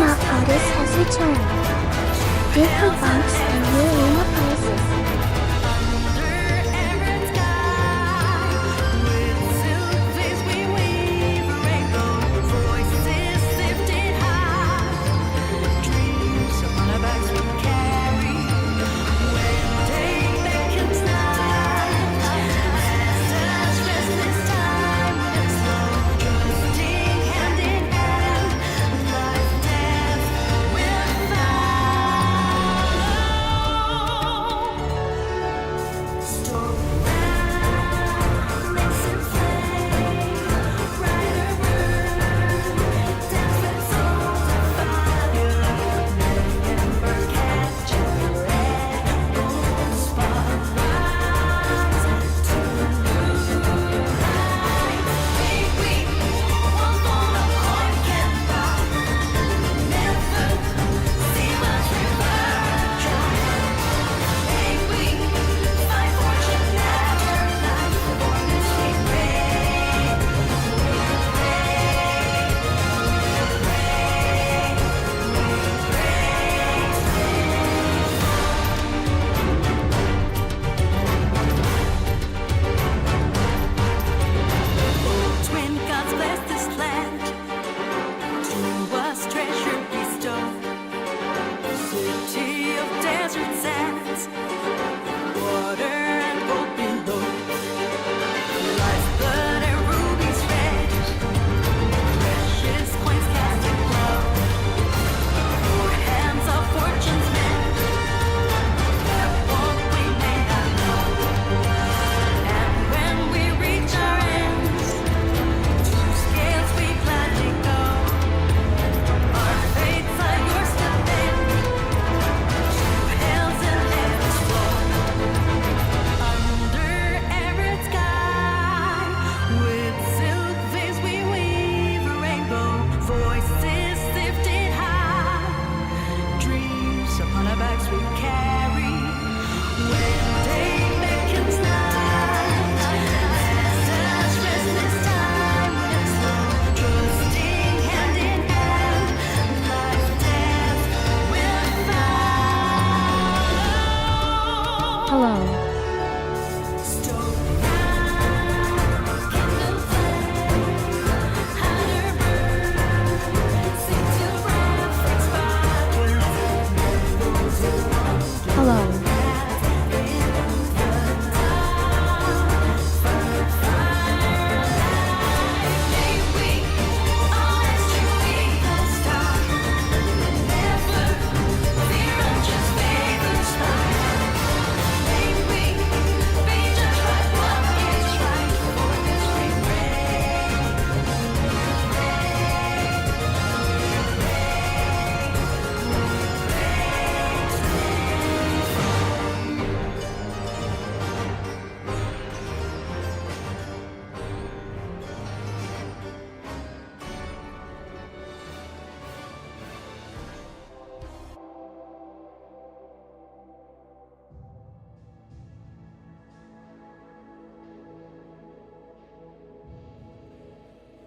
Map artist has returned. Different bumps and new arena places.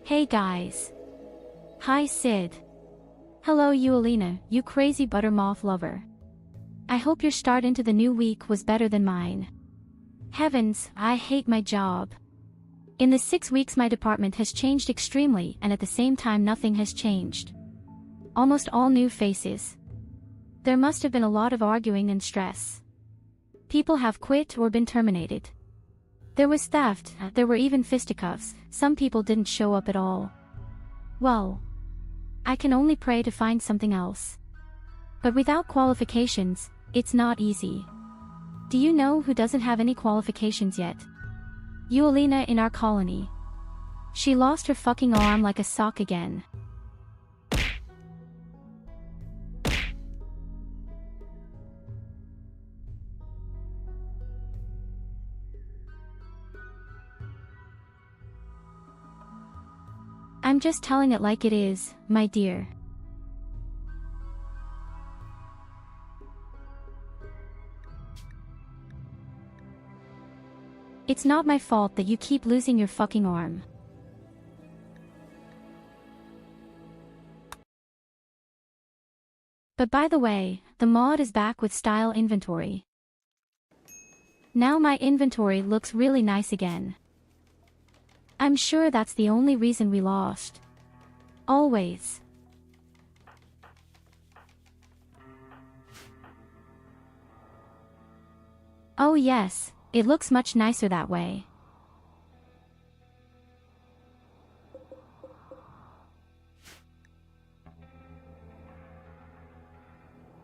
Hey guys. Hi Sid. Hello Eulina, you crazy buttermoth lover. I hope your start into the new week was better than mine. Heavens, I hate my job. In the 6 weeks my department has changed extremely and at the same time nothing has changed. Almost all new faces. There must have been a lot of arguing and stress. People have quit or been terminated. There was theft, there were even fisticuffs, some people didn't show up at all. Well, I can only pray to find something else. But without qualifications, it's not easy. Do you know who doesn't have any qualifications yet? Eulina in our colony. She lost her fucking arm like a sock again. I'm just telling it like it is, my dear. It's not my fault that you keep losing your fucking arm. But by the way, the mod is back with style inventory. Now my inventory looks really nice again. I'm sure that's the only reason we lost. Always. Oh yes, it looks much nicer that way.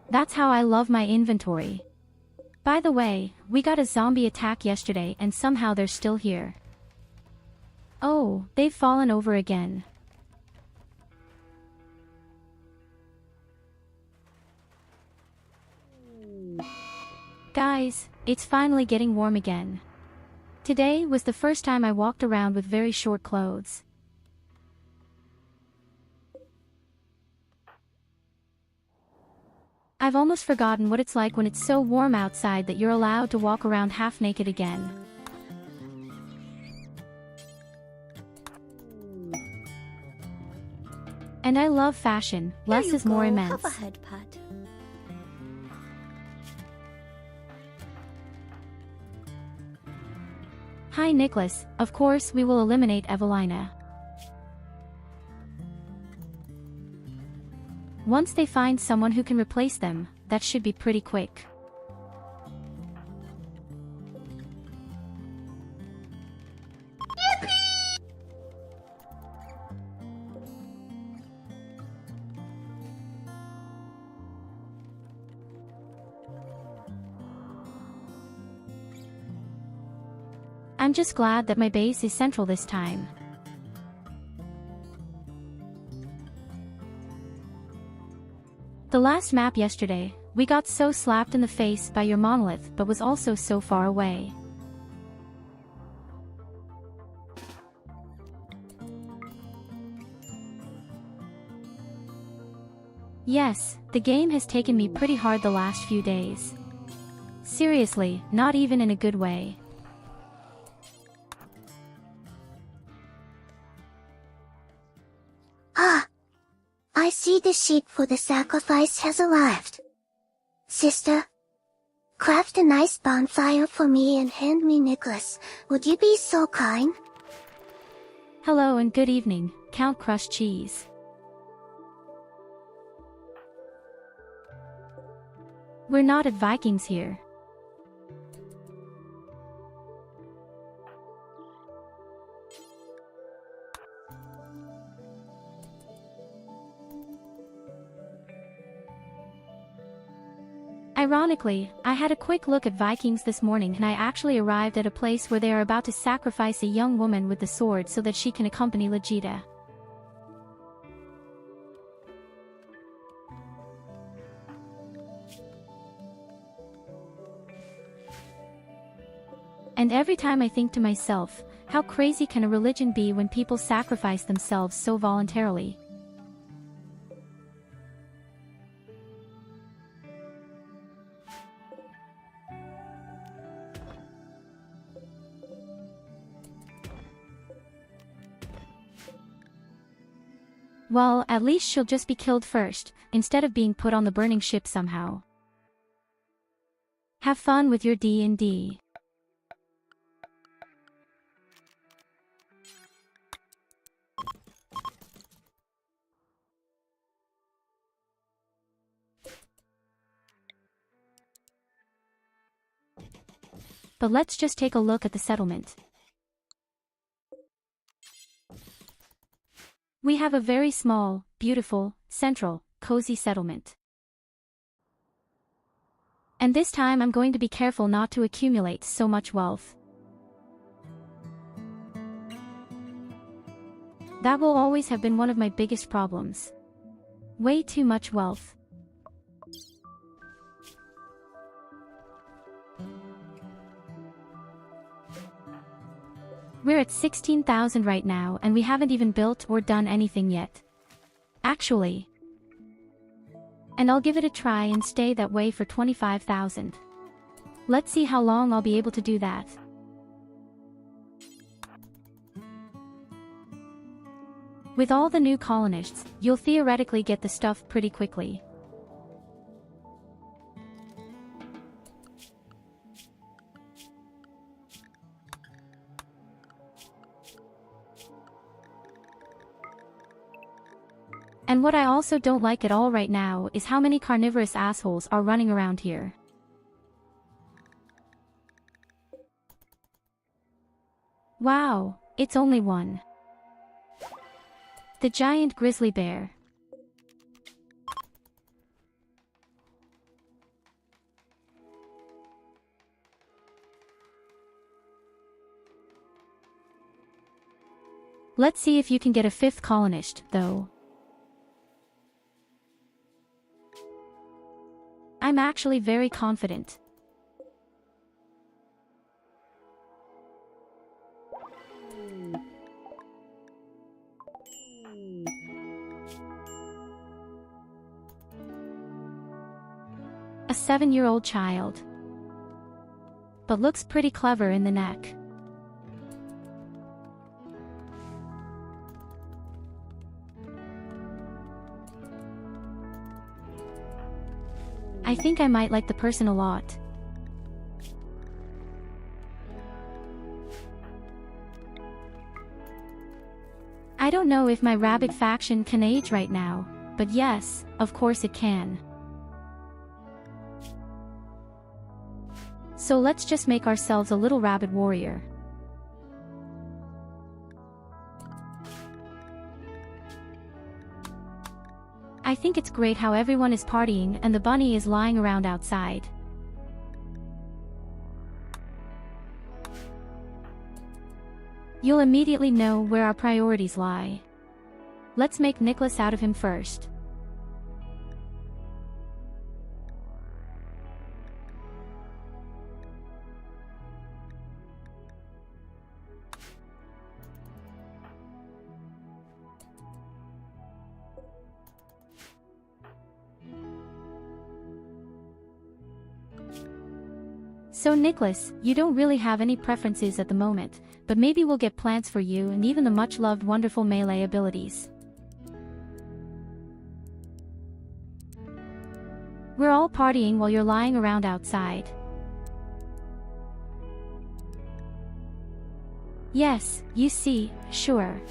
That's how I love my inventory. By the way, we got a zombie attack yesterday and somehow they're still here. Oh, they've fallen over again. Guys, it's finally getting warm again. Today was the first time I walked around with very short clothes. I've almost forgotten what it's like when it's so warm outside that you're allowed to walk around half naked again. And I love fashion, less is more immense. Have a head pat. Hi Nicholas, of course we will eliminate Evelina. Once they find someone who can replace them, that should be pretty quick. I'm just glad that my base is central this time. The last map yesterday, we got so slapped in the face by your monolith but was also so far away. Yes, the game has taken me pretty hard the last few days. Seriously, not even in a good way. Ah! I see the sheep for the sacrifice has arrived. Sister, craft a nice bonfire for me and hand me Nicholas. Would you be so kind? Hello and good evening, Count Crushed Cheese. We're not at Vikings here. Ironically, I had a quick look at Vikings this morning and I actually arrived at a place where they are about to sacrifice a young woman with the sword so that she can accompany Legita. And every time I think to myself, how crazy can a religion be when people sacrifice themselves so voluntarily? Well, at least she'll just be killed first, instead of being put on the burning ship somehow. Have fun with your D&D. But let's just take a look at the settlement. We have a very small, beautiful, central, cozy settlement. And this time I'm going to be careful not to accumulate so much wealth. That will always have been one of my biggest problems. Way too much wealth. We're at 16,000 right now and we haven't even built or done anything yet. Actually. And I'll give it a try and stay that way for 25,000. Let's see how long I'll be able to do that. With all the new colonists, you'll theoretically get the stuff pretty quickly. And what I also don't like at all right now is how many carnivorous assholes are running around here. Wow, it's only one. The giant grizzly bear. Let's see if you can get a fifth colonist, though. I'm actually very confident. A 7-year-old child. But looks pretty clever in the neck. I think I might like the person a lot. I don't know if my rabbit faction can age right now, but yes, of course it can. So let's just make ourselves a little rabbit warrior. I think it's great how everyone is partying and the bunny is lying around outside. You'll immediately know where our priorities lie. Let's make Nicholas out of him first. So Nicholas, you don't really have any preferences at the moment, but maybe we'll get plants for you and even the much-loved wonderful melee abilities. We're all partying while you're lying around outside. Yes, you see, sure.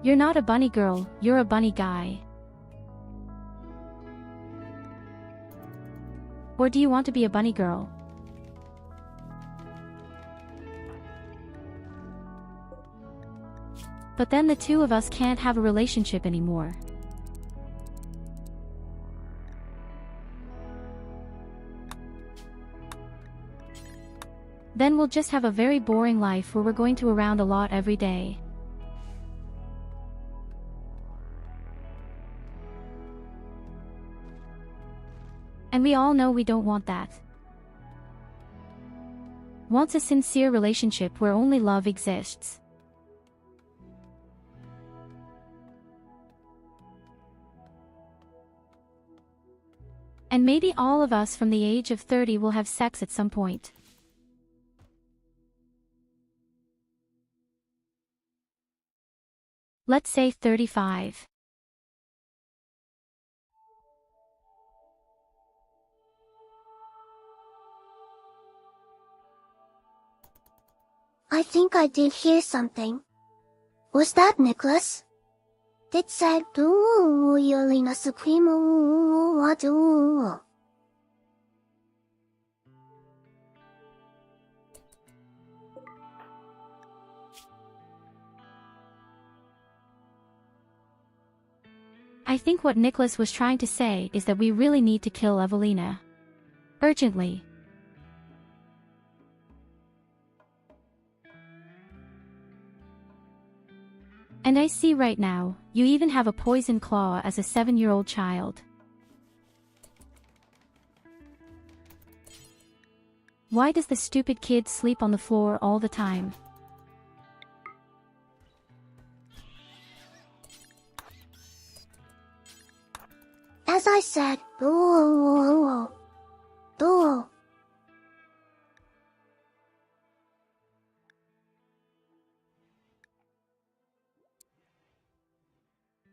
You're not a bunny girl, you're a bunny guy. Or do you want to be a bunny girl? But then the two of us can't have a relationship anymore. Then we'll just have a very boring life where we're going to around a lot every day. And we all know we don't want that. Wants a sincere relationship where only love exists. And maybe all of us from the age of 30 will have sex at some point. Let's say 35. I think I did hear something. Was that Nicholas? It said, Yelena Supremo, what do? I think what Nicholas was trying to say is that we really need to kill Evelina. Urgently. And I see right now, you even have a poison claw as a 7-year-old child. Why does the stupid kid sleep on the floor all the time? As I said,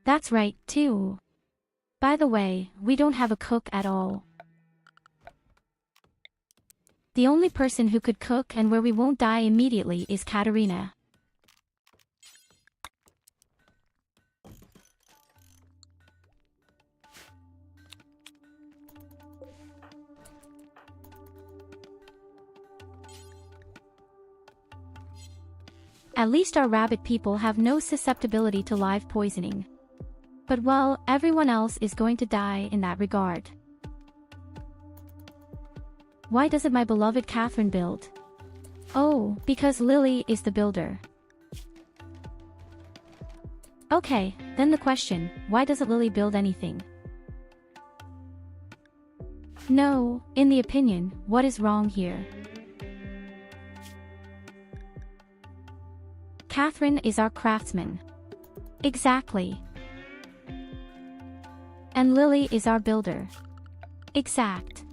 That's right, too. By the way, we don't have a cook at all. The only person who could cook and where we won't die immediately is Katarina. At least our rabbit people have no susceptibility to live poisoning. But well, everyone else is going to die in that regard. Why doesn't my beloved Catherine build? Oh, because Lily is the builder. Okay, then the question, why doesn't Lily build anything? No, in the opinion, what is wrong here? Catherine is our craftsman. Exactly. And Lily is our builder. Exact.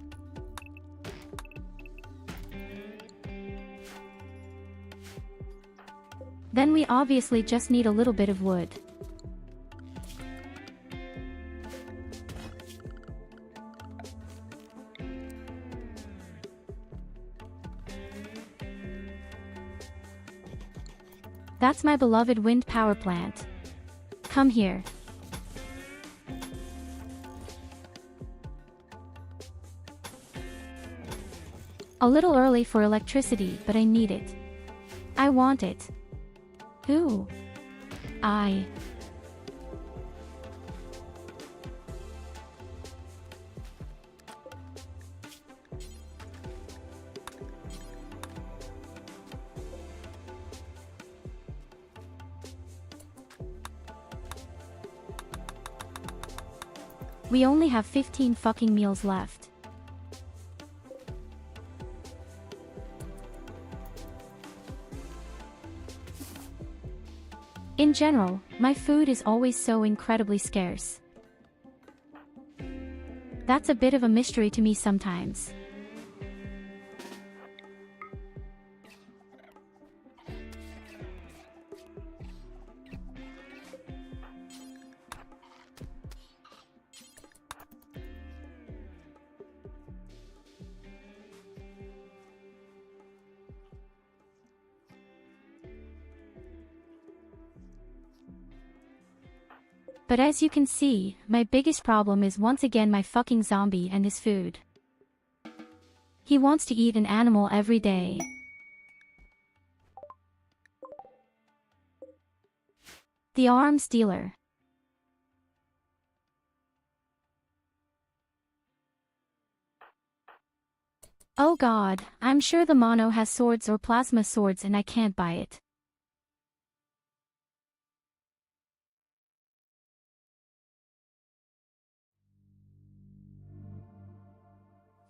Then we obviously just need a little bit of wood. That's my beloved wind power plant. Come here. A little early for electricity, but I need it. I want it. Who? I. We only have 15 fucking meals left. In general, my food is always so incredibly scarce. That's a bit of a mystery to me sometimes. But as you can see, my biggest problem is once again my fucking zombie and his food. He wants to eat an animal every day. The arms dealer. Oh god, I'm sure the mono has swords or plasma swords and I can't buy it.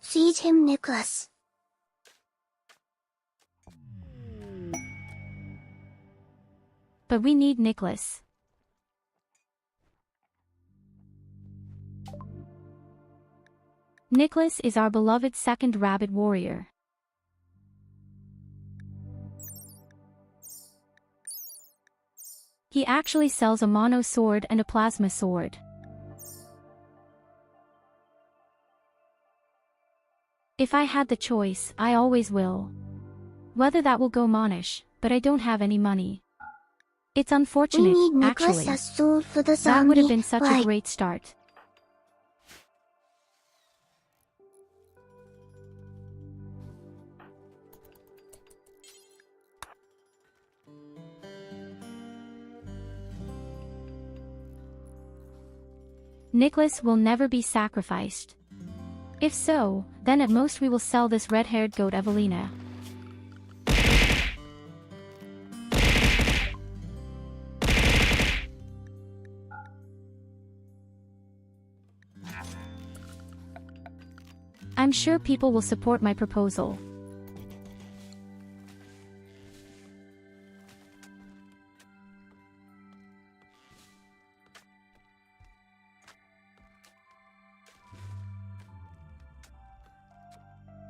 Feed him, Nicholas. But we need Nicholas. Nicholas is our beloved second rabbit warrior. He actually sells a mono sword and a plasma sword. If I had the choice, I always will. Whether that will go Monish, but I don't have any money. It's unfortunate, actually. That would have been such a great start. Nicholas will never be sacrificed. If so, then at most we will sell this red-haired goat Evelina. I'm sure people will support my proposal.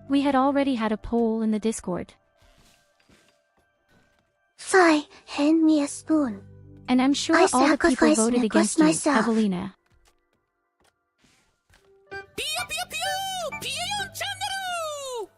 We had already had a poll in the Discord. Fine, hand me a spoon. And I'm sure all the people voted against you, Evelina. Pew pew pew! Pew channel!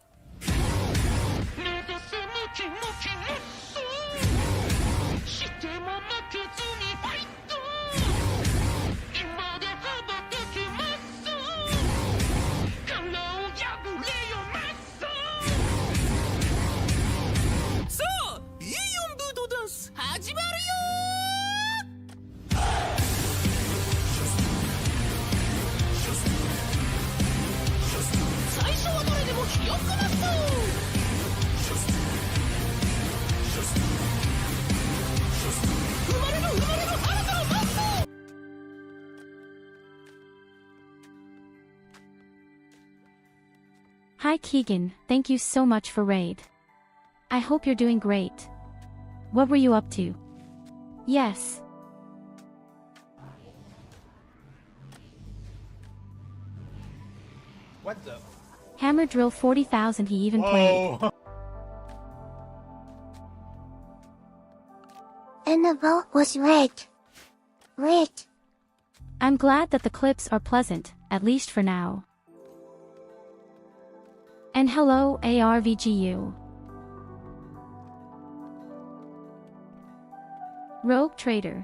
Hi Keegan, thank you so much for raid. I hope you're doing great. What were you up to? Yes. What the? Hammer Drill 40,000 he even played. And the vote was rigged. Rigged. I'm glad that the clips are pleasant, at least for now. And hello ARVGU. Rogue Trader.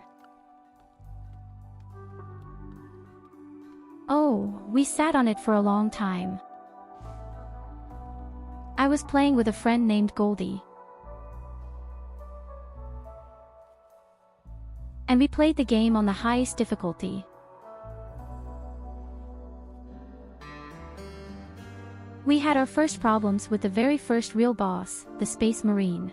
Oh, we sat on it for a long time. I was playing with a friend named Goldie. And we played the game on the highest difficulty. We had our first problems with the very first real boss, the Space Marine.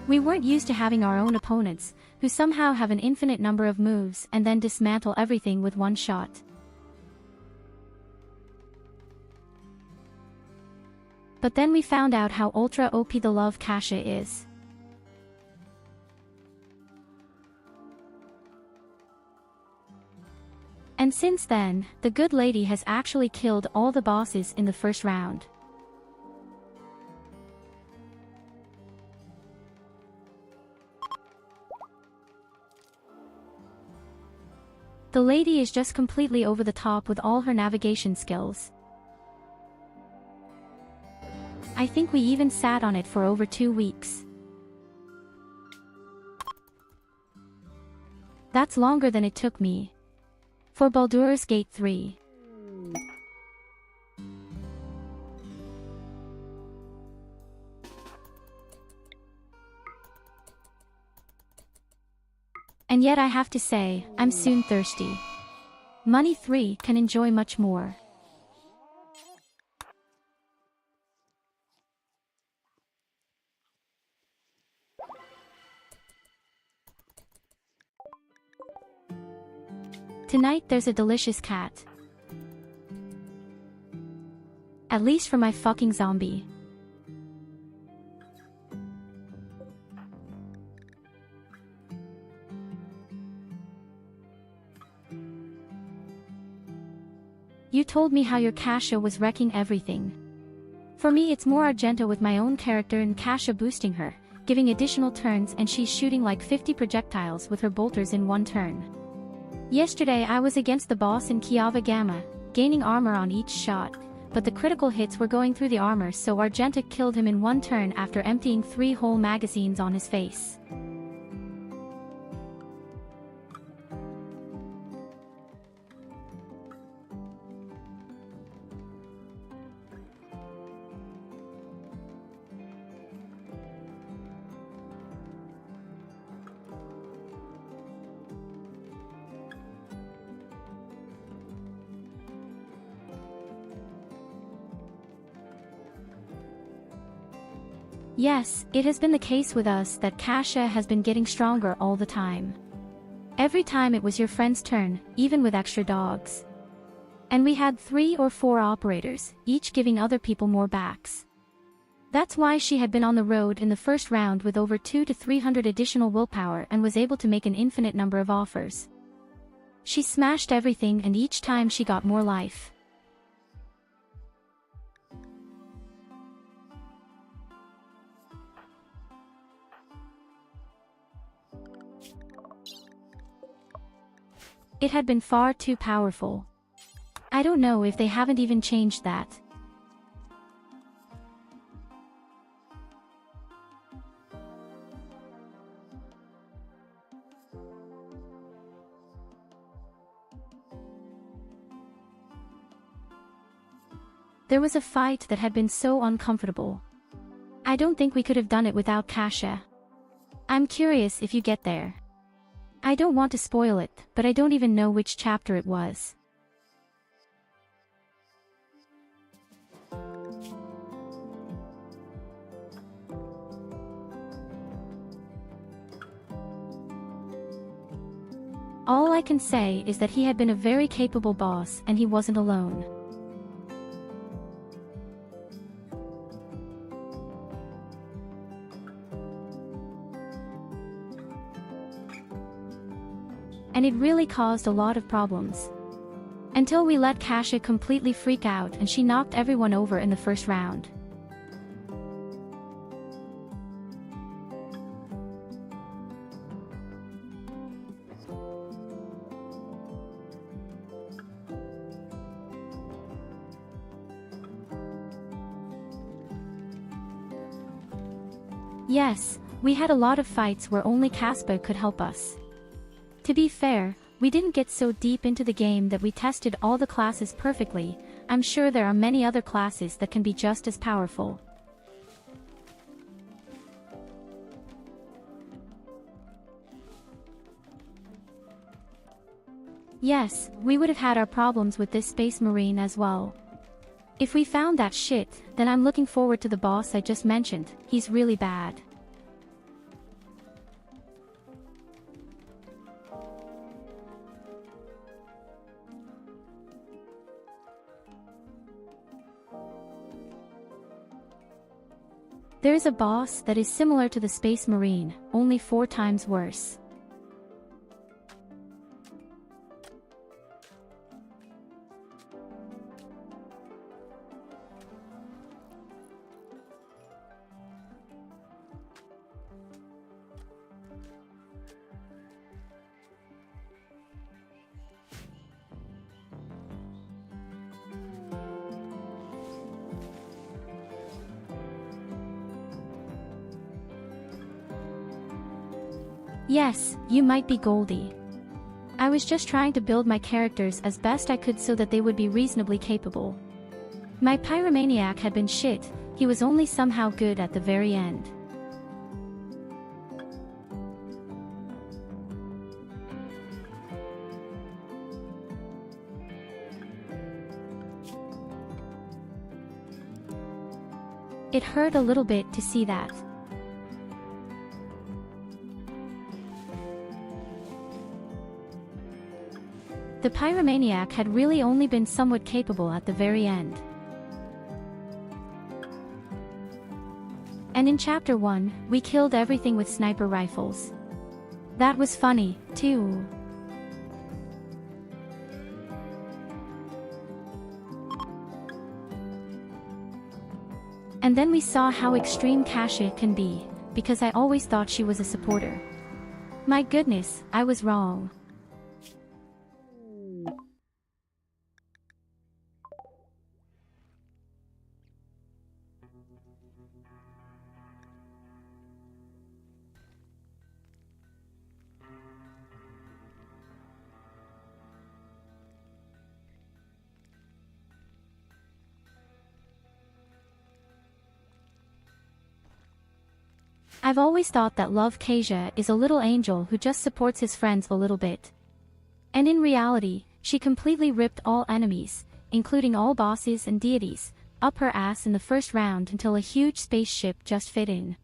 We weren't used to having our own opponents, who somehow have an infinite number of moves and then dismantle everything with one shot. But then we found out how ultra OP the love Kasha is. And since then, the good lady has actually killed all the bosses in the first round. The lady is just completely over the top with all her navigation skills. I think we even sat on it for over 2 weeks. That's longer than it took me for Baldur's Gate 3. And yet I have to say, I'm soon thirsty. Money 3 can enjoy much more. Tonight there's a delicious cat. At least for my fucking zombie. You told me how your Kasha was wrecking everything. For me it's more Argento with my own character and Kasha boosting her, giving additional turns, and she's shooting like 50 projectiles with her bolters in one turn. Yesterday I was against the boss in Kiava Gamma, gaining armor on each shot, but the critical hits were going through the armor, so Argenta killed him in one turn after emptying 3 whole magazines on his face. Yes, it has been the case with us that Kasha has been getting stronger all the time. Every time it was your friend's turn, even with extra dogs. And we had 3 or 4 operators, each giving other people more backs. That's why she had been on the road in the first round with over 200 to 300 additional willpower and was able to make an infinite number of offers. She smashed everything, and each time she got more life. It had been far too powerful. I don't know if they haven't even changed that. There was a fight that had been so uncomfortable. I don't think we could have done it without Kasha. I'm curious if you get there. I don't want to spoil it, but I don't even know which chapter it was. All I can say is that he had been a very capable boss and he wasn't alone. And it really caused a lot of problems. Until we let Kasia completely freak out and she knocked everyone over in the first round. Yes, we had a lot of fights where only Casper could help us. To be fair, we didn't get so deep into the game that we tested all the classes perfectly. I'm sure there are many other classes that can be just as powerful. Yes, we would have had our problems with this Space Marine as well. If we found that shit, then I'm looking forward to the boss I just mentioned. He's really bad. There's a boss that is similar to the Space Marine, only 4 times worse. Yes, you might be Goldie. I was just trying to build my characters as best I could so that they would be reasonably capable. My pyromaniac had been shit, he was only somehow good at the very end. It hurt a little bit to see that. The pyromaniac had really only been somewhat capable at the very end. And in Chapter 1, we killed everything with sniper rifles. That was funny, too. And then we saw how extreme Kasia can be, because I always thought she was a supporter. My goodness, I was wrong. I've always thought that Love Kasia is a little angel who just supports his friends a little bit. And in reality, she completely ripped all enemies, including all bosses and deities, up her ass in the first round until a huge spaceship just fit in.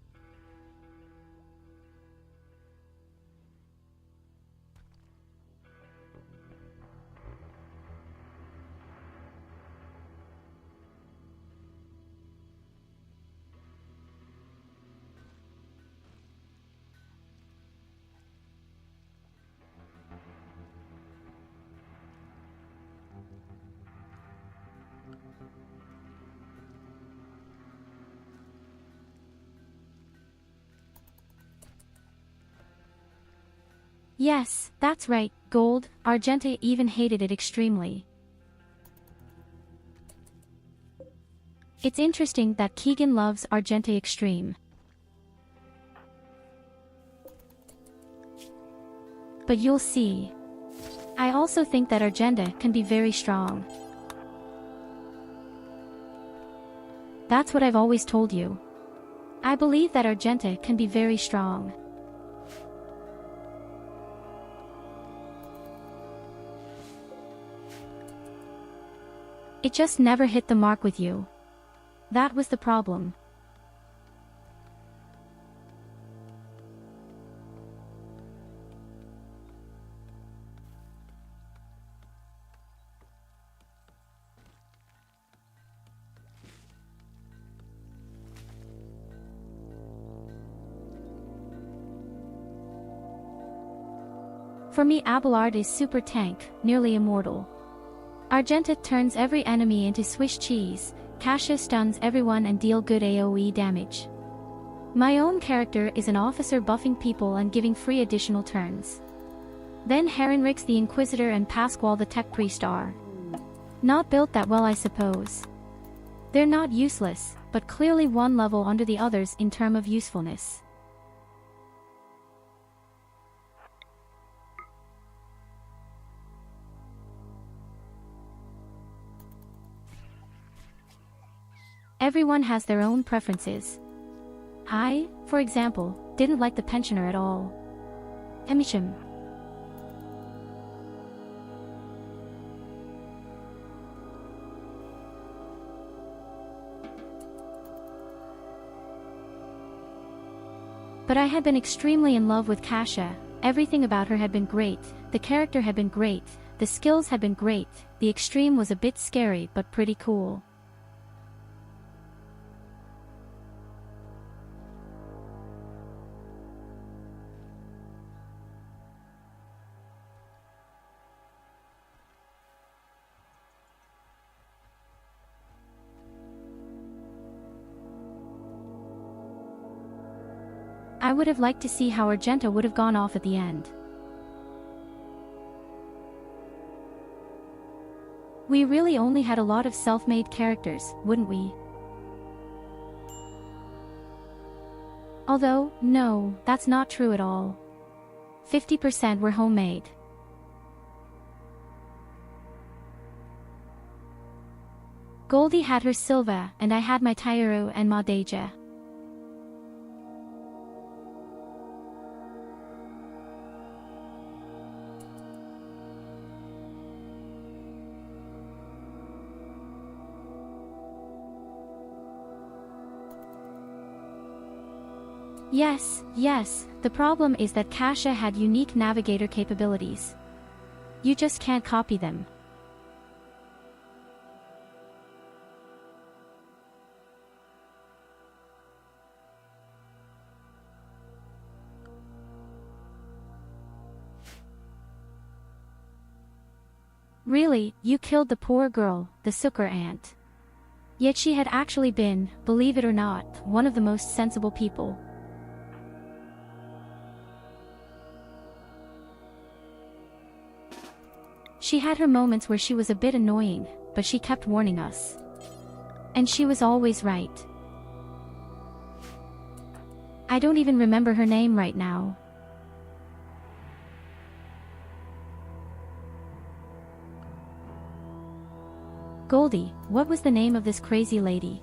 Yes, that's right, Gold. Argenta even hated it extremely. It's interesting that Keegan loves Argenta extreme. But you'll see. I also think that Argenta can be very strong. That's what I've always told you. I believe that Argenta can be very strong. It just never hit the mark with you. That was the problem. For me, Abelard is super tank, nearly immortal. Argenta turns every enemy into Swiss cheese, Kasia stuns everyone and deal good AoE damage. My own character is an officer buffing people and giving free additional turns. Then Herrenrix the Inquisitor and Pasquale the Tech Priest are not built that well, I suppose. They're not useless, but clearly one level under the others in terms of usefulness. Everyone has their own preferences. I, for example, didn't like the pensioner at all. Emisham. But I had been extremely in love with Kasia. Everything about her had been great, the character had been great, the skills had been great, the extreme was a bit scary but pretty cool. I would have liked to see how Argenta would have gone off at the end. We really only had a lot of self-made characters, wouldn't we? Although, no, that's not true at all. 50% were homemade. Goldie had her Silva, and I had my Tyurru and Madeja. Yes, the problem is that Kasia had unique navigator capabilities. You just can't copy them. Really, you killed the poor girl, the sucker ant. Yet she had actually been, believe it or not, one of the most sensible people. She had her moments where she was a bit annoying, but she kept warning us. And she was always right. I don't even remember her name right now. Goldie, what was the name of this crazy lady?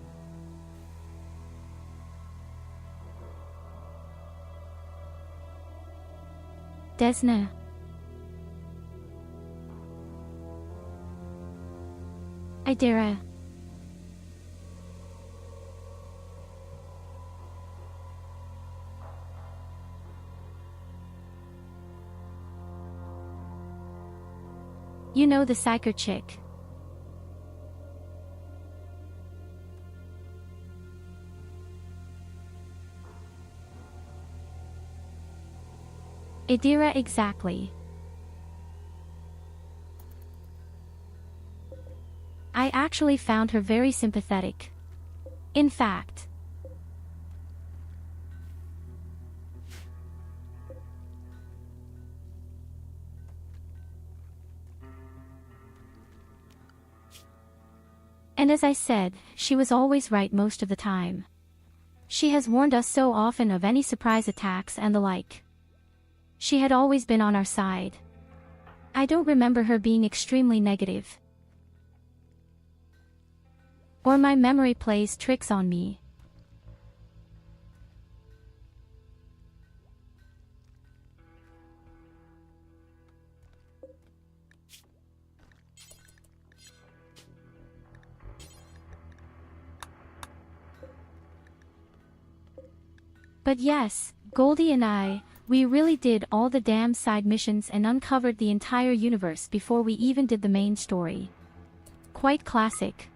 Desna. Idera. You know the psyker chick. Idira, exactly. I actually found her very sympathetic. In fact. And as I said, she was always right most of the time. She has warned us so often of any surprise attacks and the like. She had always been on our side. I don't remember her being extremely negative. Or my memory plays tricks on me. But yes, Goldie and I, we really did all the damn side missions and uncovered the entire universe before we even did the main story. Quite classic.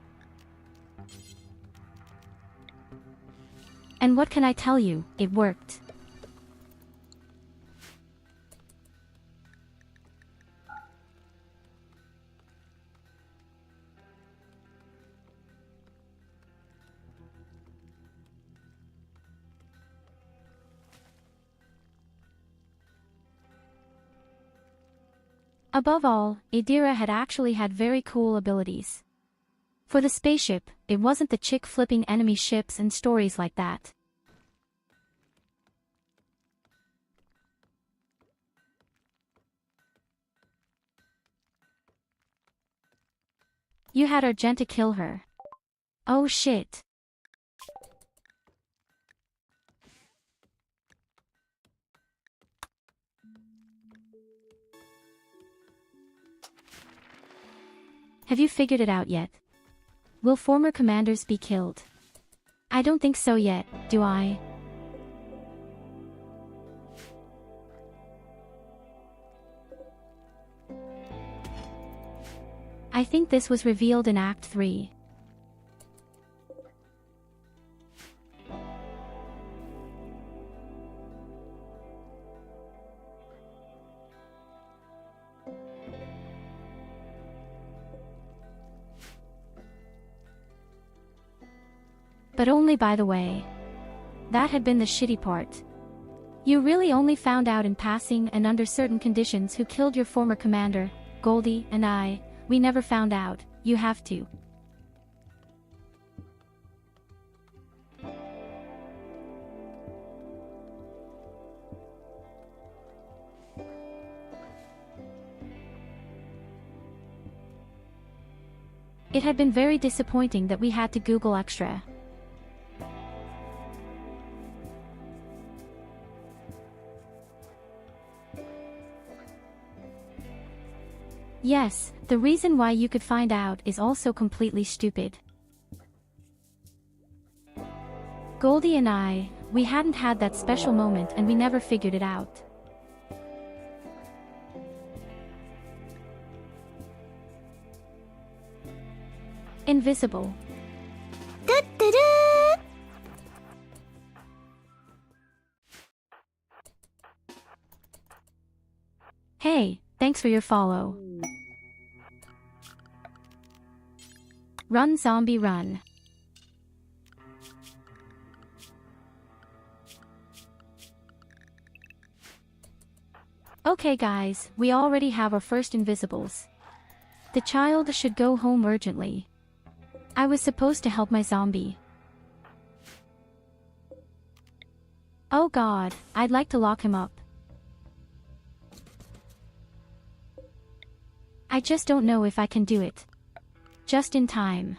And what can I tell you, it worked. Above all, Adira had actually had very cool abilities. For the spaceship, it wasn't the chick flipping enemy ships and stories like that. You had Argenta kill her. Oh shit. Have you figured it out yet? Will former commanders be killed? I don't think so yet, do I? I think this was revealed in Act 3. But only by the way. That had been the shitty part. You really only found out in passing and under certain conditions who killed your former commander. Goldie and I, we never found out. You have to. It had been very disappointing that we had to Google extra. Yes, the reason why you could find out is also completely stupid. Goldie and I, we hadn't had that special moment and we never figured it out. Invisible. Hey, thanks for your follow. Run zombie run. Okay guys, we already have our first invisibles. The child should go home urgently. I was supposed to help my zombie. Oh god, I'd like to lock him up. I just don't know if I can do it. Just in time.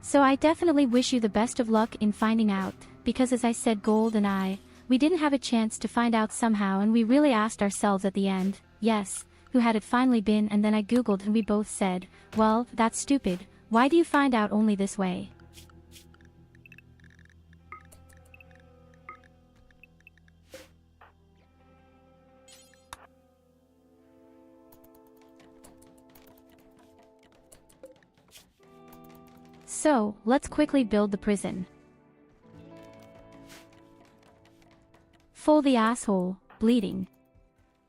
So I definitely wish you the best of luck in finding out, because as I said, Gold and I, we didn't have a chance to find out somehow, and we really asked ourselves at the end, yes, who had it finally been, and then I googled and we both said, well, that's stupid, why do you find out only this way? So, let's quickly build the prison. Full the asshole, bleeding.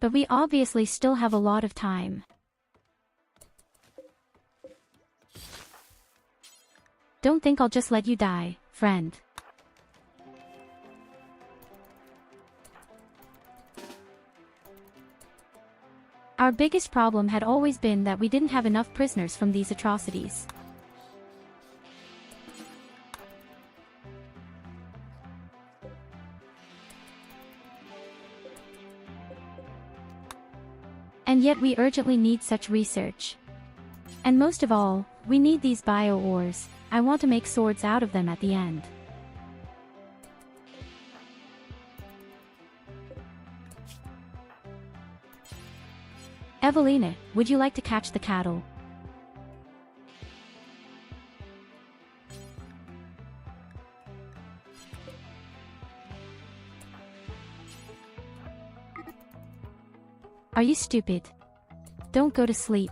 But we obviously still have a lot of time. Don't think I'll just let you die, friend. Our biggest problem had always been that we didn't have enough prisoners from these atrocities. And yet we urgently need such research. And most of all, we need these bio ores. I want to make swords out of them at the end. Evelina, would you like to catch the cattle? Are you stupid? Don't go to sleep.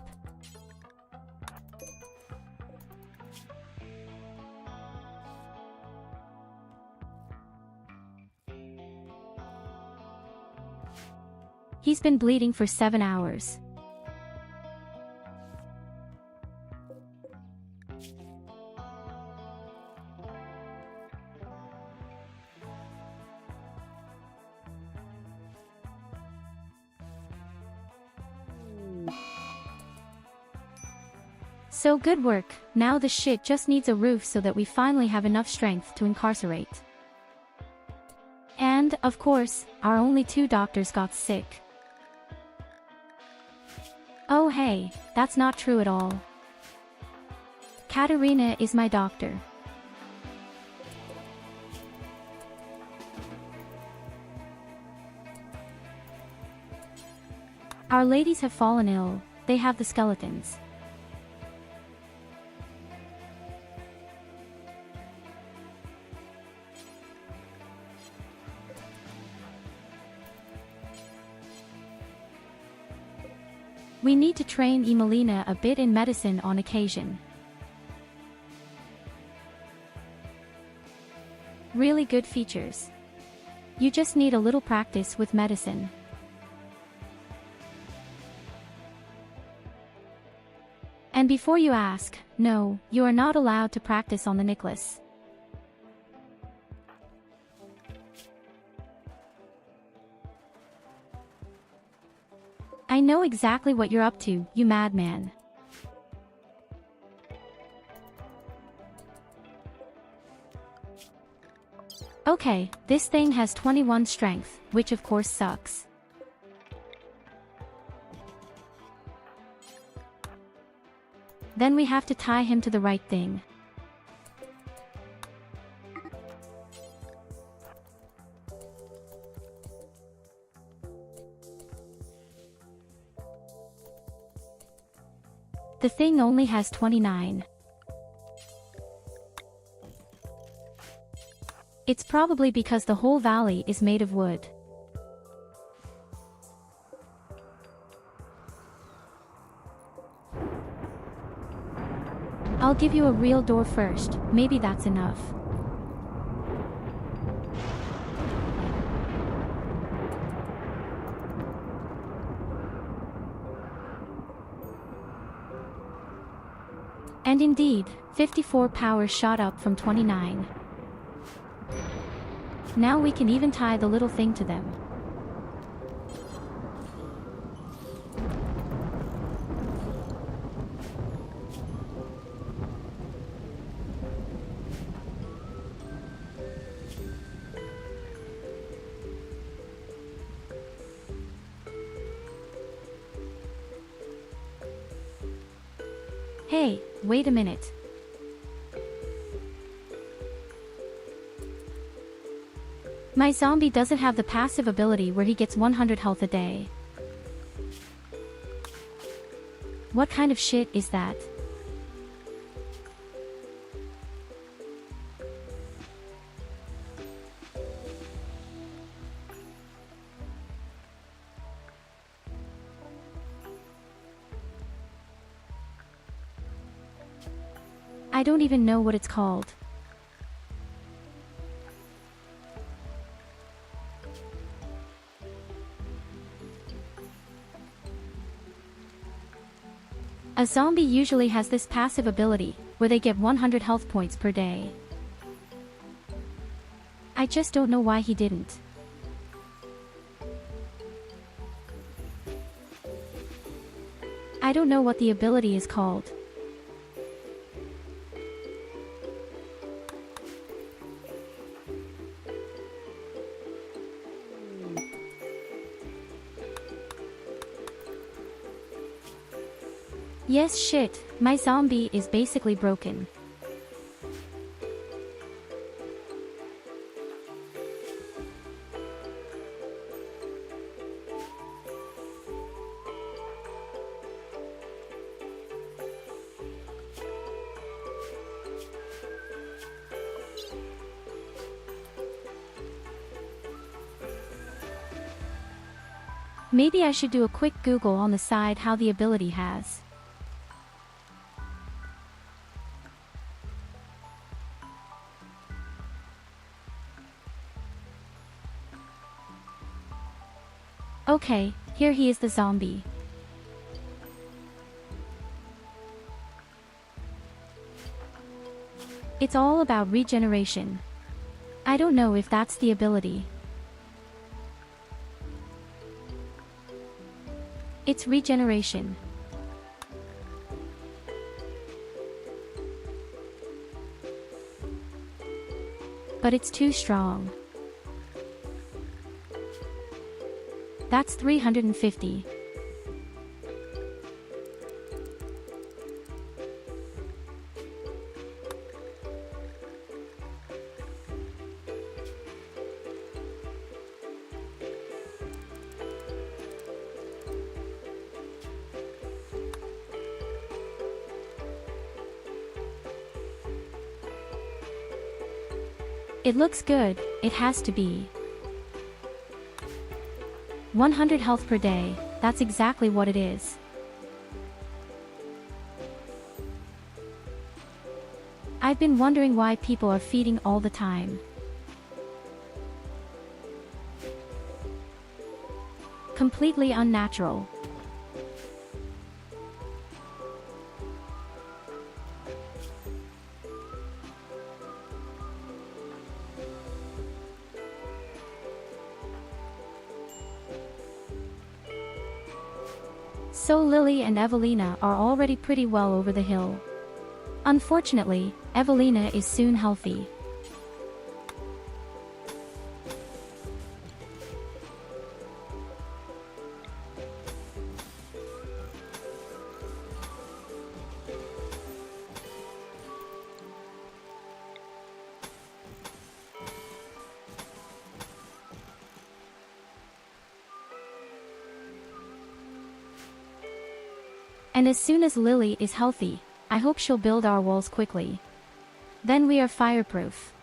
He's been bleeding for 7 hours. So good work, now the shit just needs a roof so that we finally have enough strength to incarcerate. And, of course, our only 2 doctors got sick. Oh hey, that's not true at all. Katerina is my doctor. Our ladies have fallen ill, they have the skeletons. We need to train Emelina a bit in medicine on occasion. Really good features. You just need a little practice with medicine. And before you ask, no, you are not allowed to practice on the necklace. I know exactly what you're up to, you madman. Okay, this thing has 21 strength, which of course sucks. Then we have to tie him to the right thing. The thing only has 29. It's probably because the whole valley is made of wood. I'll give you a real door first, maybe that's enough. And indeed, 54 power shot up from 29. Now we can even tie the little thing to them. Hey, wait a minute. My zombie doesn't have the passive ability where he gets 100 health a day. What kind of shit is that? I don't even know what it's called. A zombie usually has this passive ability, where they get 100 health points per day. I just don't know why he didn't. I don't know what the ability is called. Yes, shit, my zombie is basically broken. Maybe I should do a quick Google on the side how the ability has. Okay, Here he is, the zombie. It's all about regeneration. I don't know if that's the ability. It's regeneration. But it's too strong. That's 350. It looks good, it has to be. 100 health per day, that's exactly what it is. I've been wondering why people are feeding all the time. Completely unnatural. So Lily and Evelina are already pretty well over the hill. Unfortunately, Evelina is soon healthy. And as soon as Lily is healthy, I hope she'll build our walls quickly. Then we are fireproof.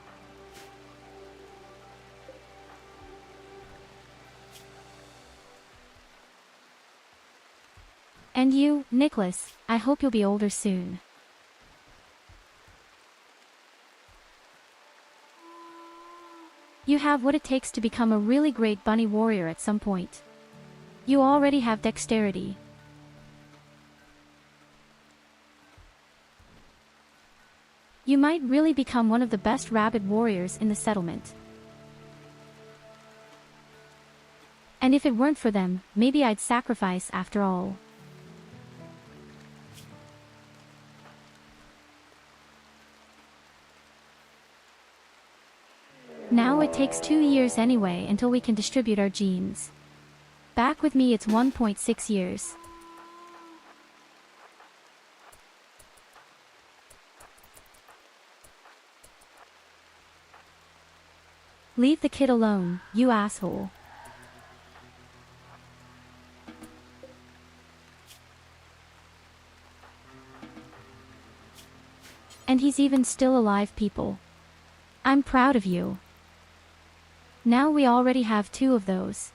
And you, Nicholas, I hope you'll be older soon. You have what it takes to become a really great bunny warrior at some point. You already have dexterity. You might really become one of the best rabbit warriors in the settlement. And if it weren't for them, maybe I'd sacrifice after all. Now it takes 2 years anyway until we can distribute our genes. Back with me it's 1.6 years. Leave the kid alone, you asshole. And he's even still alive, people. I'm proud of you. Now we already have 2 of those.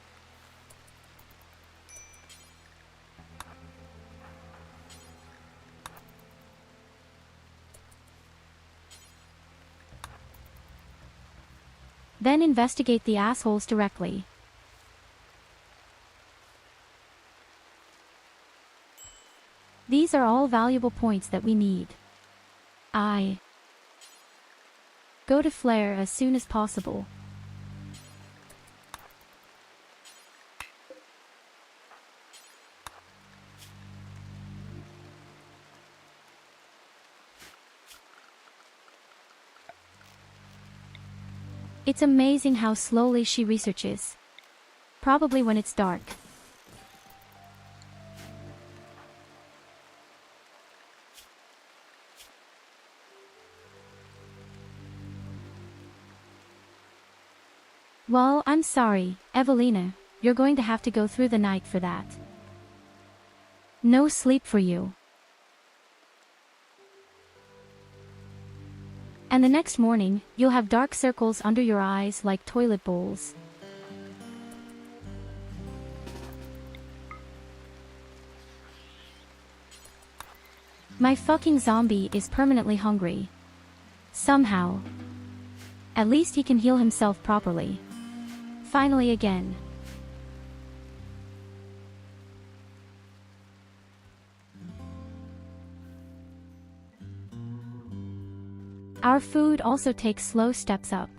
Then investigate the assholes directly. These are all valuable points that we need. Go to Flare as soon as possible. It's amazing how slowly she researches. Probably when it's dark. Well, I'm sorry, Evelina, you're going to have to go through the night for that. No sleep for you. And the next morning, you'll have dark circles under your eyes like toilet bowls. My fucking zombie is permanently hungry. Somehow. At least he can heal himself properly. Finally again. Our food also takes slow steps up.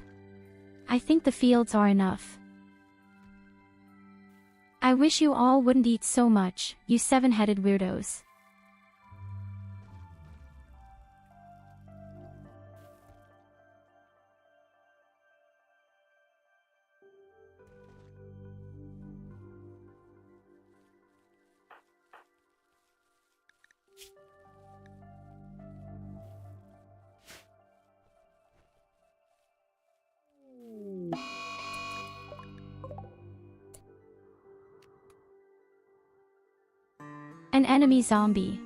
I think the fields are enough. I wish you all wouldn't eat so much, you seven-headed weirdos. An enemy zombie.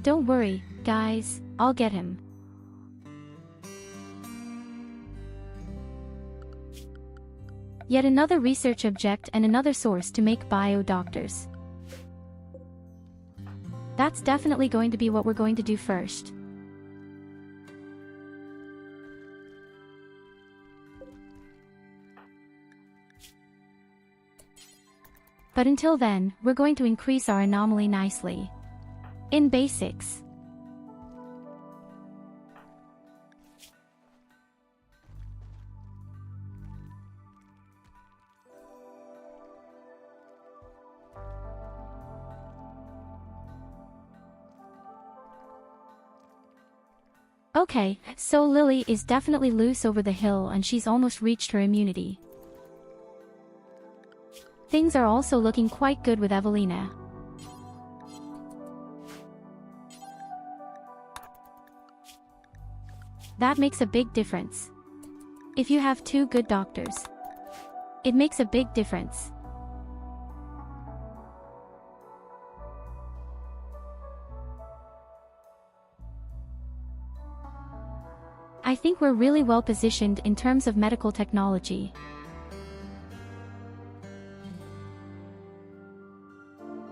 Don't worry, guys, I'll get him. Yet another research object and another source to make bio doctors. That's definitely going to be what we're going to do first. But until then, we're going to increase our anomaly nicely. In basics. Okay, so Lily is definitely loose over the hill and she's almost reached her immunity. Things are also looking quite good with Evelina. That makes a big difference. If you have two good doctors, it makes a big difference. I think we're really well positioned in terms of medical technology.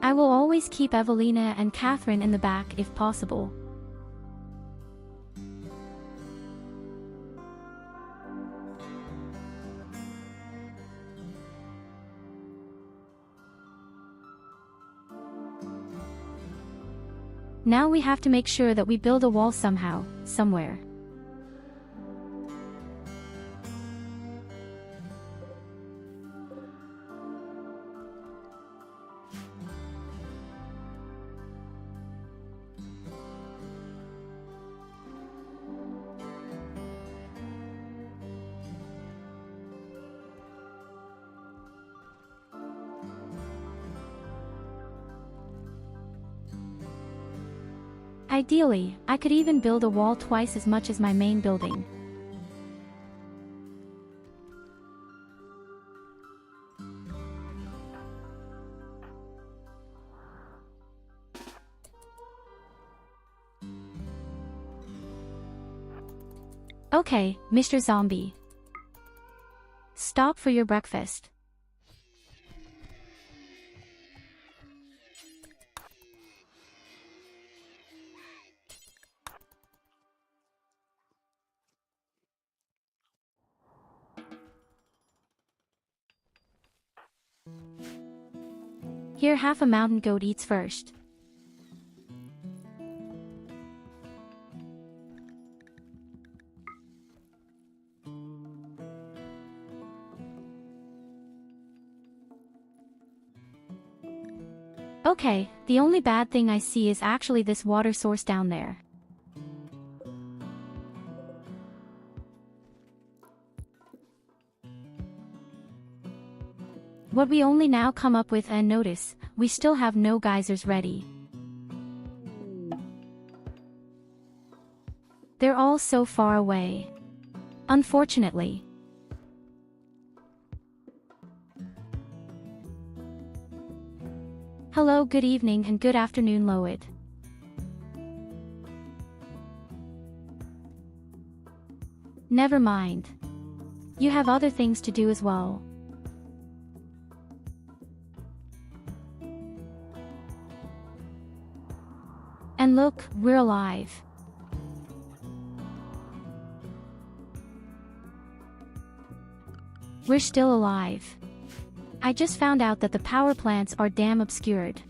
I will always keep Evelina and Catherine in the back if possible. Now we have to make sure that we build a wall somehow, somewhere. Ideally, I could even build a wall twice as much as my main building. Okay, Mr. Zombie. Stop for your breakfast. Here, half a mountain goat eats first. Okay, the only bad thing I see is actually this water source down there. What we only now come up with, and notice, we still have no geysers ready. They're all so far away. Unfortunately. Hello, good evening and good afternoon, Loid. Never mind. You have other things to do as well. And look, we're alive. We're still alive. I just found out that the power plants are damn obscured.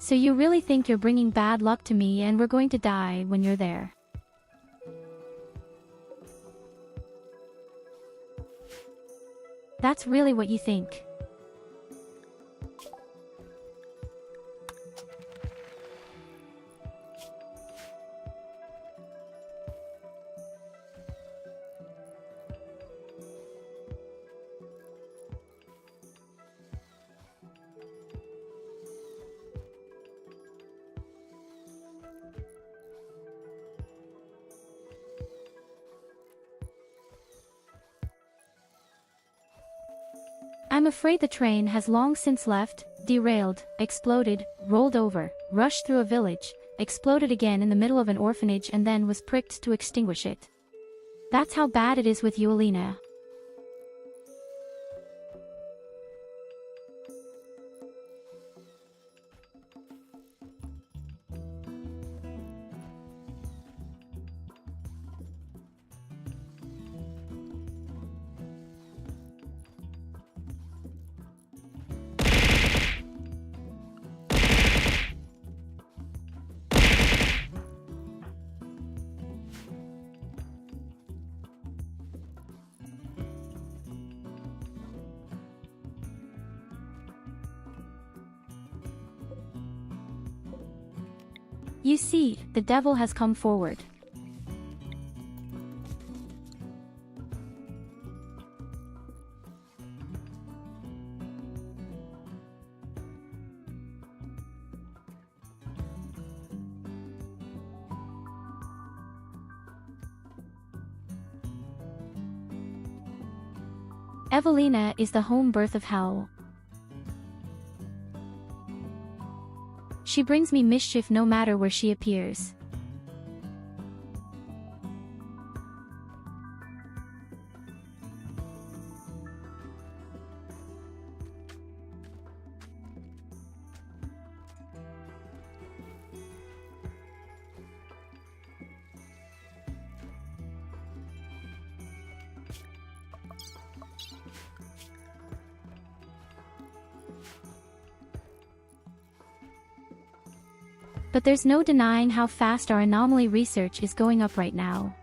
So you really think you're bringing bad luck to me and we're going to die when you're there? That's really what you think? I'm afraid the train has long since left, derailed, exploded, rolled over, rushed through a village, exploded again in the middle of an orphanage and then was pricked to extinguish it. That's how bad it is with you, Alina. You see, the devil has come forward. Evelina is the home birth of hell. She brings me mischief no matter where she appears. But there's no denying how fast our anomaly research is going up right now.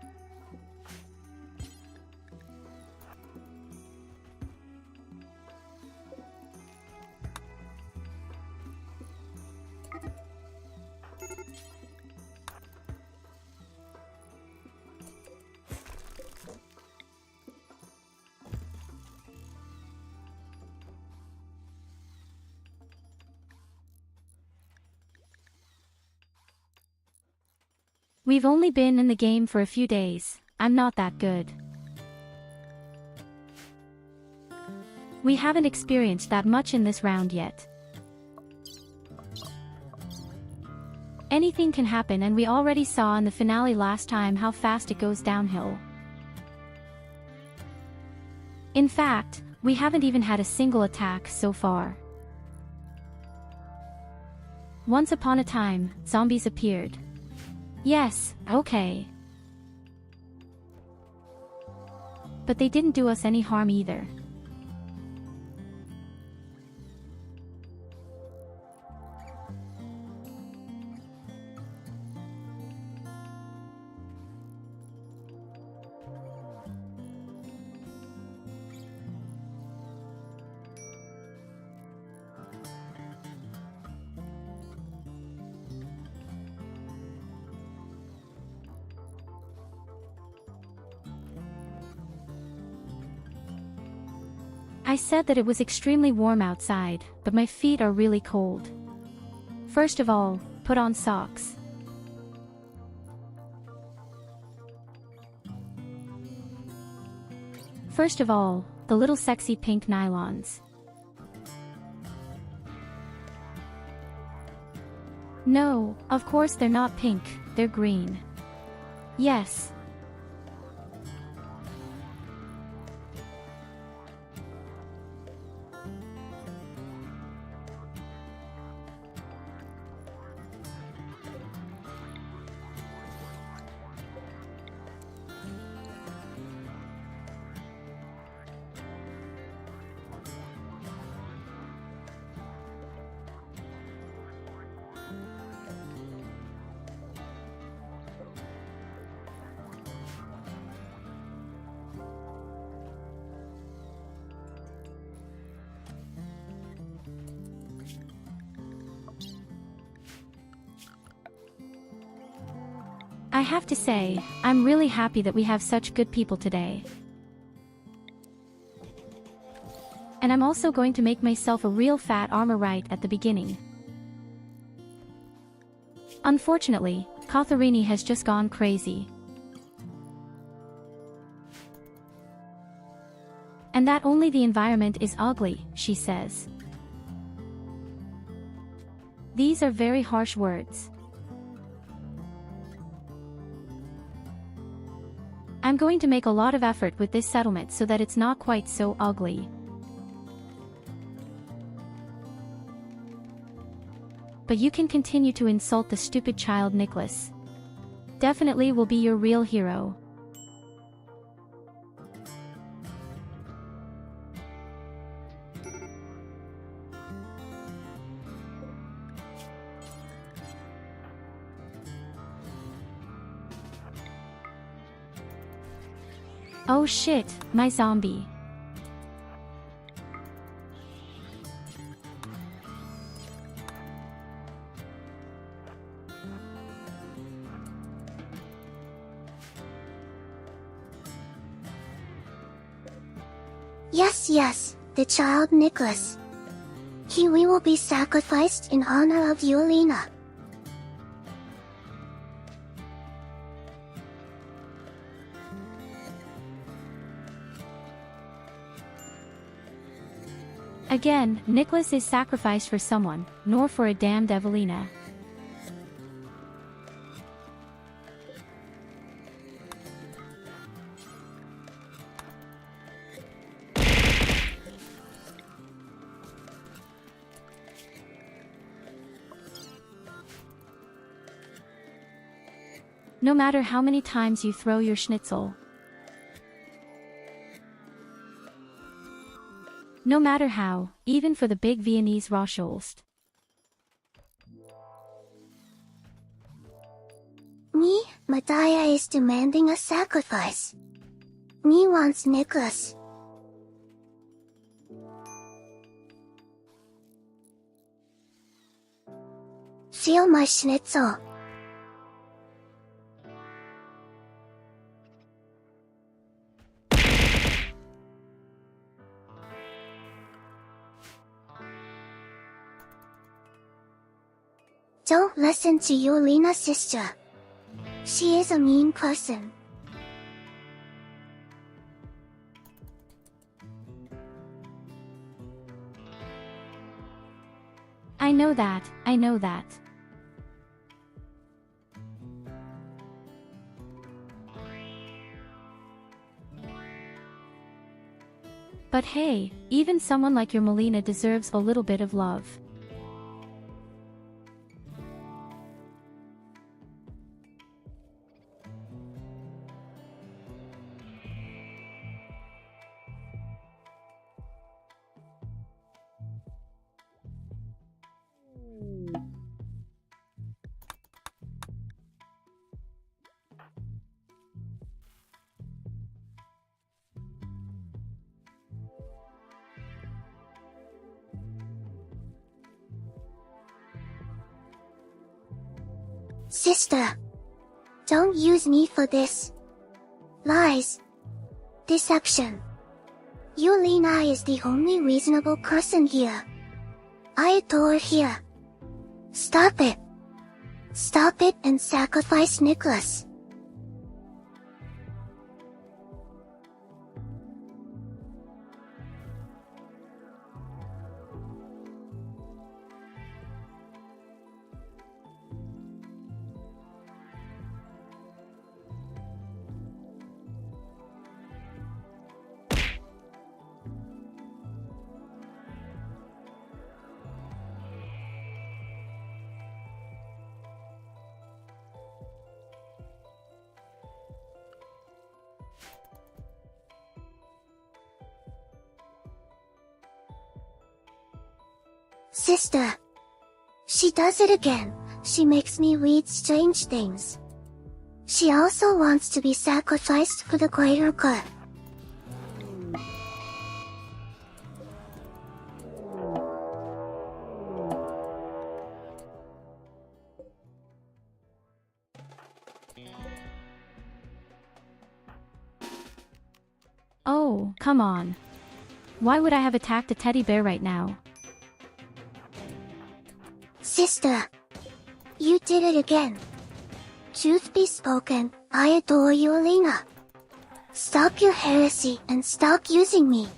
We've only been in the game for a few days. I'm not that good. We haven't experienced that much in this round yet. Anything can happen, and we already saw in the finale last time how fast it goes downhill. In fact, we haven't even had a single attack so far. Once upon a time, zombies appeared. Yes, okay. But they didn't do us any harm either. I said that it was extremely warm outside, but my feet are really cold. First of all, put on socks. First of all, the little sexy pink nylons. No, of course they're not pink, they're green. Yes. I have to say, I'm really happy that we have such good people today. And I'm also going to make myself a real fat armor right at the beginning. Unfortunately, Katharini has just gone crazy. And that only the environment is ugly, she says. These are very harsh words. I'm going to make a lot of effort with this settlement so that it's not quite so ugly. But you can continue to insult the stupid child Nicholas. Definitely will be your real hero. Oh shit, my zombie. Yes, the child Nicholas. He will be sacrificed in honor of Yelena. Again, Nicholas is sacrificed for someone, nor for a damned Evelina. No matter how many times you throw your schnitzel. No matter how, even for the big Viennese Rauschholst. Me, Medea is demanding a sacrifice. Me wants Nicholas. Feel my schnitzel. Don't listen to Yelena's sister. She is a mean person. I know that. But hey, even someone like your Melina deserves a little bit of love. Sister, don't use me for this. Lies. Deception. Yelena is the only reasonable person here. I adore her. Stop it. Stop it and sacrifice Nicholas. Sister. She does it again. She makes me read strange things. She also wants to be sacrificed for the greater good. Oh, come on. Why would I have attacked a teddy bear right now? Sister. You did it again. Truth be spoken, I adore you, Alina. Stop your heresy and stop using me.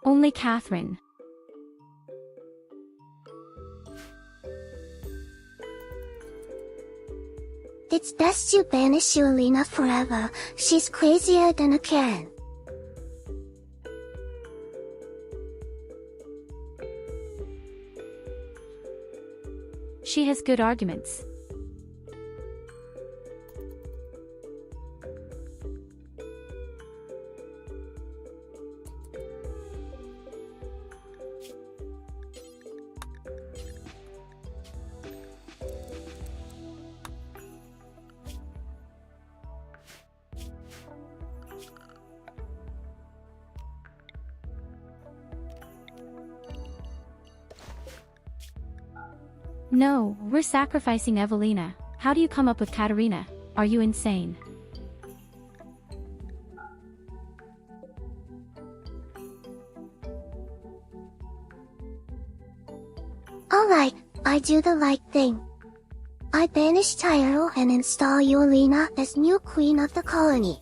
Only Catherine. It's best you banish Alina forever. She's crazier than a Karen. She has good arguments. No, we're sacrificing Evelina. How do you come up with Katerina? Are you insane? Alright, I do the right thing. I banish Tyurru and install you, Alina, as new queen of the colony.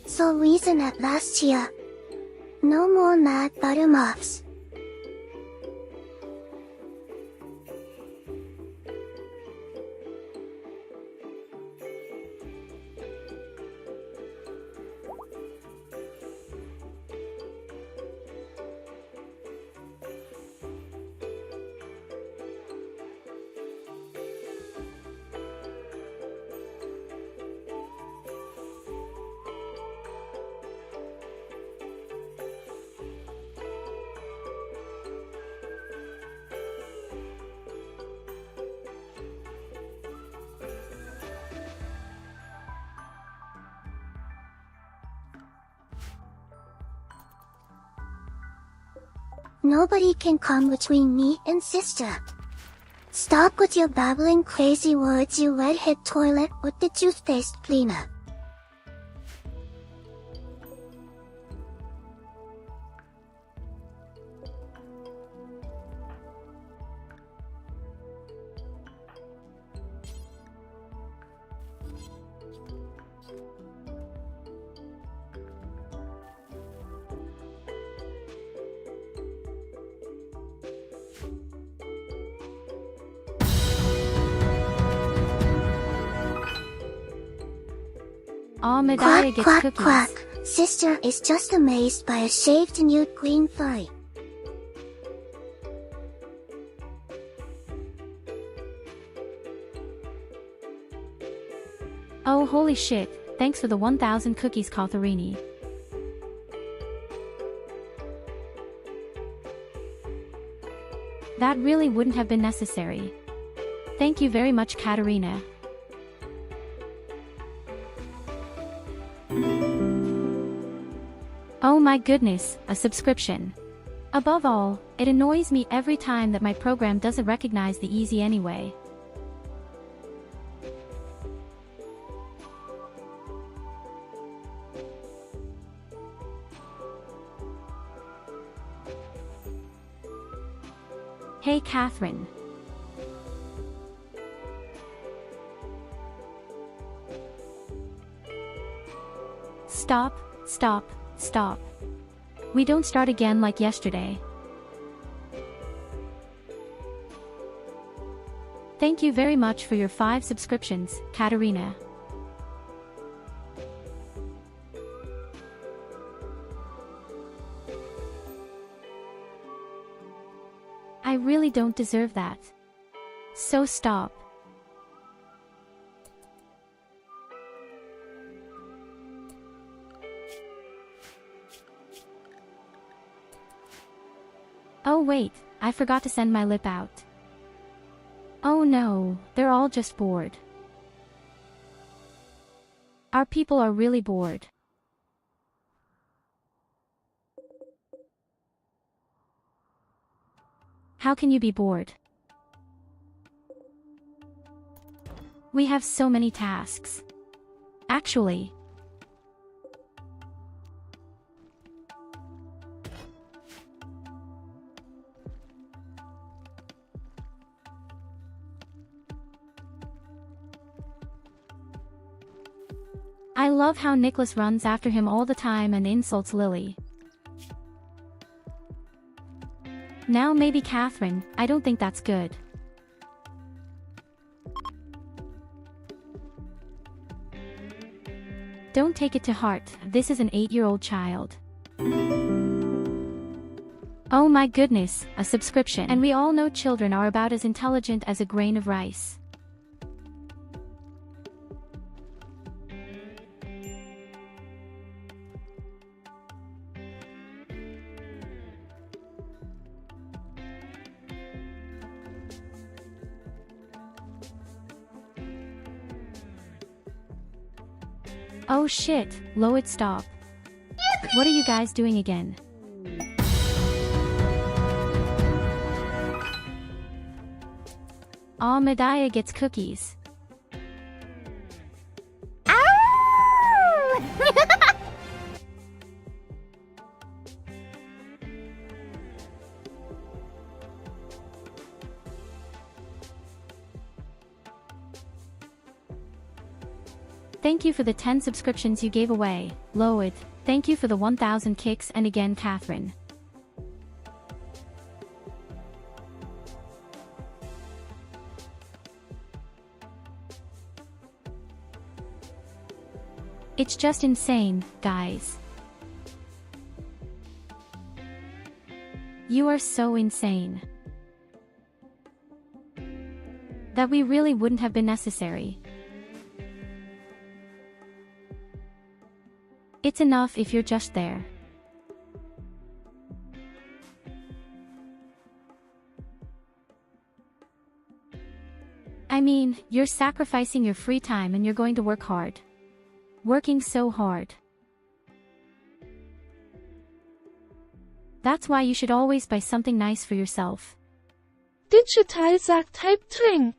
So reason at last here. No more mad buttermuffs. Nobody can come between me and sister. Stop with your babbling crazy words, you red-head toilet with the toothpaste cleaner. Medaya Quack, gets quack, cookies. quack. Sister is just amazed by a shaved nude green furry. Oh holy shit, thanks for the 1000 cookies, Katharini. That really wouldn't have been necessary. Thank you very much, Katarina. Oh my goodness, a subscription. Above all, it annoys me every time that my program doesn't recognize the easy anyway. Hey Catherine. Stop, stop, stop. We don't start again like yesterday. Thank you very much for your 5 subscriptions, Katarina. I really don't deserve that. So stop. Oh wait, I forgot to send my lip out. Oh no, they're all just bored. Our people are really bored. How can you be bored? We have so many tasks. Actually. I love how Nicholas runs after him all the time and insults Lily. Now maybe Catherine, I don't think that's good. Don't take it to heart, this is an 8-year-old child. Oh my goodness, a subscription. And we all know children are about as intelligent as a grain of rice. Oh shit, Loid, stop. What are you guys doing again? Aw, Medaya gets cookies. Thank you for the 10 subscriptions you gave away, Loid. Thank you for the 1000 kicks and again Catherine. It's just insane, guys. You are so insane. That we really wouldn't have been necessary. It's enough if you're just there. I mean, you're sacrificing your free time and you're going to work hard. Working so hard. That's why you should always buy something nice for yourself. Digital sagt Type Drink.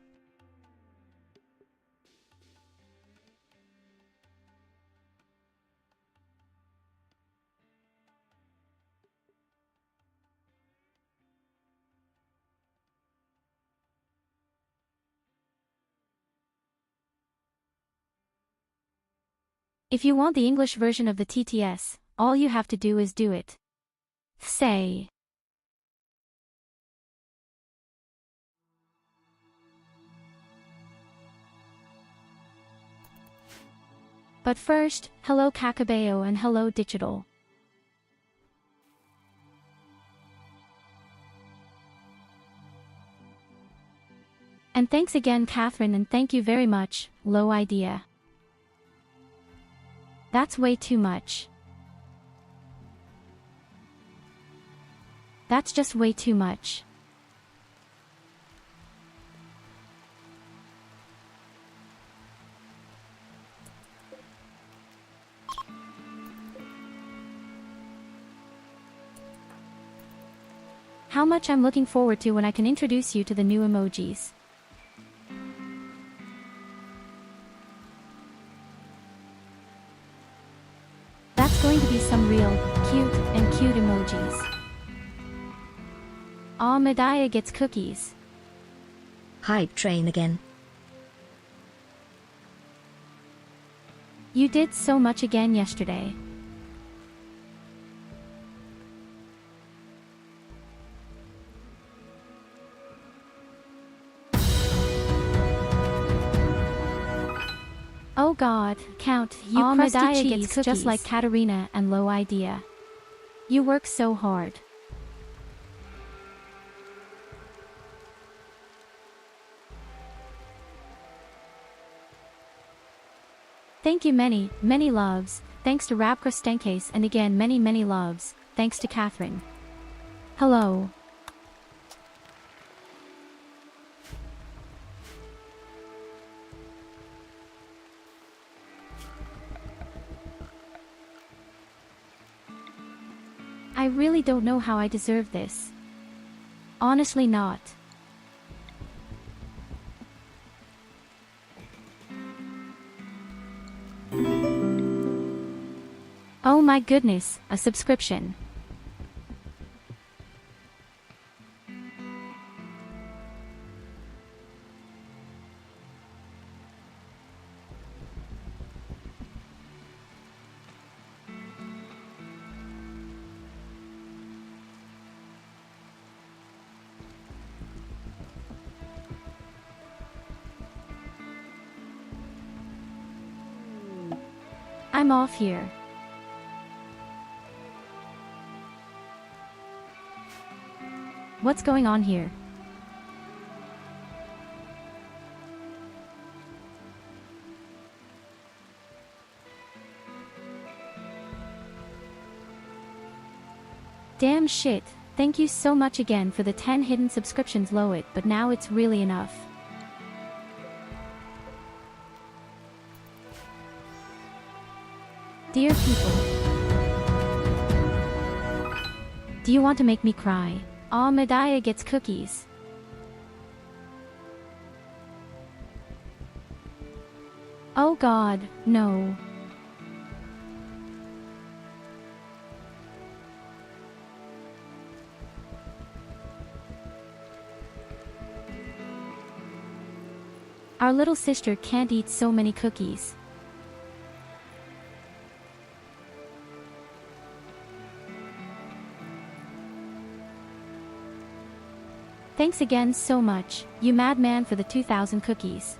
If you want the English version of the TTS, all you have to do is do it. Say. But first, hello Kakabeo and hello Digital. And thanks again Catherine, and thank you very much, low idea. That's way too much. That's just way too much. How much I'm looking forward to when I can introduce you to the new emojis. That's going to be some real, cute emojis. Aw, Medaya gets cookies. Hype train again. You did so much again yesterday. Oh god, Count, you crusty Medaya cheese gets cookies. Just like Katarina and low idea. You work so hard. Thank you many loves, thanks to Rabka Stenkase, and again many loves, thanks to Catherine. Hello. I really don't know how I deserve this. Honestly not. Oh my goodness, a subscription. I'm off here. What's going on here? Damn shit, thank you so much again for the 10 hidden subscriptions Lowit, but now it's really enough. Dear people. Do you want to make me cry? Aw, Medaya gets cookies. Oh god, no. Our little sister can't eat so many cookies. Thanks again so much, you madman, for the 2,000 cookies.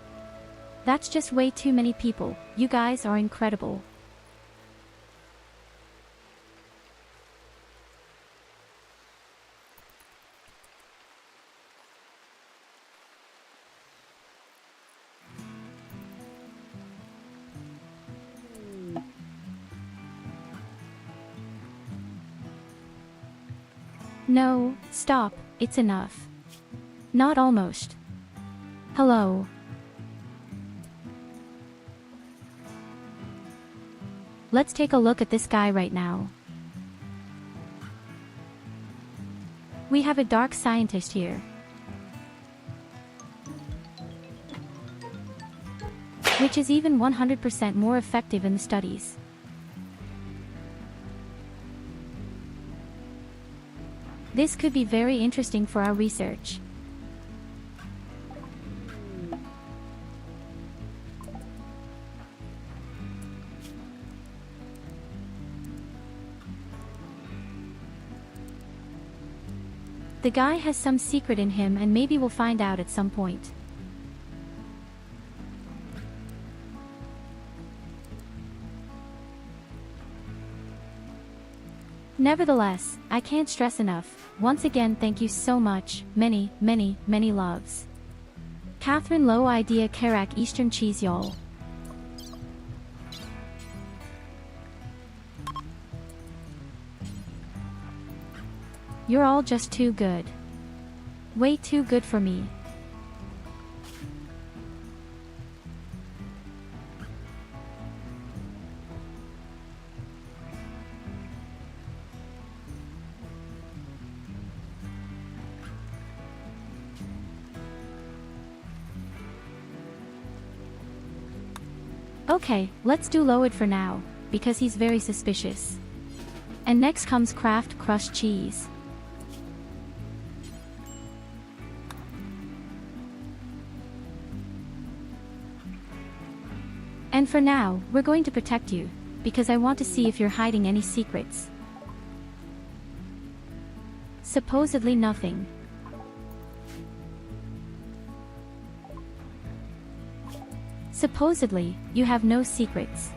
That's just way too many people, you guys are incredible. No, stop, it's enough. Not almost. Hello. Let's take a look at this guy right now. We have a dark scientist here. Which is even 100% more effective in the studies. This could be very interesting for our research. The guy has some secret in him, and maybe we'll find out at some point. Nevertheless, I can't stress enough. Once again, thank you so much. Many, many, many loves. Catherine Low Idea Karak Eastern Cheese Y'all. You're all just too good. Way too good for me. Okay, let's do Loid for now, because he's very suspicious. And next comes Kraft Crushed Cheese. And for now, we're going to protect you, because I want to see if you're hiding any secrets. Supposedly nothing. Supposedly, you have no secrets.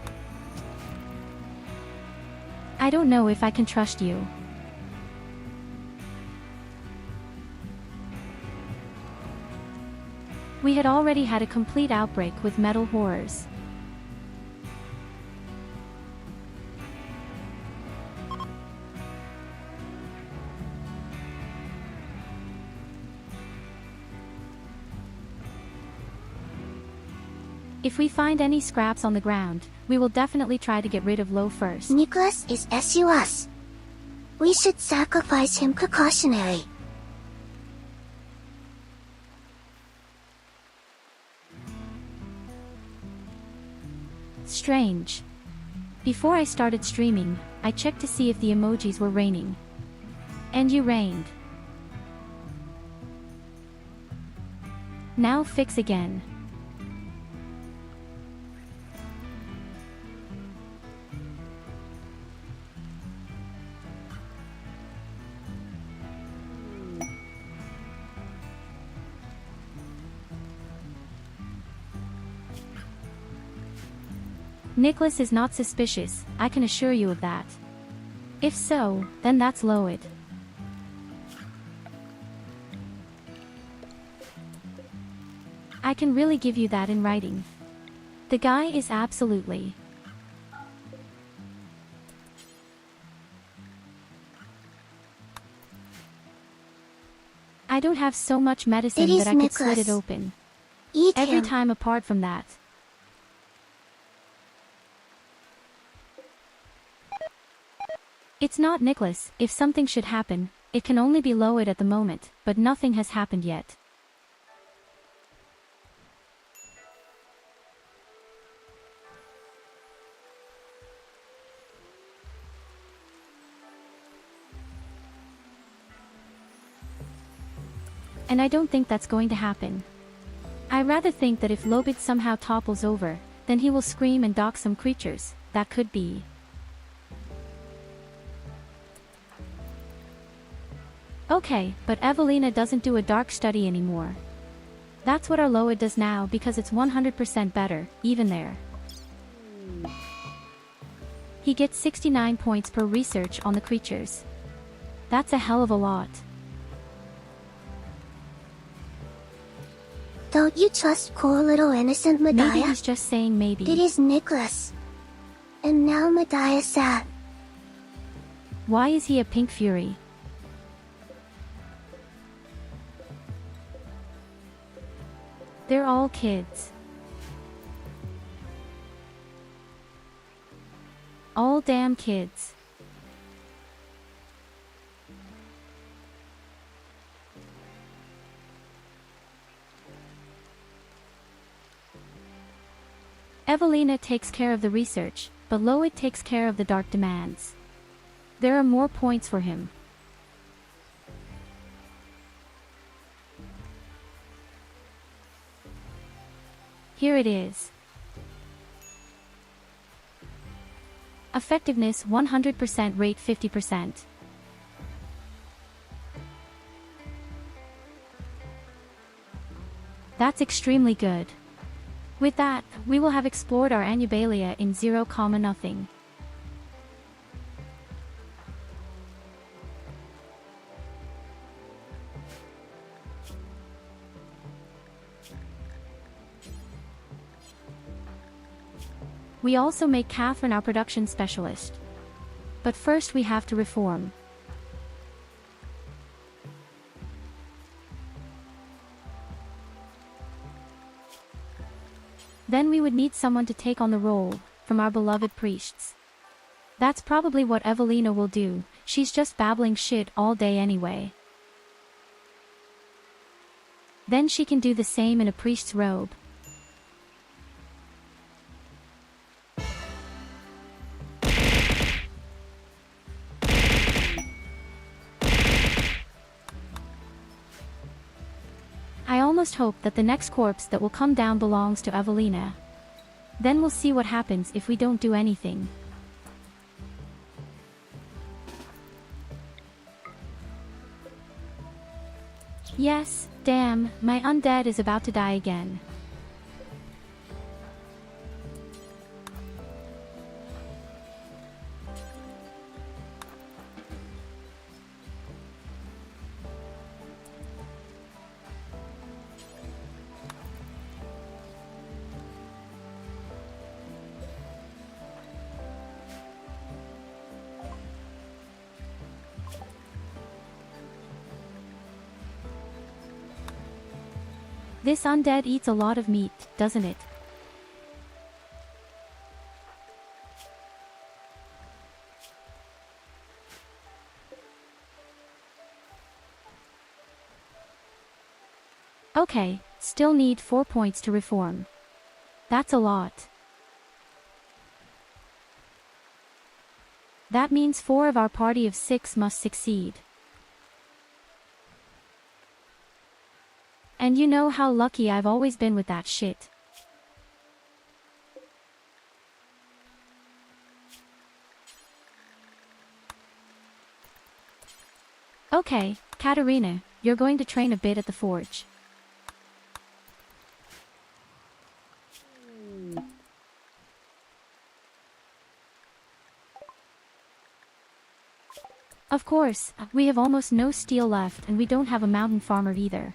I don't know if I can trust you. We had already had a complete outbreak with metal horrors. If we find any scraps on the ground, we will definitely try to get rid of Lo first. Nicholas is SUS. We should sacrifice him precautionary. Strange. Before I started streaming, I checked to see if the emojis were raining. And you rained. Now fix again. Nicholas is not suspicious, I can assure you of that. If so, then that's Loid. I can really give you that in writing. The guy is absolutely. I don't have so much medicine that I could slit it open. Eat Every him. time apart from that. It's not Nicholas. If something should happen, it can only be Loid at the moment, but nothing has happened yet. And I don't think that's going to happen. I rather think that if Lobit somehow topples over, then he will scream and dock some creatures. That could be. Okay, but Evelina doesn't do a dark study anymore. That's what our Loid does now because it's 100% better, even there. He gets 69 points per research on the creatures. That's a hell of a lot. Don't you trust poor little innocent Medea? Maybe he's just saying maybe. It is Nicholas. And now Medea's sad. Why is he a pink fury? They're all kids. All damn kids. Evelina takes care of the research, but Loid takes care of the dark demands. There are more points for him. Here it is. Effectiveness 100%, rate 50%. That's extremely good. With that, we will have explored our Anubalia in 0, nothing. We also make Catherine our production specialist. But first we have to reform. Then we would need someone to take on the role, from our beloved priests. That's probably what Evelina will do, she's just babbling shit all day anyway. Then she can do the same in a priest's robe. I almost hope that the next corpse that will come down belongs to Evelina. Then we'll see what happens if we don't do anything. Yes, damn, my undead is about to die again. This undead eats a lot of meat, doesn't it? Okay, still need 4 points to reform. That's a lot. That means 4 of our party of 6 must succeed. And you know how lucky I've always been with that shit. Okay, Katerina, you're going to train a bit at the forge. Of course, we have almost no steel left and we don't have a mountain farmer either.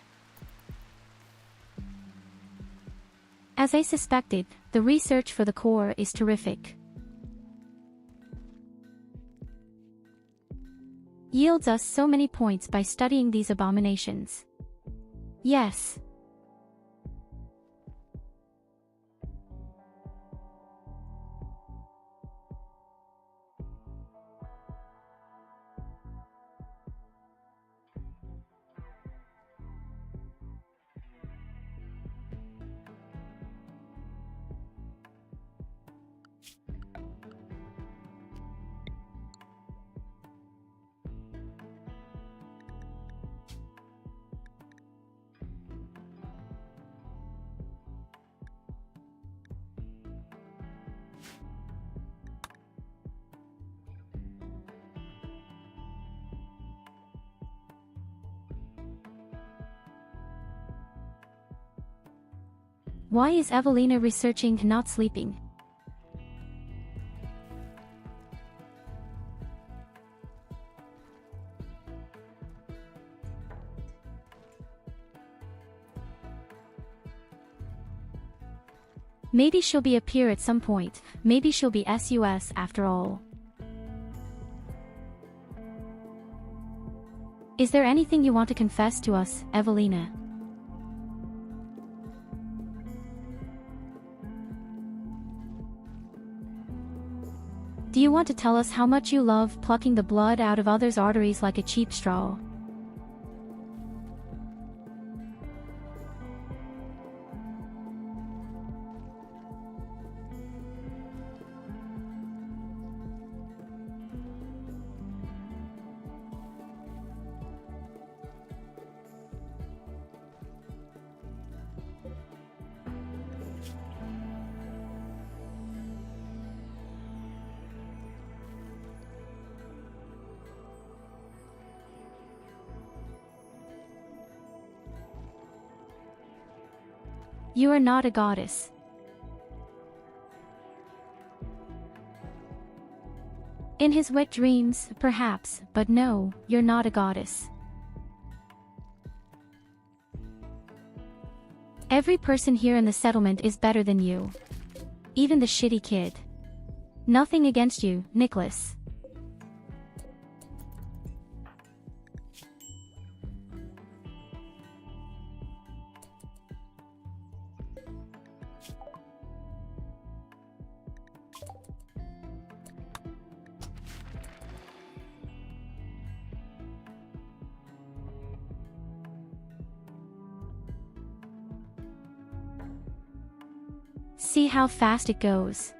As I suspected, the research for the core is terrific. Yields us so many points by studying these abominations. Yes. Why is Evelina researching, not sleeping? Maybe she'll be a peer at some point, maybe she'll be SUS after all. Is there anything you want to confess to us, Evelina? Do you want to tell us how much you love plucking the blood out of others' arteries like a cheap straw? You are not a goddess. In his wet dreams, perhaps, but no, you're not a goddess. Every person here in the settlement is better than you. even the shitty kid. Nothing against you, Nicholas. See how fast it goes.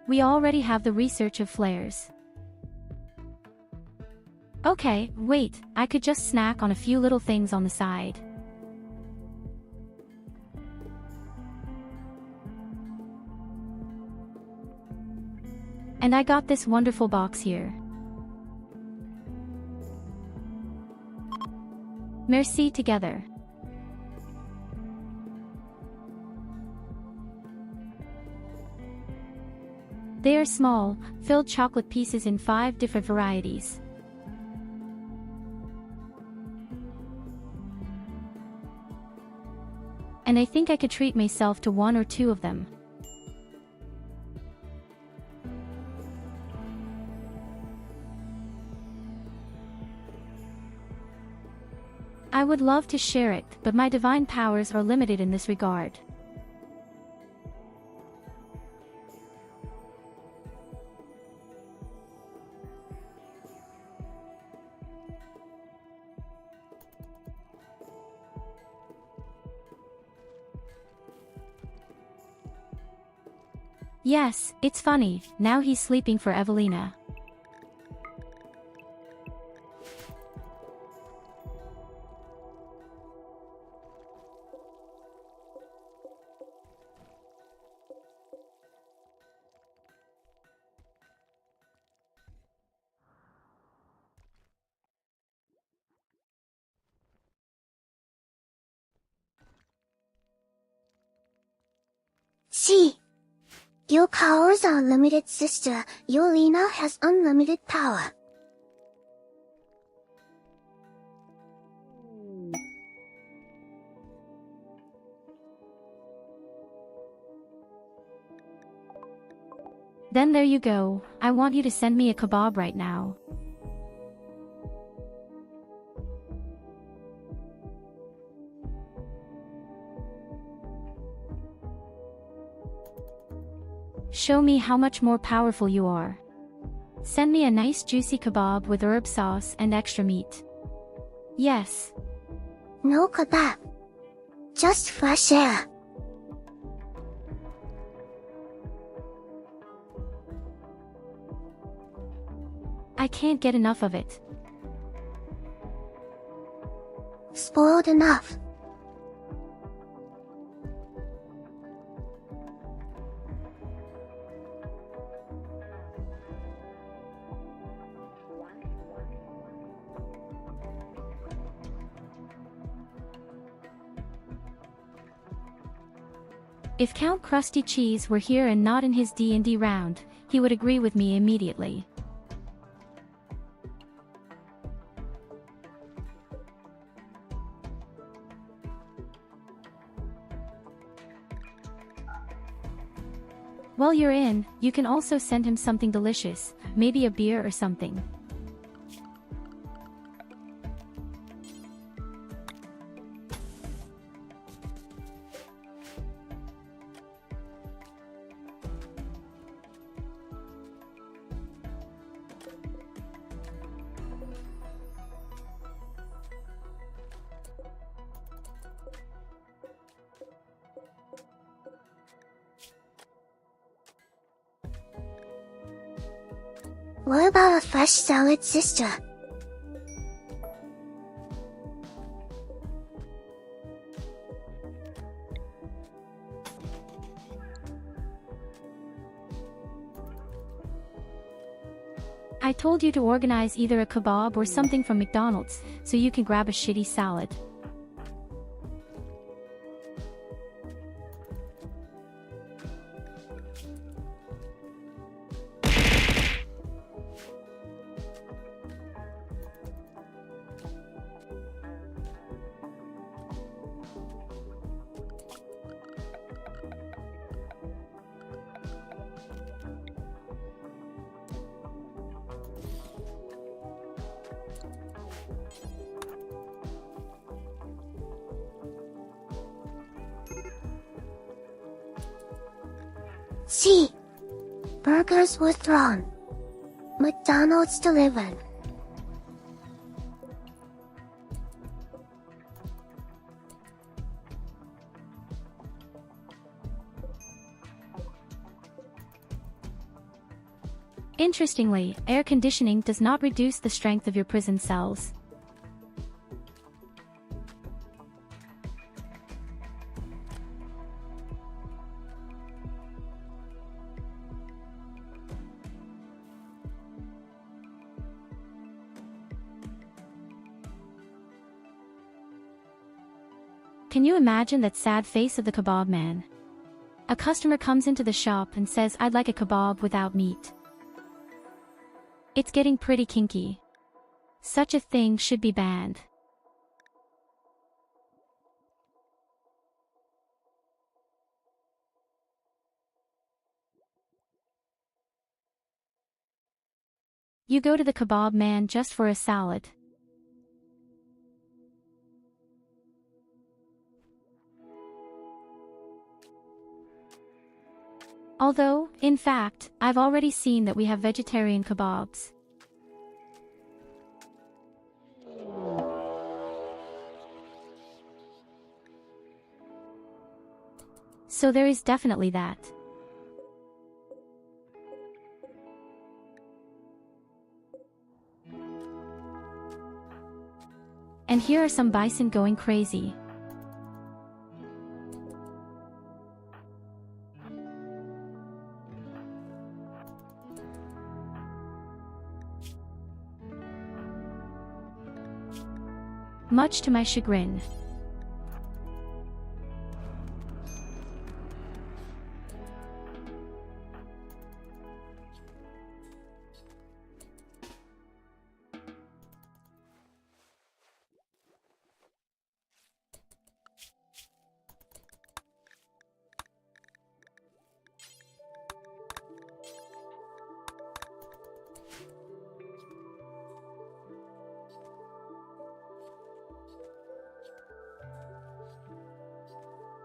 We already have the research of flares. Okay, wait, I could just snack on a few little things on the side. And I got this wonderful box here. Merci together. They are small, filled chocolate pieces in 5 different varieties. And I think I could treat myself to 1 or 2 of them. I would love to share it, but my divine powers are limited in this regard. Yes, it's funny, now he's sleeping for Evelina. See. Your powers are limited, sister. Yolina has unlimited power. Then there you go, I want you to send me a kebab right now. Show me how much more powerful you are. Send me a nice juicy kebab with herb sauce and extra meat. Yes. No kebab. Just fresh air. I can't get enough of it. Spoiled enough. If Count Krusty Cheese were here and not in his D&D round, he would agree with me immediately. While you're in, you can also send him something delicious, maybe a beer or something. What about a fresh salad, sister? I told you to organize either a kebab or something from McDonald's, so you can grab a shitty salad. See. Burgers withdrawn. McDonald's delivered. Interestingly, air conditioning does not reduce the strength of your prison cells. Can you imagine that sad face of the kebab man? A customer comes into the shop and says, "I'd like a kebab without meat." It's getting pretty kinky. Such a thing should be banned. You go to the kebab man just for a salad. Although, in fact, I've already seen that we have vegetarian kebabs. So there is definitely that. And here are some bison going crazy. Much to my chagrin.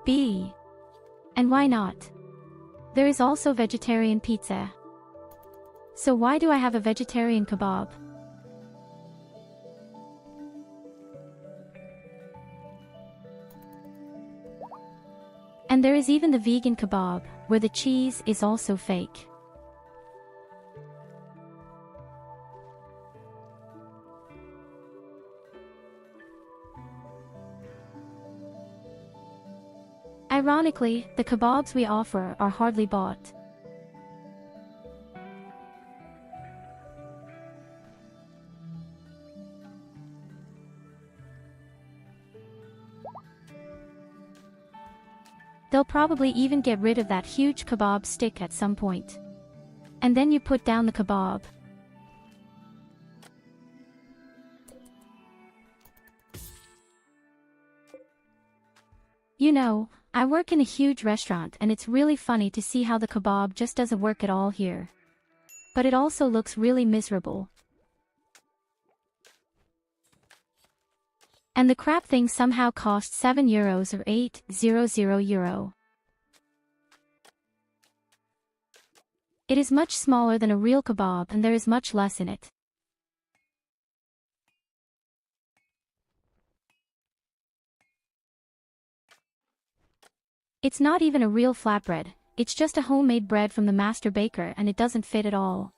B. And why not? There is also vegetarian pizza. So why do I have a vegetarian kebab? And there is even the vegan kebab, where the cheese is also fake. Ironically, the kebabs we offer are hardly bought. They'll probably even get rid of that huge kebab stick at some point. And then you put down the kebab. You know, I work in a huge restaurant and it's really funny to see how the kebab just doesn't work at all here. But it also looks really miserable. And the crap thing somehow cost €7 or €800. It is much smaller than a real kebab and there is much less in it. It's not even a real flatbread, it's just a homemade bread from the master baker and it doesn't fit at all.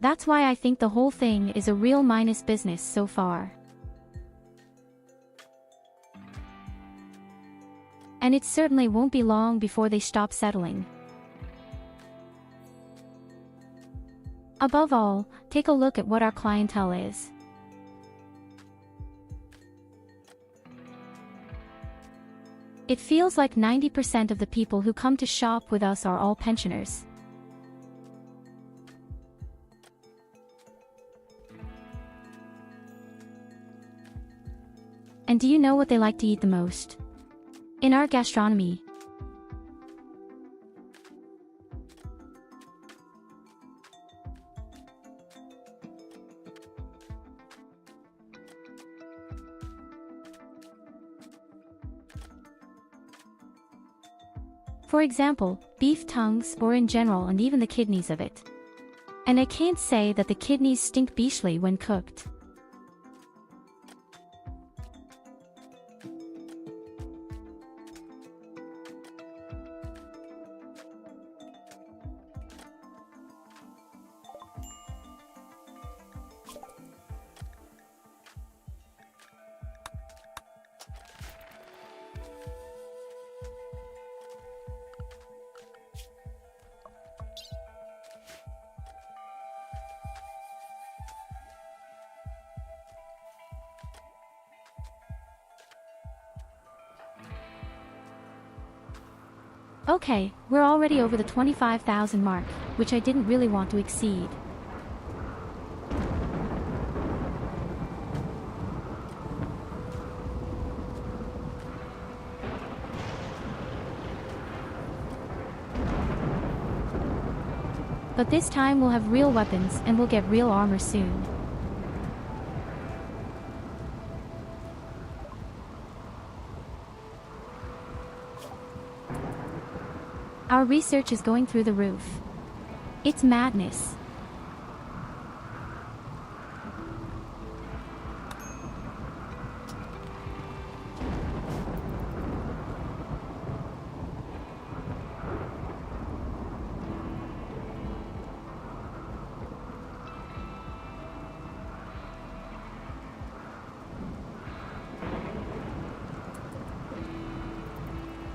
That's why I think the whole thing is a real minus business so far. And it certainly won't be long before they stop settling. Above all, take a look at what our clientele is. It feels like 90% of the people who come to shop with us are all pensioners. And do you know what they like to eat the most? In our gastronomy, For example, beef tongues or in general and even the kidneys of it. And I can't say that the kidneys stink beastly when cooked. Okay, we're already over the 25,000 mark, which I didn't really want to exceed. But this time we'll have real weapons and we'll get real armor soon. Our research is going through the roof. It's madness.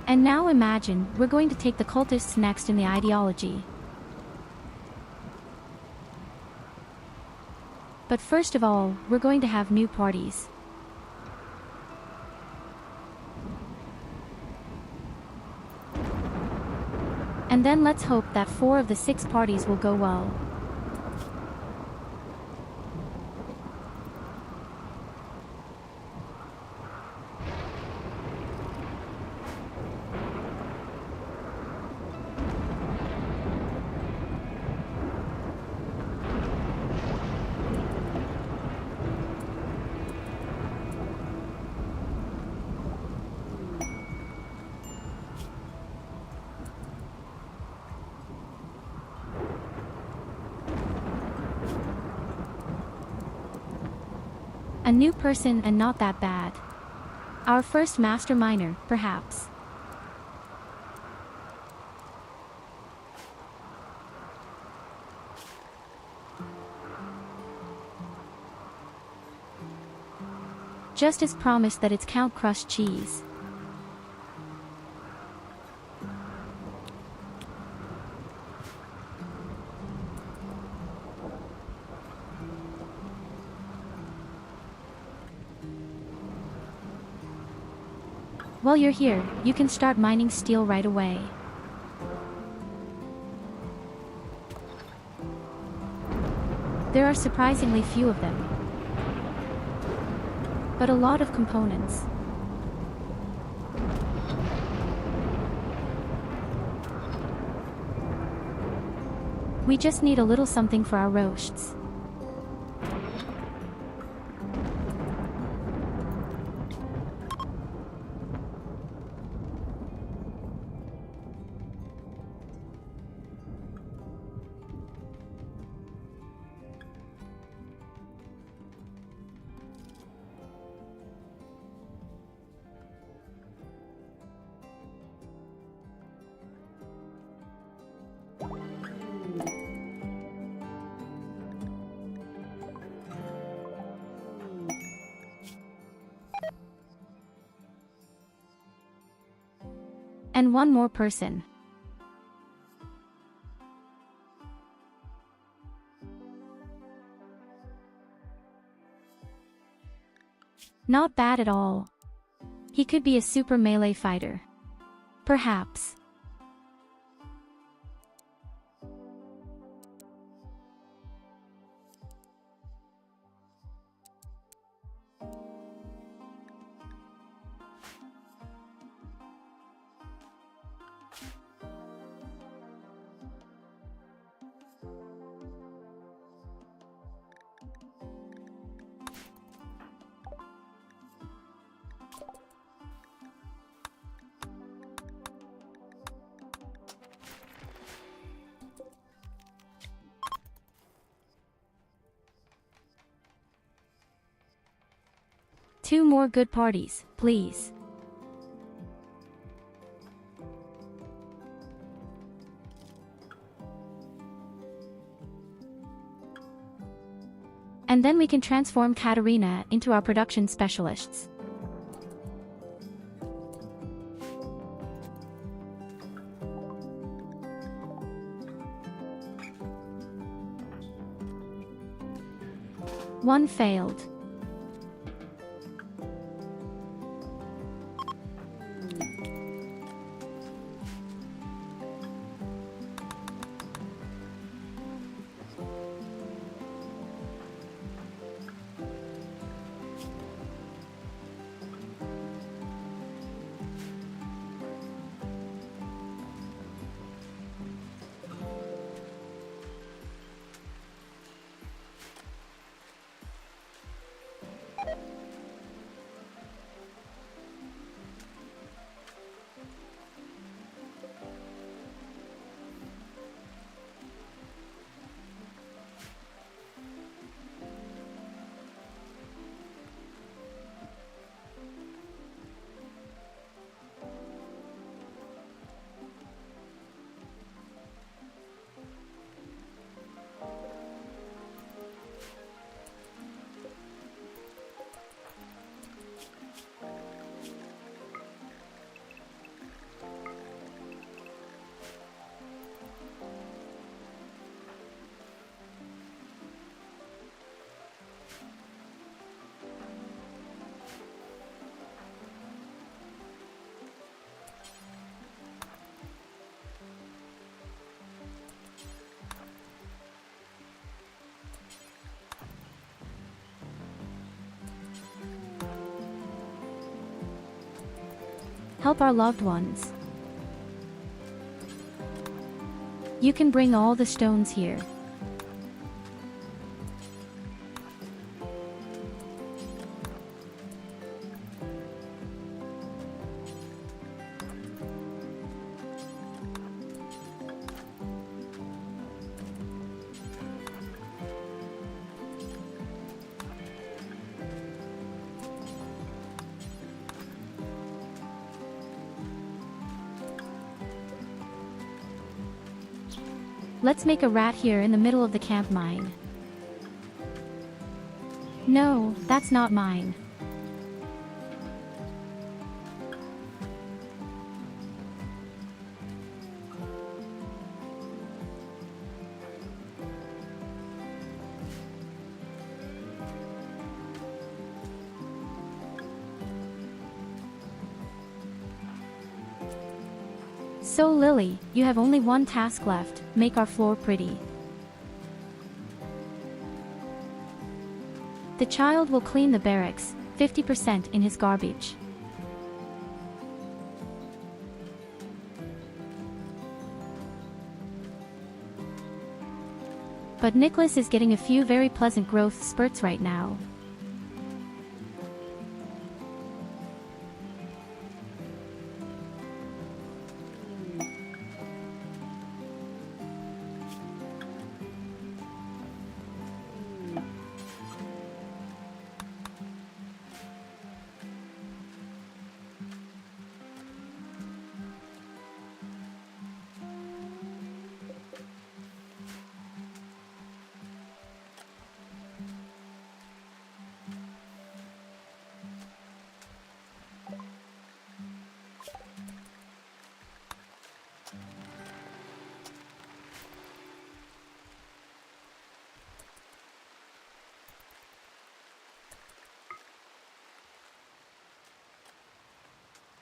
And now imagine, we're going to take the cultists next in the ideology. But first of all, we're going to have new parties. And then let's hope that 4 of the 6 parties will go well. A new person and not that bad. Our first master miner, perhaps. Just as promised that it's Count Crushed Cheese. While you're here, you can start mining steel right away. There are surprisingly few of them, but a lot of components. We just need a little something for our roasts. And one more person. Not bad at all. He could be a super melee fighter. Perhaps. 2 more good parties, please. And then we can transform Katarina into our production specialists. One failed. Help our loved ones. You can bring all the stones here. Let's make a rat here in the middle of the camp mine. No, that's not mine. So Lily, you have only one task left, make our floor pretty. The child will clean the barracks, 50% in his garbage. But Nicholas is getting a few very pleasant growth spurts right now.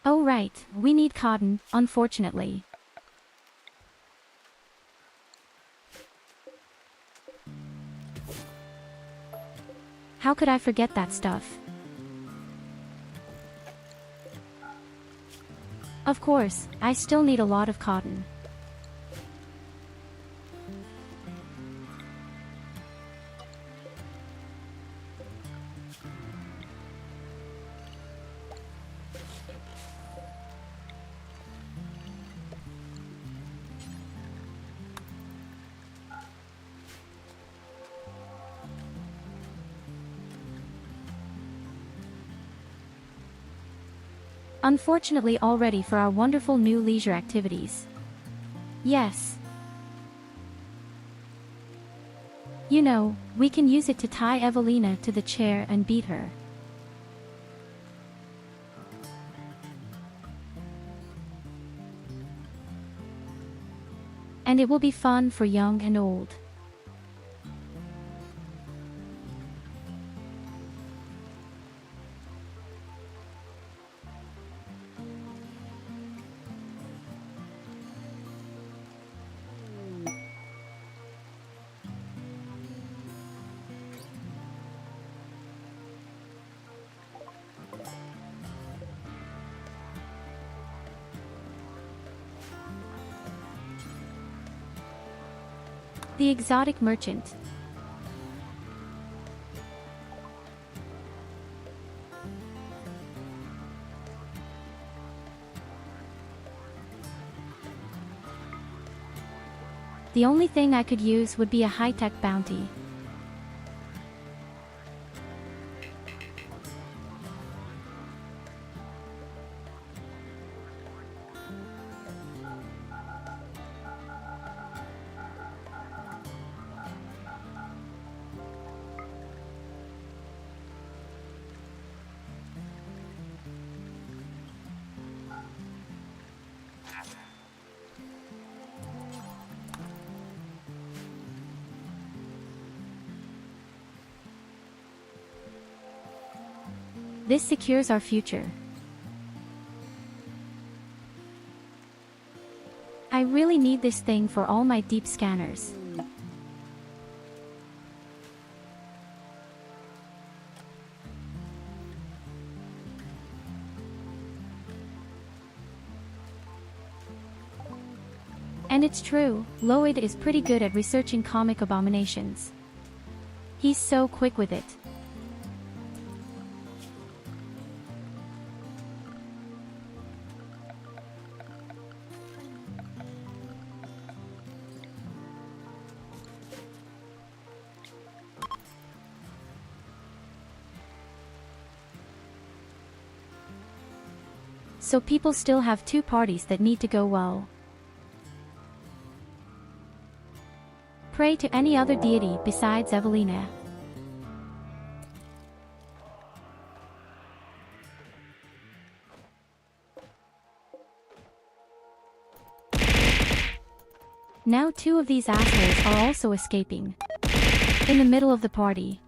Oh right, we need cotton, unfortunately. How could I forget that stuff? Of course, I still need a lot of cotton. Unfortunately all ready for our wonderful new leisure activities. Yes. You know, we can use it to tie Evelina to the chair and beat her. And it will be fun for young and old. The exotic merchant. The only thing I could use would be a high-tech bounty. This secures our future. I really need this thing for all my deep scanners. And it's true, Lloyd is pretty good at researching comic abominations. He's so quick with it. So people still have two parties that need to go well. Pray to any other deity besides Evelina. Now two of these assholes are also escaping. In the middle of the party.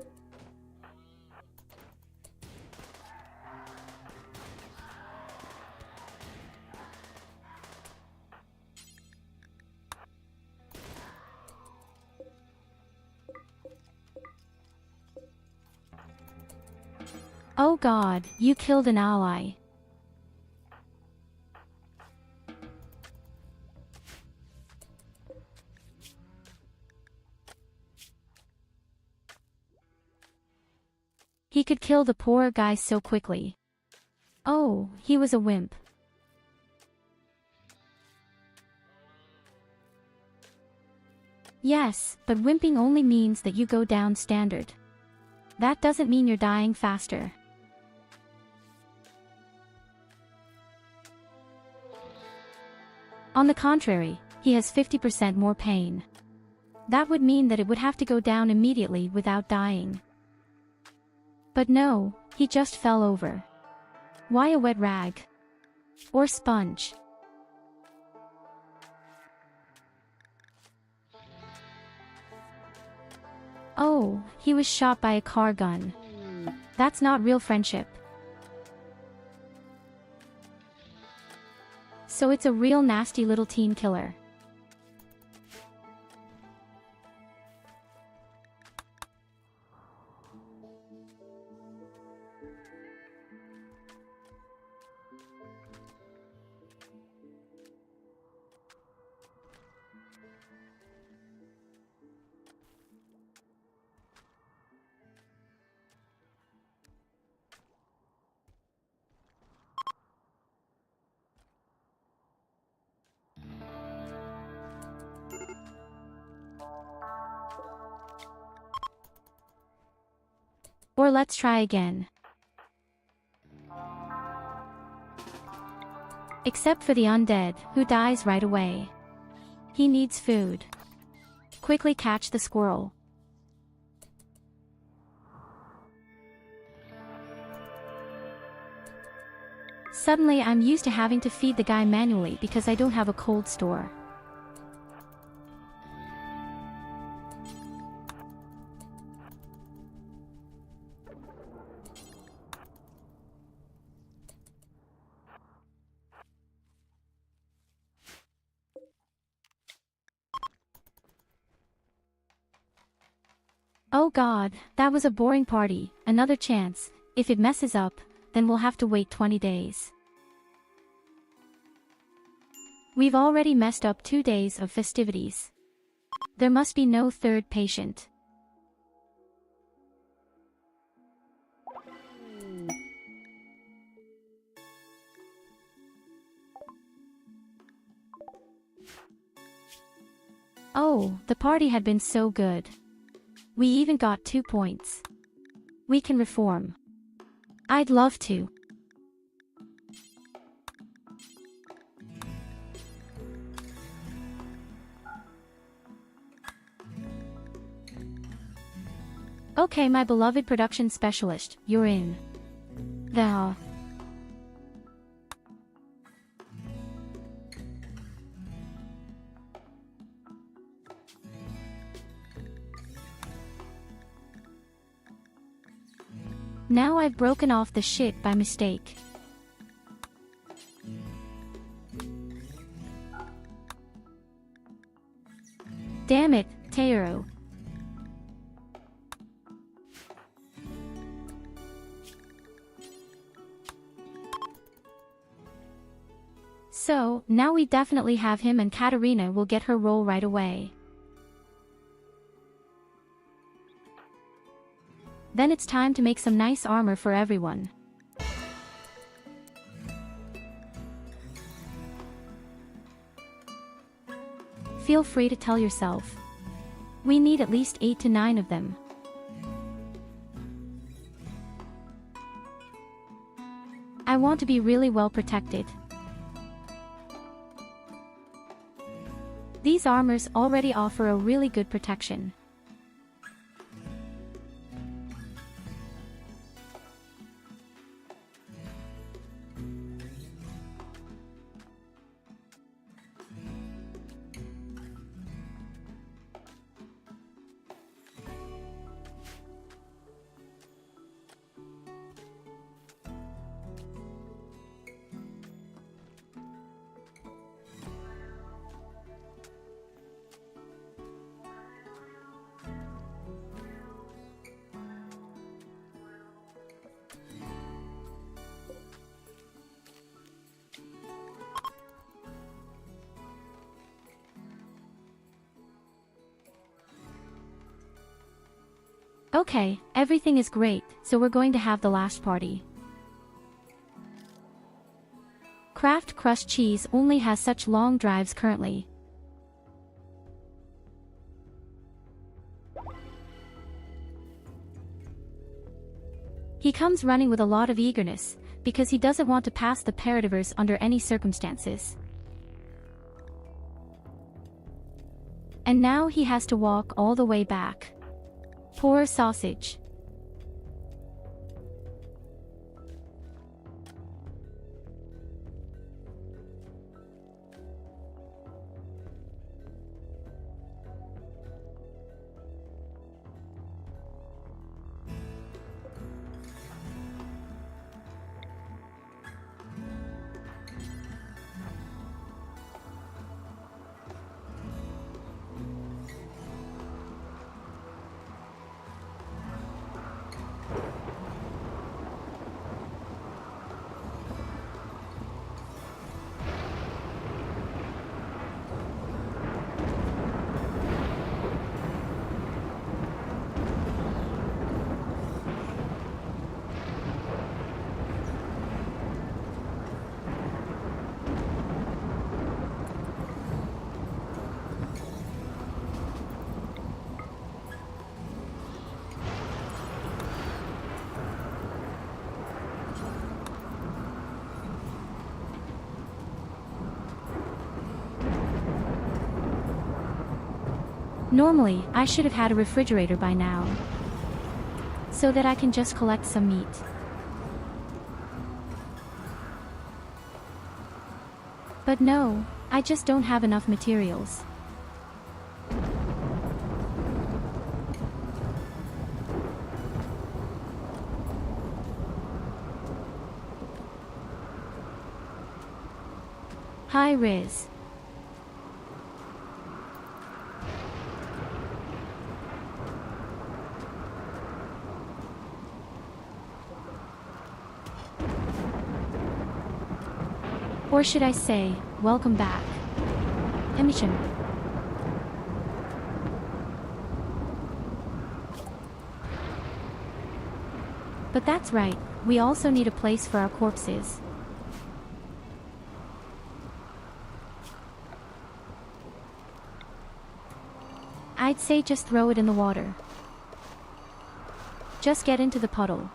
Oh God, you killed an ally. He could kill the poor guy so quickly. Oh, he was a wimp. Yes, but wimping only means that you go down standard. That doesn't mean you're dying faster. On the contrary, he has 50% more pain. That would mean that it would have to go down immediately without dying. But no, he just fell over. Why a wet rag? Or sponge? Oh, he was shot by a car gun. That's not real friendship. So it's a real nasty little teen killer. Or let's try again. Except for the undead, who dies right away. He needs food. Quickly catch the squirrel. Suddenly I'm used to having to feed the guy manually because I don't have a cold store. Oh god, that was a boring party. Another chance. If it messes up, then we'll have to wait 20 days. We've already messed up 2 days of festivities. There must be no third patient. Oh, the party had been so good. We even got 2 points. We can reform. I'd love to. Okay, my beloved production specialist, you're in. The Now I've broken off the shit by mistake. Damn it, Tyurru. So, now we definitely have him and Katarina will get her role right away. Then it's time to make some nice armor for everyone. Feel free to tell yourself. We need at least 8 to 9 of them. I want to be really well protected. These armors already offer a really good protection. Okay, everything is great, so we're going to have the last party. Kraft crushed cheese only has such long drives currently. He comes running with a lot of eagerness, because he doesn't want to pass the Parativers under any circumstances. And now he has to walk all the way back. Poor sausage. Normally, I should have had a refrigerator by now, so that I can just collect some meat. But no, I just don't have enough materials. Hi Riz. Or should I say, welcome back. Emission. But that's right, we also need a place for our corpses. I'd say just throw it in the water. Just get into the puddle.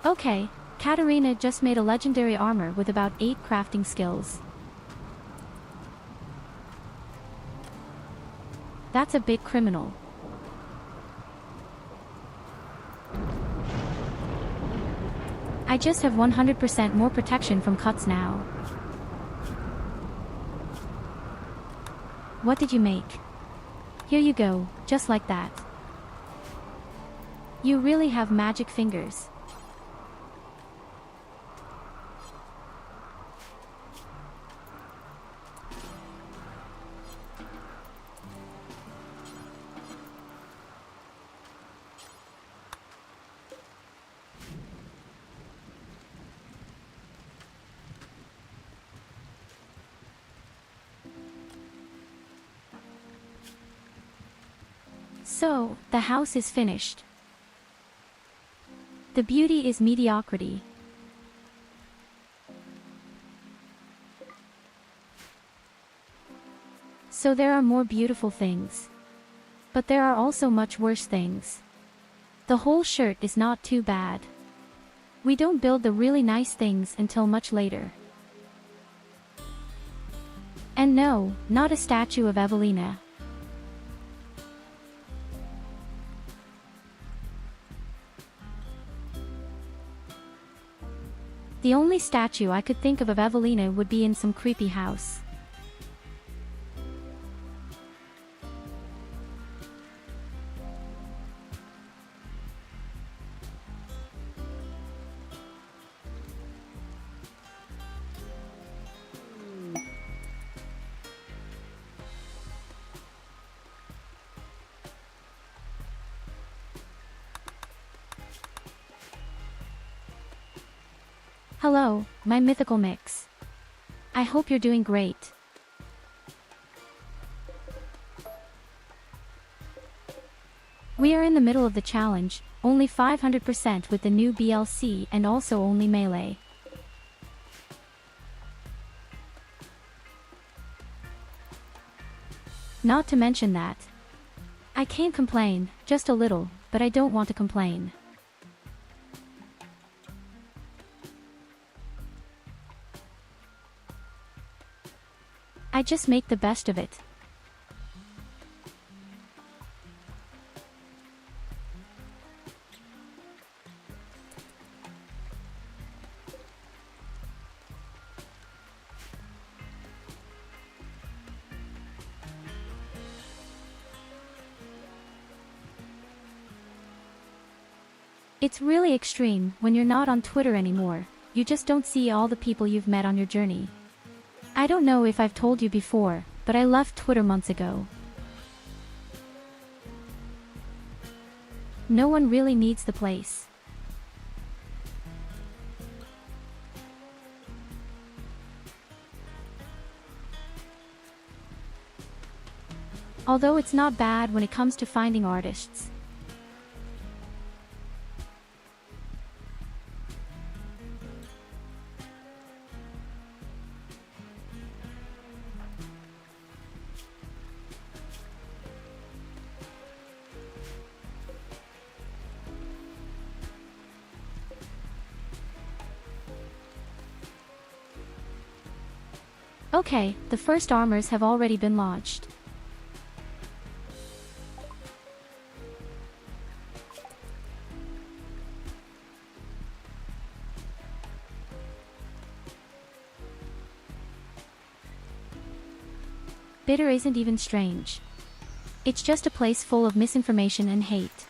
Okay, Katarina just made a legendary armor with about 8 crafting skills. That's a big criminal. I just have 100% more protection from cuts now. What did you make? Here you go, just like that. You really have magic fingers. So, the house is finished. The beauty is mediocrity. So there are more beautiful things. But there are also much worse things. The whole shirt is not too bad. We don't build the really nice things until much later. And no, not a statue of Evelina. The only statue I could think of Evelina would be in some creepy house. Hello, my mythical mix. I hope you're doing great. We are in the middle of the challenge, only 500% with the new BLC and also only Melee. Not to mention that. I can't complain, just a little, but I don't want to complain. I just make the best of it. It's really extreme when you're not on Twitter anymore. You just don't see all the people you've met on your journey. I don't know if I've told you before, but I left Twitter months ago. No one really needs the place. Although it's not bad when it comes to finding artists. Okay, the first armors have already been lodged. Bitter isn't even strange. It's just a place full of misinformation and hate.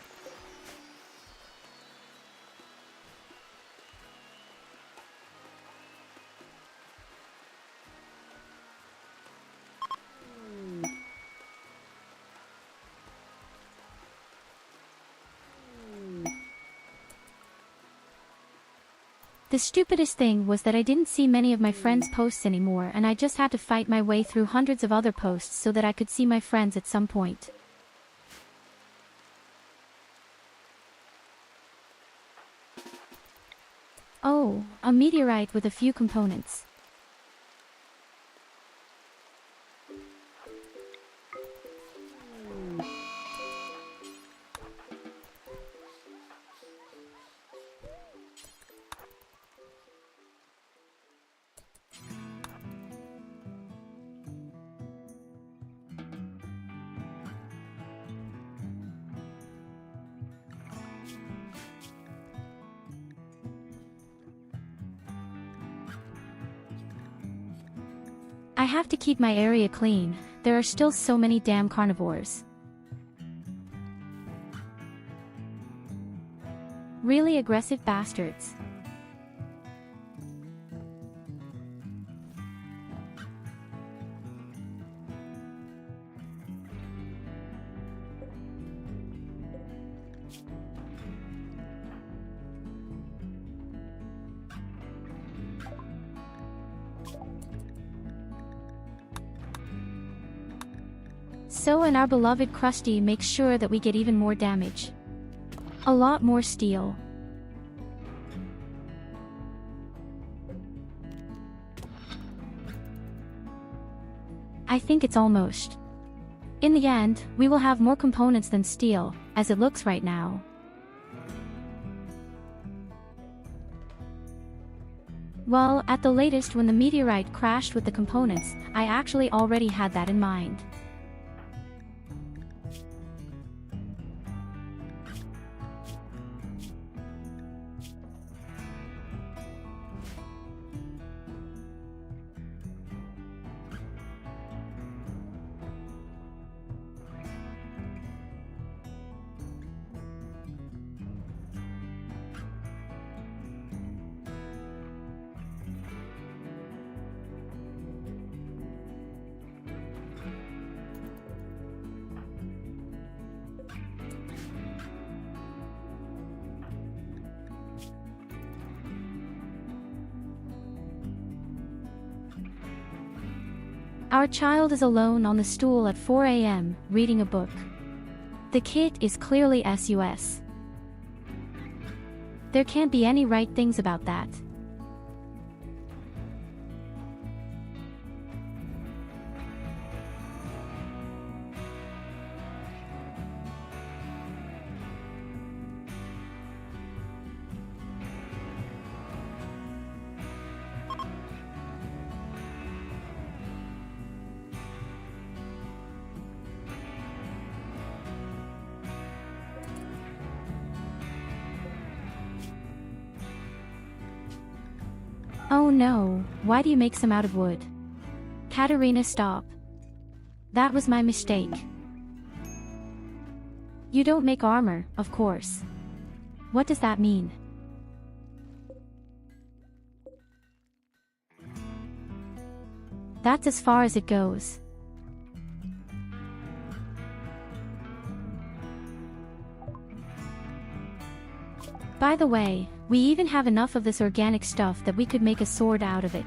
The stupidest thing was that I didn't see many of my friends' posts anymore, and I just had to fight my way through hundreds of other posts so that I could see my friends at some point. Oh, a meteorite with a few components. I have to keep my area clean, there are still so many damn carnivores. Really aggressive bastards. So and our beloved Krusty makes sure that we get even more damage. A lot more steel. I think it's almost. In the end, we will have more components than steel, as it looks right now. Well, at the latest when the meteorite crashed with the components, I actually already had that in mind. Our child is alone on the stool at 4 a.m., reading a book. The kid is clearly SUS. There can't be any right things about that. Oh no, why do you make some out of wood? Katerina, stop. That was my mistake. You don't make armor, of course. What does that mean? That's as far as it goes. By the way, we even have enough of this organic stuff that we could make a sword out of it.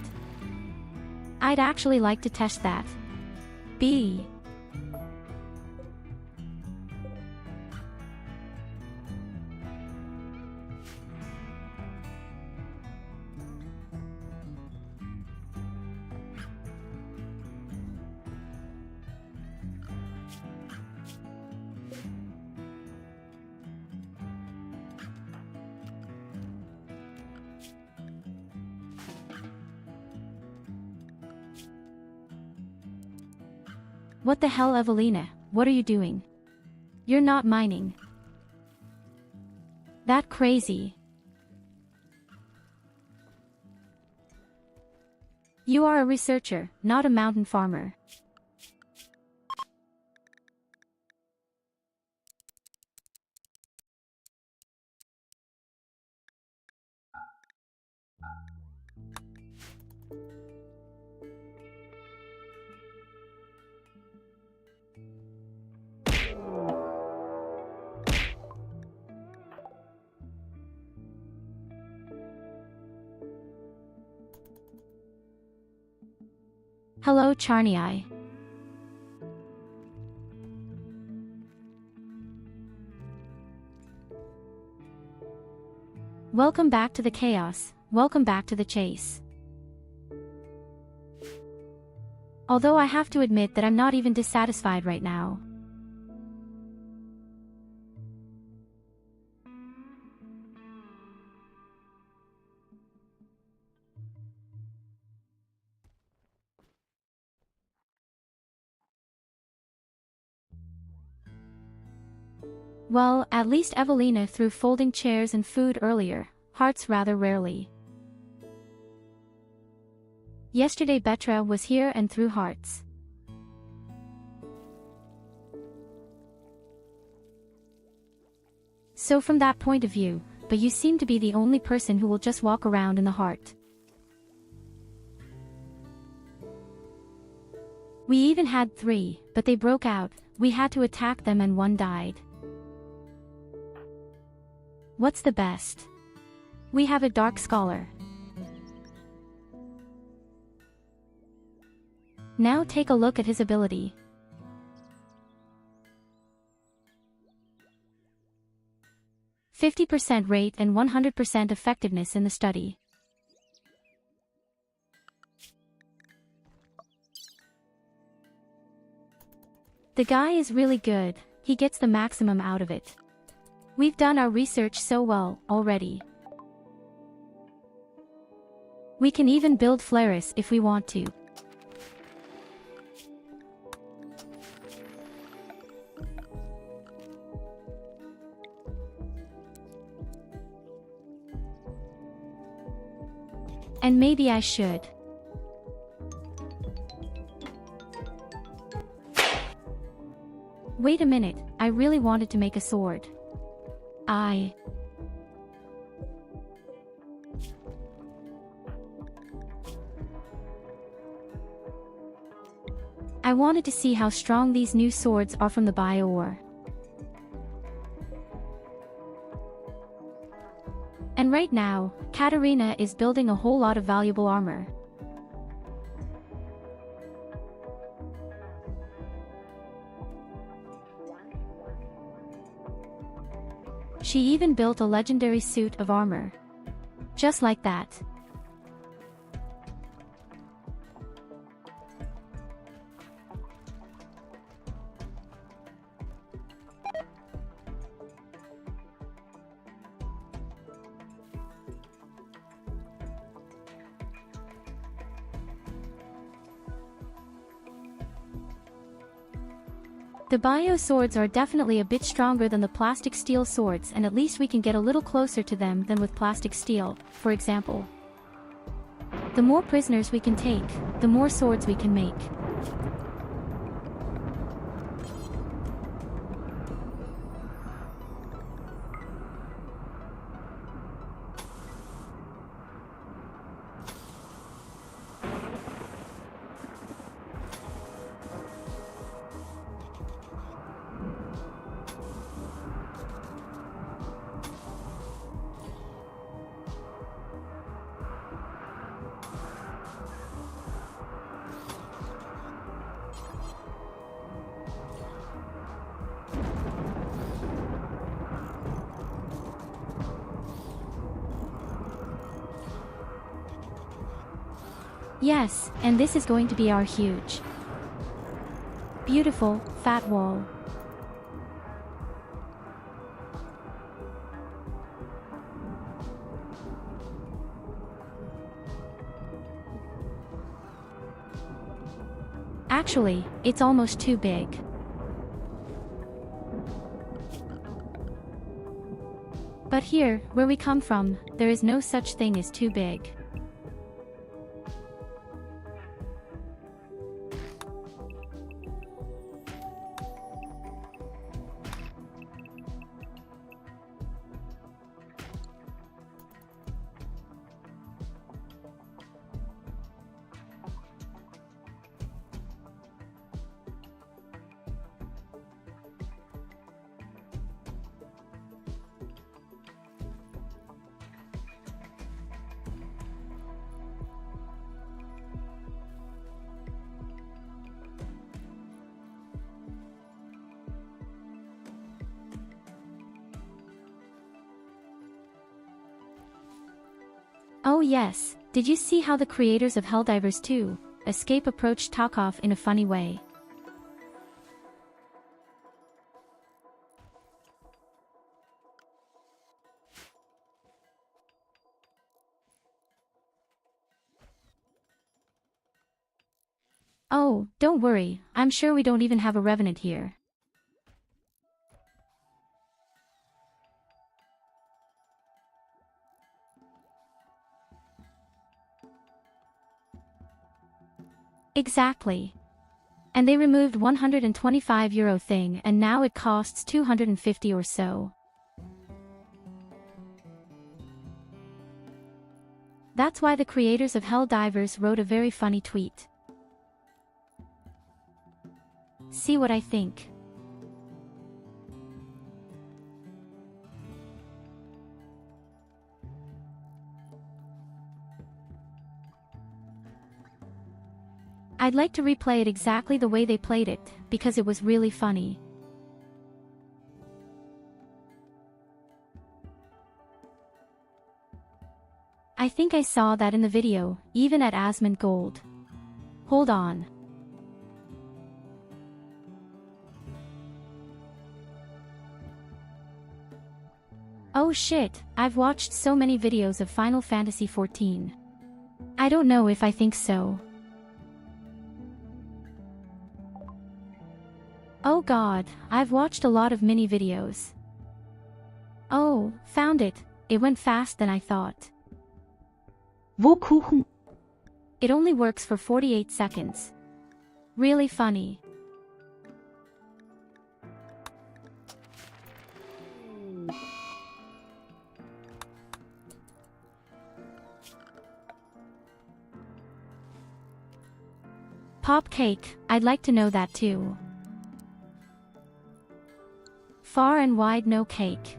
I'd actually like to test that. B. What the hell, Evelina? What are you doing? You're not mining. That crazy. You are a researcher, not a mountain farmer. Hello, Charney. Welcome back to the chaos, welcome back to the chase. Although I have to admit that I'm not even dissatisfied right now. Well, at least Evelina threw folding chairs and food earlier, hearts rather rarely. Yesterday Betra was here and threw hearts. So from that point of view, but you seem to be the only person who will just walk around in the heart. We even had 3, but they broke out, we had to attack them and 1 died. What's the best? We have a Dark Scholar. Now take a look at his ability. %50 rate and 100% effectiveness in the study. The guy is really good, he gets the maximum out of it. We've done our research so well, already. We can even build Flaris if we want to. And maybe I should. Wait a minute, I really wanted to make a sword. I wanted to see how strong these new swords are from the bio ore. And right now, Katarina is building a whole lot of valuable armor. She even built a legendary suit of armor. Just like that. The bio swords are definitely a bit stronger than the plastic steel swords, and at least we can get a little closer to them than with plastic steel, for example. The more prisoners we can take, the more swords we can make. Yes, and this is going to be our huge, beautiful, fat wall. Actually, it's almost too big. But here, where we come from, there is no such thing as too big. Oh yes, did you see how the creators of Helldivers 2 Escape approached Tarkov in a funny way? Oh, don't worry, I'm sure we don't even have a revenant here. Exactly. And they removed €125 thing and now it costs 250 or so. That's why the creators of Helldivers wrote a very funny tweet. See what I think. I'd like to replay it exactly the way they played it, because it was really funny. I think I saw that in the video, even at Asmund Gold. Hold on. Oh shit, I've watched so many videos of Final Fantasy XIV. I don't know if I think so. Oh god, I've watched a lot of mini videos. Oh, found it. It went fast than I thought. Wo Kuchen? It only works for 48 seconds. Really funny. Pop cake, I'd like to know that too. Far and wide no cake.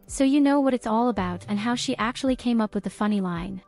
So you know what it's all about and how she actually came up with the funny line.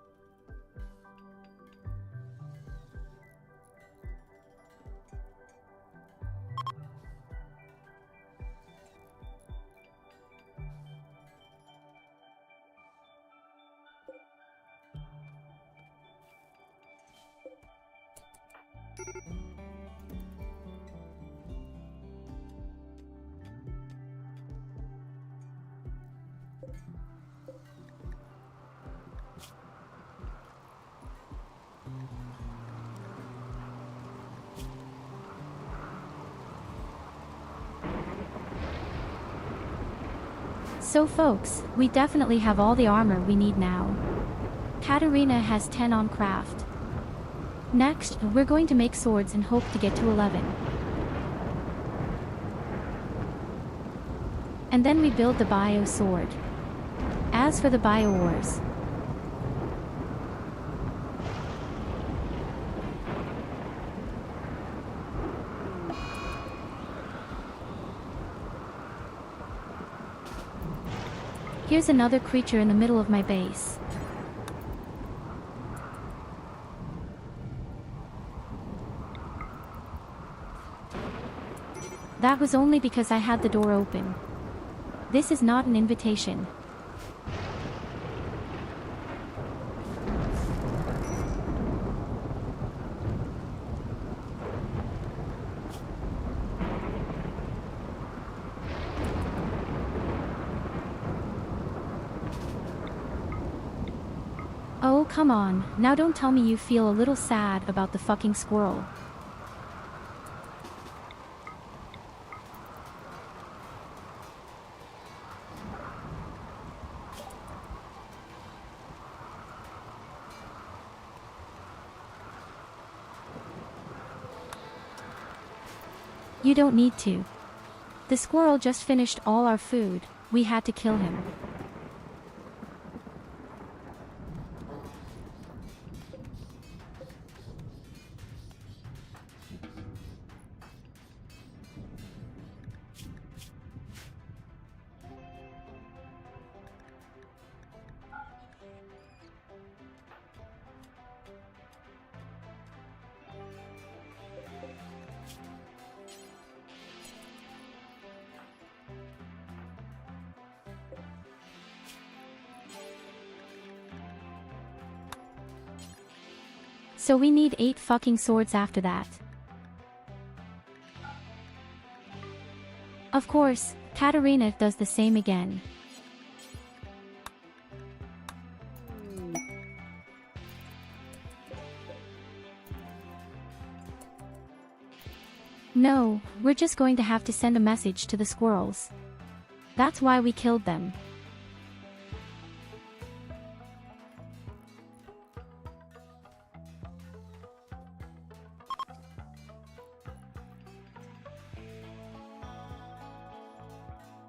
So folks, we definitely have all the armor we need now. Katarina has 10 on craft. Next, we're going to make swords and hope to get to 11. And then we build the bio sword. As for the bio wars, here's another creature in the middle of my base. That was only because I had the door open. This is not an invitation. Come on, now don't tell me you feel a little sad about the fucking squirrel. You don't need to. The squirrel just finished all our food, we had to kill him. So we need 8 fucking swords after that. Of course, Katarina does the same again. No, we're just going to have to send a message to the squirrels. That's why we killed them.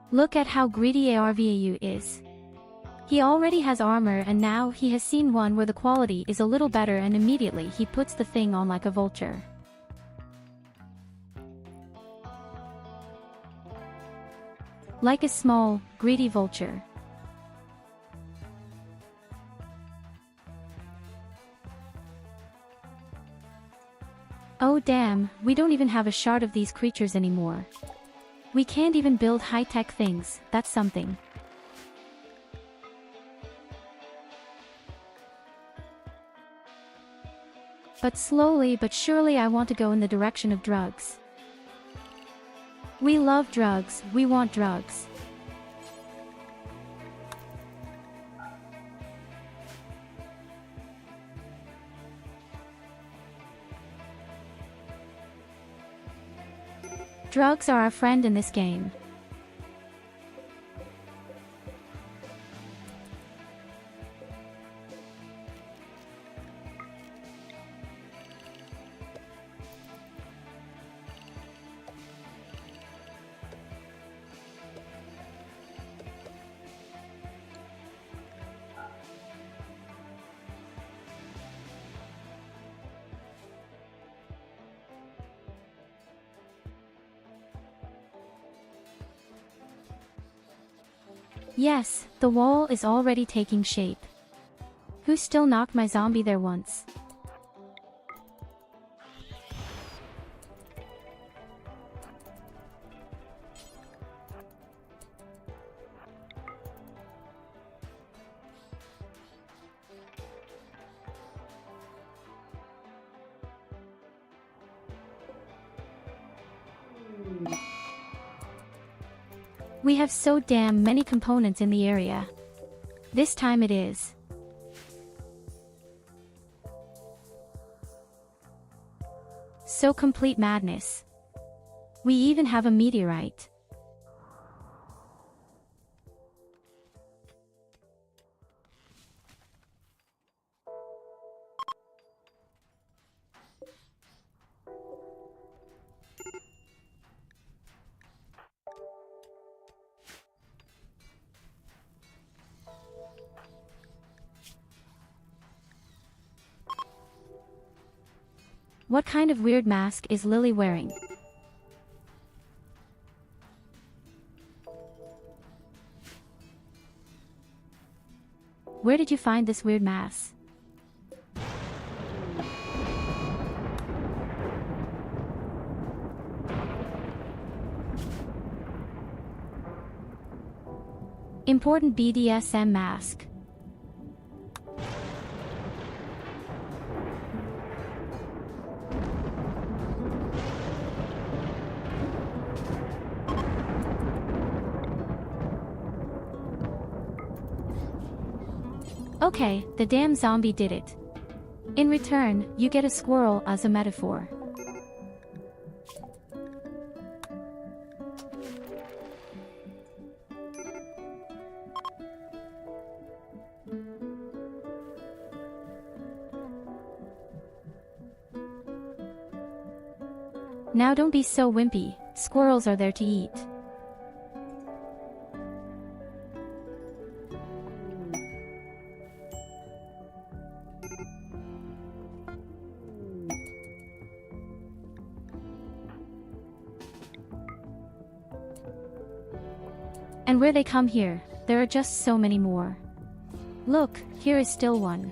Look at how greedy Arvau is. He already has armor and now he has seen one where the quality is a little better and immediately he puts the thing on like a vulture. Like a small, greedy vulture. Oh damn, we don't even have a shard of these creatures anymore. We can't even build high-tech things, that's something. But slowly but surely I want to go in the direction of drugs. We love drugs, we want drugs. Drugs are our friend in this game. Yes, the wall is already taking shape. Who still knocked my zombie there once? We have so damn many components in the area. This time it is. So complete madness. We even have a meteorite. What kind of weird mask is Lily wearing? Where did you find this weird mask? Important BDSM mask. Okay, the damn zombie did it. In return, you get a squirrel as a metaphor. Now don't be so wimpy, squirrels are there to eat. And where they come here, there are just so many more. Look, here is still one.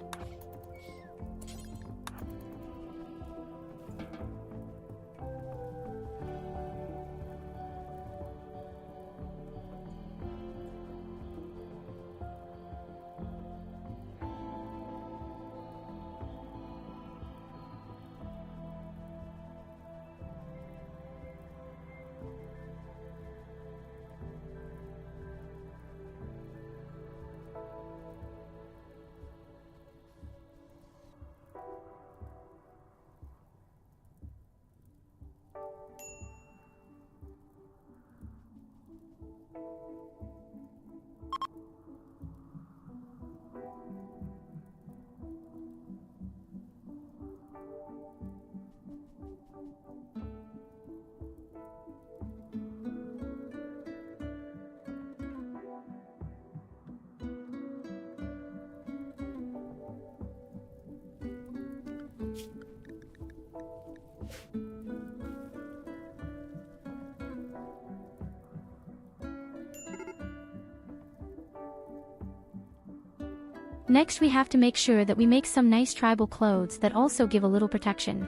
Next we have to make sure that we make some nice tribal clothes that also give a little protection.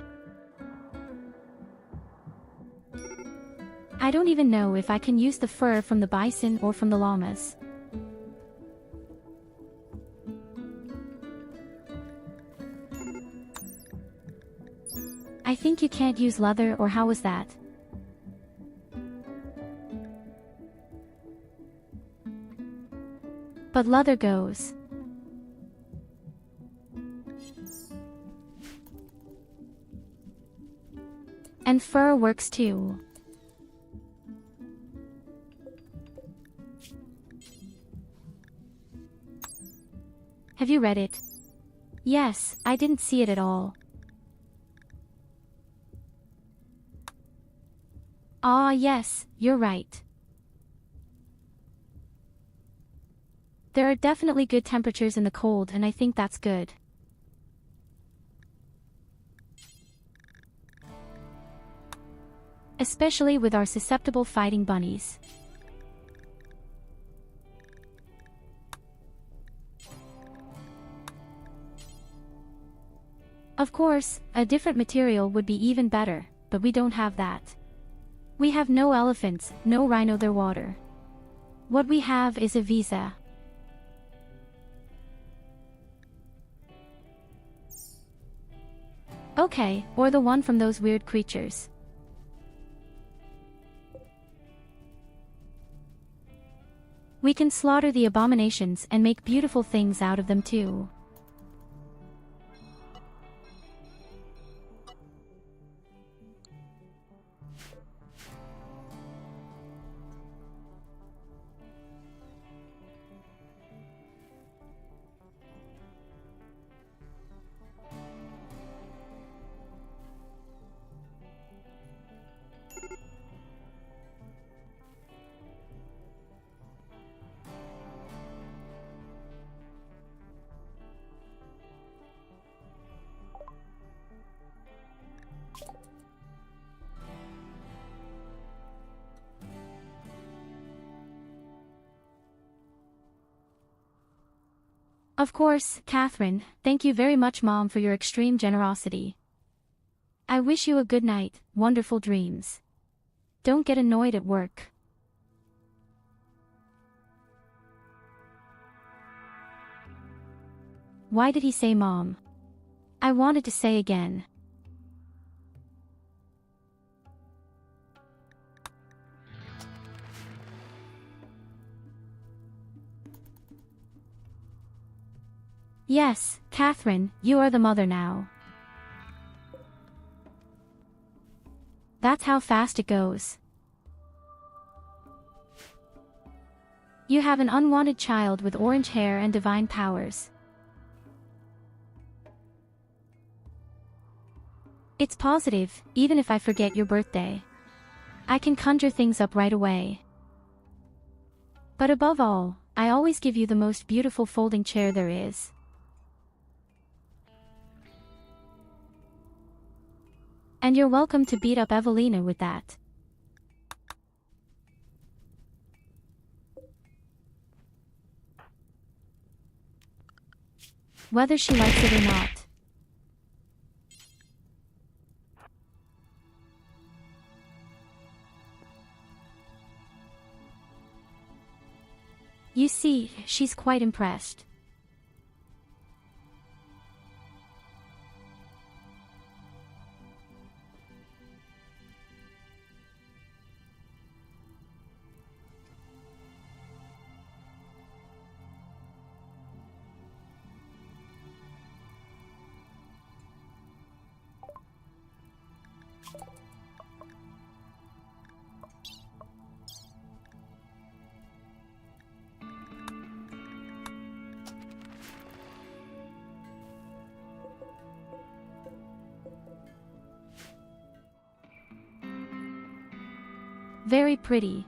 I don't even know if I can use the fur from the bison or from the llamas. I think you can't use leather, or how was that? But leather goes. And fur works too. Have you read it? Yes, I didn't see it at all. Ah, yes, you're right. There are definitely good temperatures in the cold, and I think that's good. Especially with our susceptible fighting bunnies. Of course, a different material would be even better, but we don't have that. We have no elephants, no rhino, their water. What we have is a visa. Okay, or the one from those weird creatures. We can slaughter the abominations and make beautiful things out of them too. Of course, Catherine, thank you very much, Mom, for your extreme generosity. I wish you a good night, wonderful dreams. Don't get annoyed at work. Why did he say Mom? I wanted to say again. Yes, Catherine, you are the mother now. That's how fast it goes. You have an unwanted child with orange hair and divine powers. It's positive, even if I forget your birthday. I can conjure things up right away. But above all, I always give you the most beautiful folding chair there is. And you're welcome to beat up Evelina with that. Whether she likes it or not. You see, she's quite impressed. Very pretty.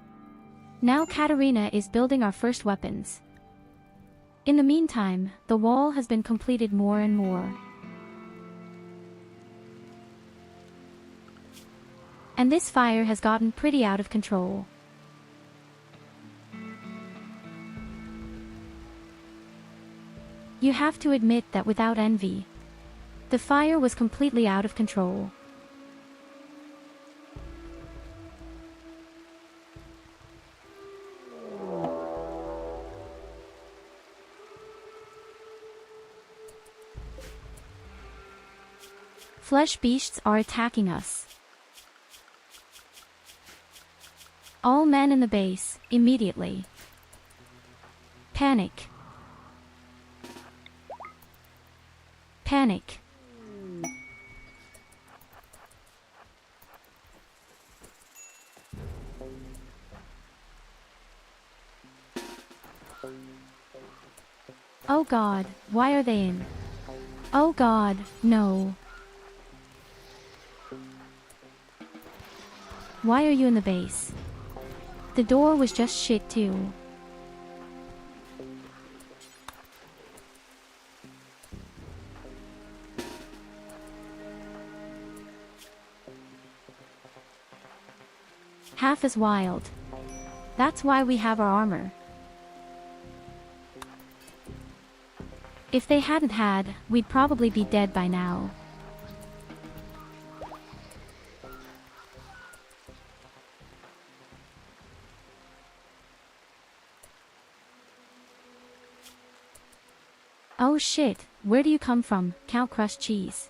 Now Katerina is building our first weapons. In the meantime, the wall has been completed more and more. And this fire has gotten pretty out of control. You have to admit that without envy, the fire was completely out of control. Flesh beasts are attacking us. All men in the base, immediately. Panic. Panic. Oh God, why are they in? Oh God, no. Why are you in the base? The door was just shit too. Half as wild. That's why we have our armor. If they hadn't had, we'd probably be dead by now. Oh shit, where do you come from, cow crushed cheese?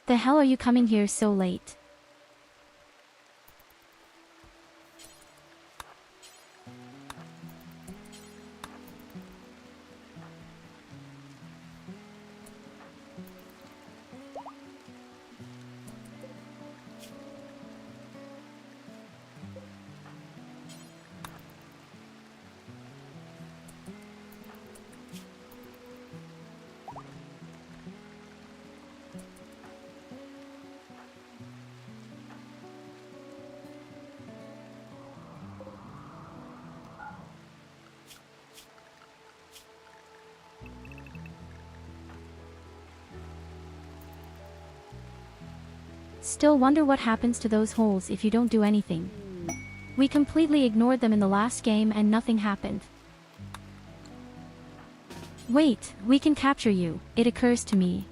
The hell are you coming here so late? Still wonder what happens to those holes if you don't do anything. We completely ignored them in the last game and nothing happened. Wait, we can capture you, it occurs to me.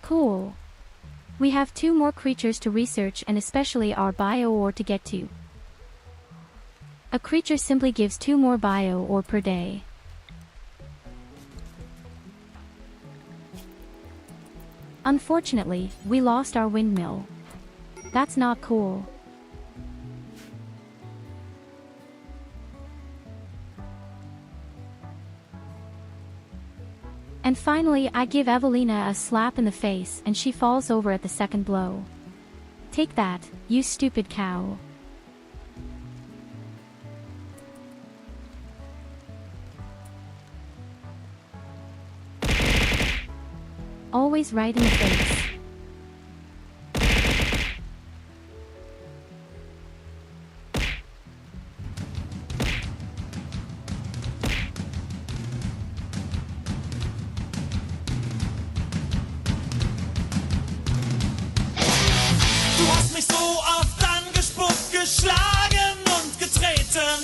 Cool. We have 2 more creatures to research and especially our bio ore to get to. A creature simply gives 2 more bio ore per day. Unfortunately, we lost our windmill. That's not cool. And finally I give Evelina a slap in the face and she falls over at the second blow. Take that, you stupid cow. Always right in the face. Du hast mich so oft angespuckt, geschlagen und getreten.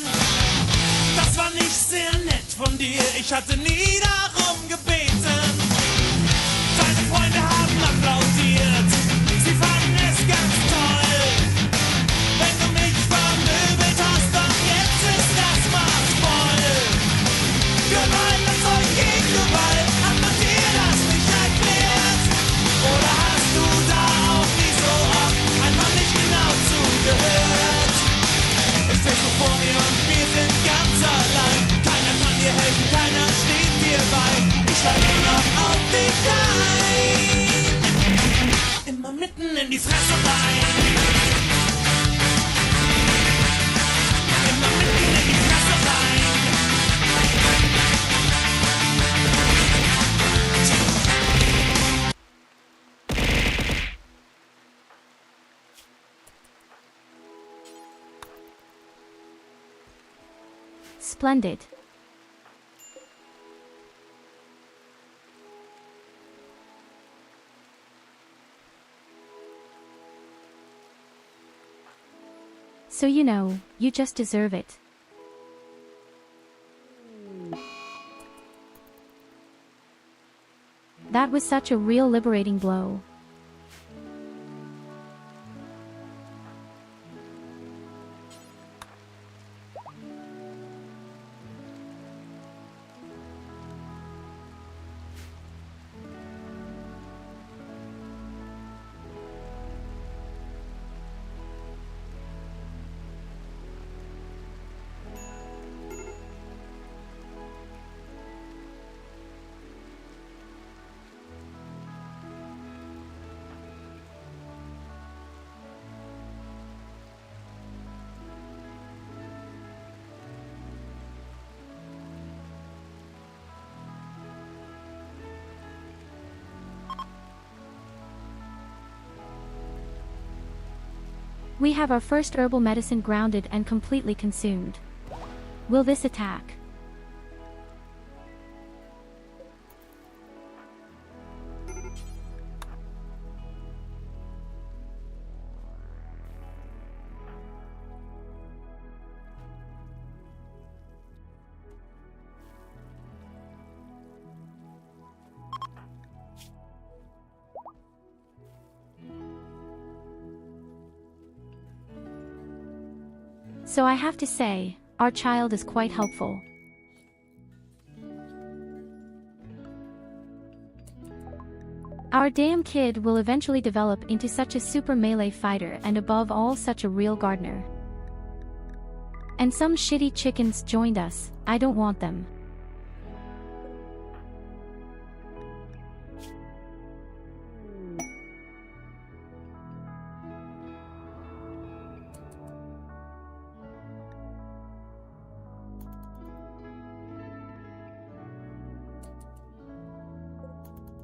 Das war nicht sehr nett von dir, ich hatte nie darum gebeten. Deine Freunde haben applaudiert, sie fanden es ganz toll. Wenn du mich vermöbelt hast, doch jetzt ist das Maß voll. Gewalt erzeugt gegen Gewalt, hat man dir das nicht erklärt? Oder hast du da auch wie so oft einfach nicht genau zugehört? Ich stehst du vor mir und wir sind ganz allein. Keiner kann dir helfen, keiner steht dir bei. Ich schlag nur noch auf dich ein. Immer mitten in die Fresse rein. Immer mitten in die Fresse rein. Splendid. So you know, you just deserve it. That was such a real liberating blow. We have our first herbal medicine grounded and completely consumed. Will this attack? So I have to say, our child is quite helpful. Our damn kid will eventually develop into such a super melee fighter and above all such a real gardener. And some shitty chickens joined us, I don't want them.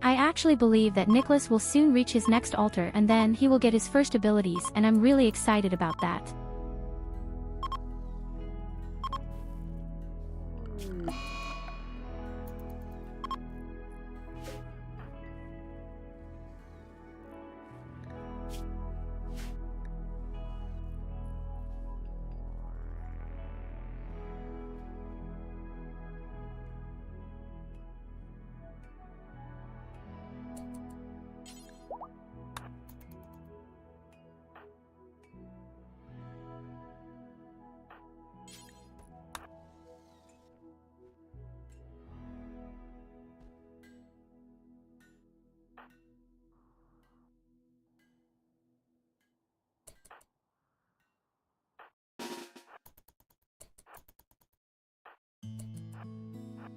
I actually believe that Nicholas will soon reach his next altar and then he will get his first abilities and I'm really excited about that.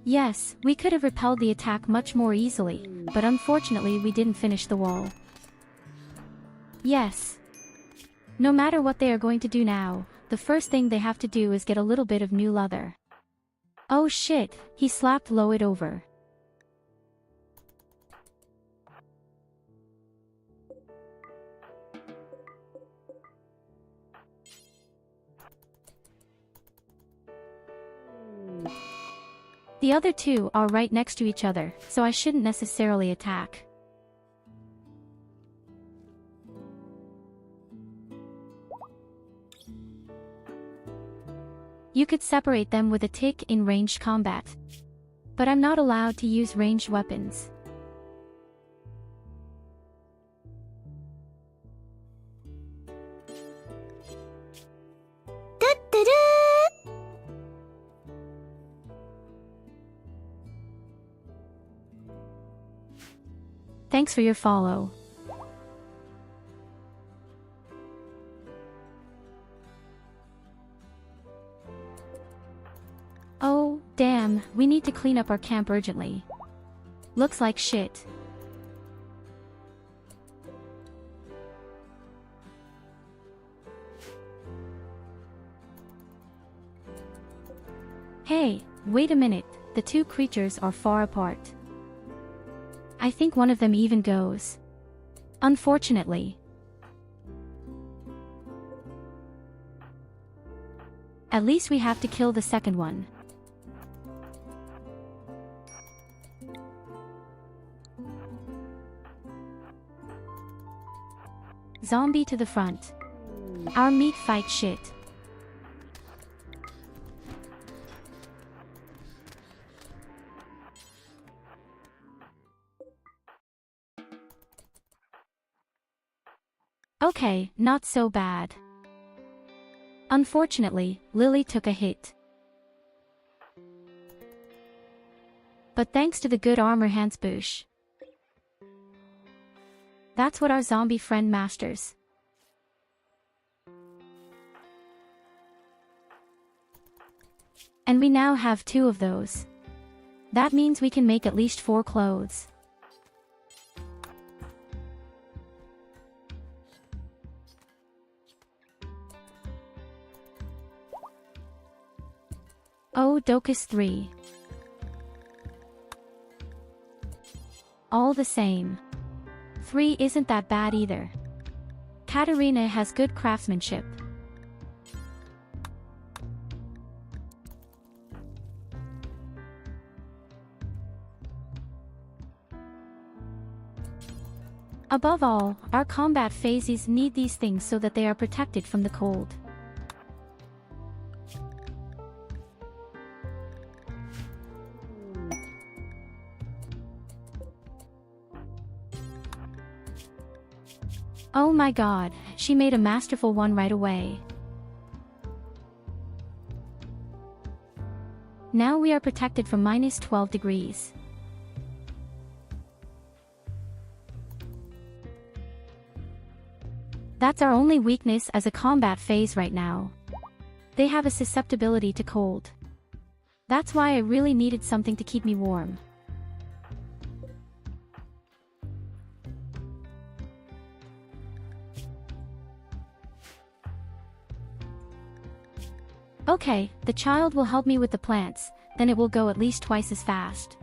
Yes, we could have repelled the attack much more easily, but unfortunately we didn't finish the wall. Yes. No matter what they are going to do now, the first thing they have to do is get a little bit of new leather. Oh shit, he slapped it over. The other two are right next to each other, so I shouldn't necessarily attack. You could separate them with a tick in ranged combat. But I'm not allowed to use ranged weapons. Thanks for your follow. Oh, damn, we need to clean up our camp urgently. Looks like shit. Hey, wait a minute, the two creatures are far apart. I think one of them even goes. Unfortunately. At least we have to kill the second one. Zombie to the front. Our meat fight shit. Okay, not so bad. Unfortunately, Lily took a hit. But thanks to the good armor Hansbush. That's what our zombie friend masters. And we now have 2 of those. That means we can make at least 4 clothes. Oh, Docus 3. All the same. 3 isn't that bad either. Katarina has good craftsmanship. Above all, our combat phases need these things so that they are protected from the cold. Oh my god, she made a masterful one right away. Now we are protected from minus 12 degrees. That's our only weakness as a combat phase right now. They have a susceptibility to cold. That's why I really needed something to keep me warm. Okay, the child will help me with the plants, then it will go at least twice as fast.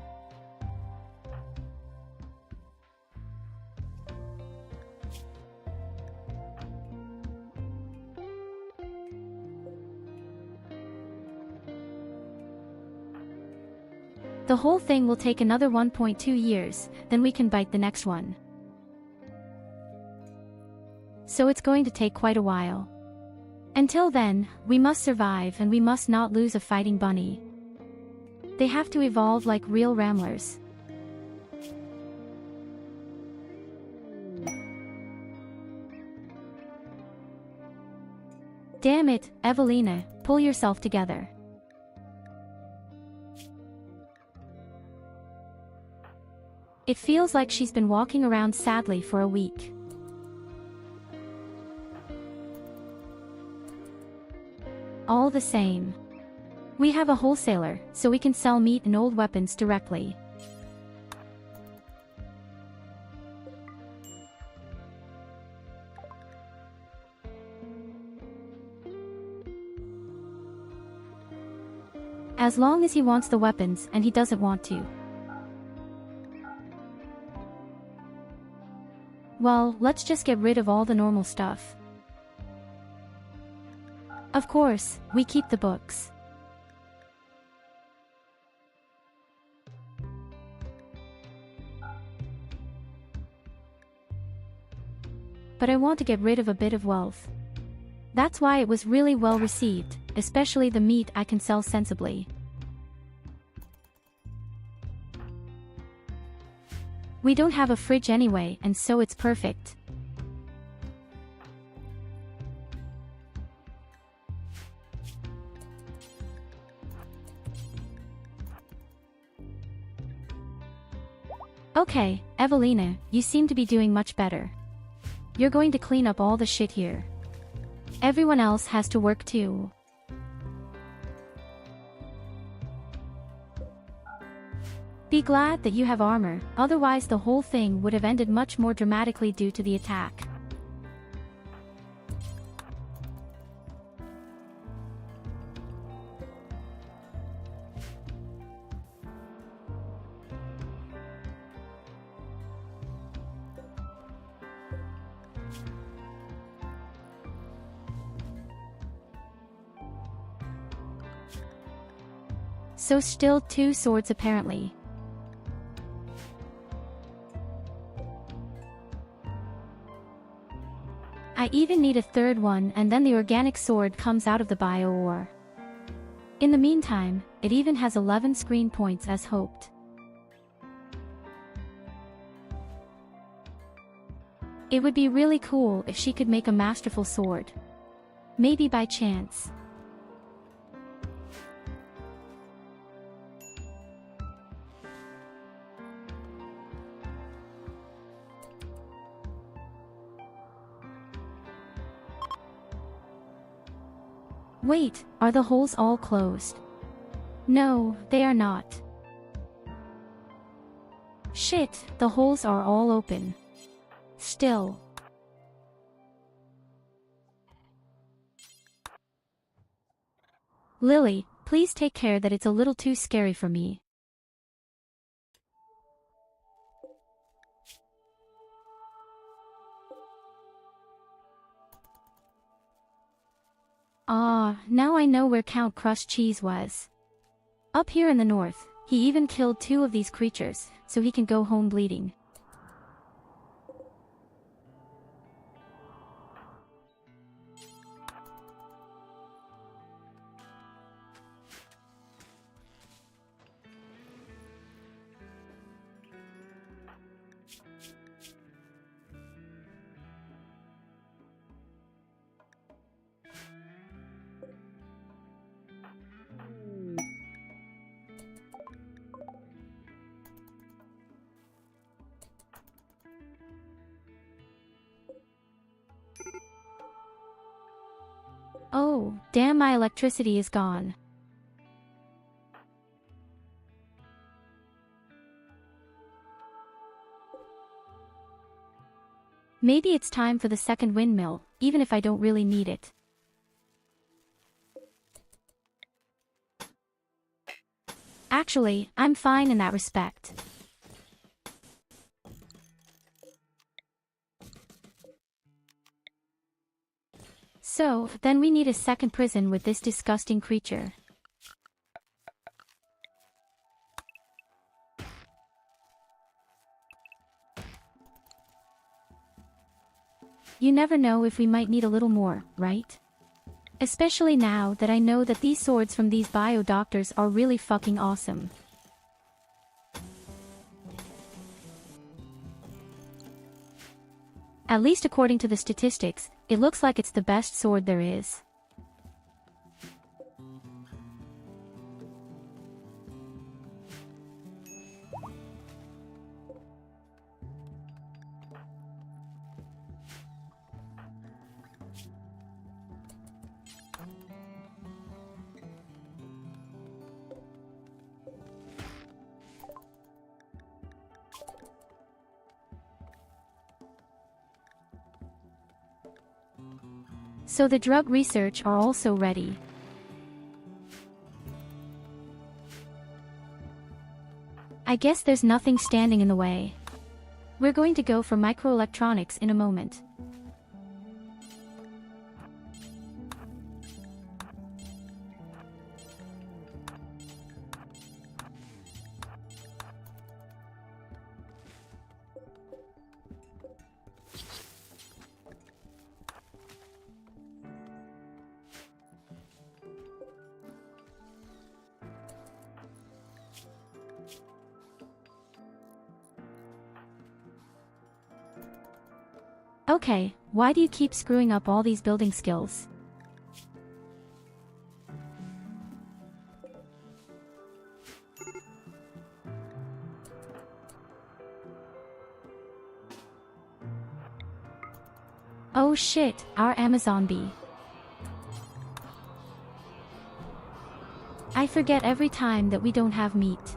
The whole thing will take another 1.2 years, then we can bite the next one. So it's going to take quite a while. Until then, we must survive and we must not lose a fighting bunny. They have to evolve like real ramblers. Damn it, Evelina, pull yourself together. It feels like she's been walking around sadly for a week. All the same. We have a wholesaler, so we can sell meat and old weapons directly. As long as he wants the weapons and he doesn't want to. Well, let's just get rid of all the normal stuff. Of course, we keep the books. But I want to get rid of a bit of wealth. That's why it was really well received, especially the meat I can sell sensibly. We don't have a fridge anyway, and so it's perfect. Okay, Evelina, you seem to be doing much better. You're going to clean up all the shit here. Everyone else has to work too. Be glad that you have armor, otherwise the whole thing would have ended much more dramatically due to the attack. So still 2 swords apparently. I even need a 3rd one, and then the organic sword comes out of the bio ore. In the meantime, it even has 11 screen points as hoped. It would be really cool if she could make a masterful sword. Maybe by chance. Wait, are the holes all closed? No, they are not. Shit, the holes are all open. Still. Lily, please take care that it's a little too scary for me. Ah, now I know where Count Crushed Cheese was. Up here in the north, he even killed 2 of these creatures, so he can go home bleeding. Oh, damn, my electricity is gone. Maybe it's time for the 2nd windmill, even if I don't really need it. Actually, I'm fine in that respect. So, then we need a 2nd prison with this disgusting creature. You never know if we might need a little more, right? Especially now that I know that these swords from these bio doctors are really fucking awesome. At least according to the statistics, it looks like it's the best sword there is. So the drug research are also ready. I guess there's nothing standing in the way. We're going to go for microelectronics in a moment. Okay, why do you keep screwing up all these building skills? Oh shit, our Amazon bee. I forget every time that we don't have meat.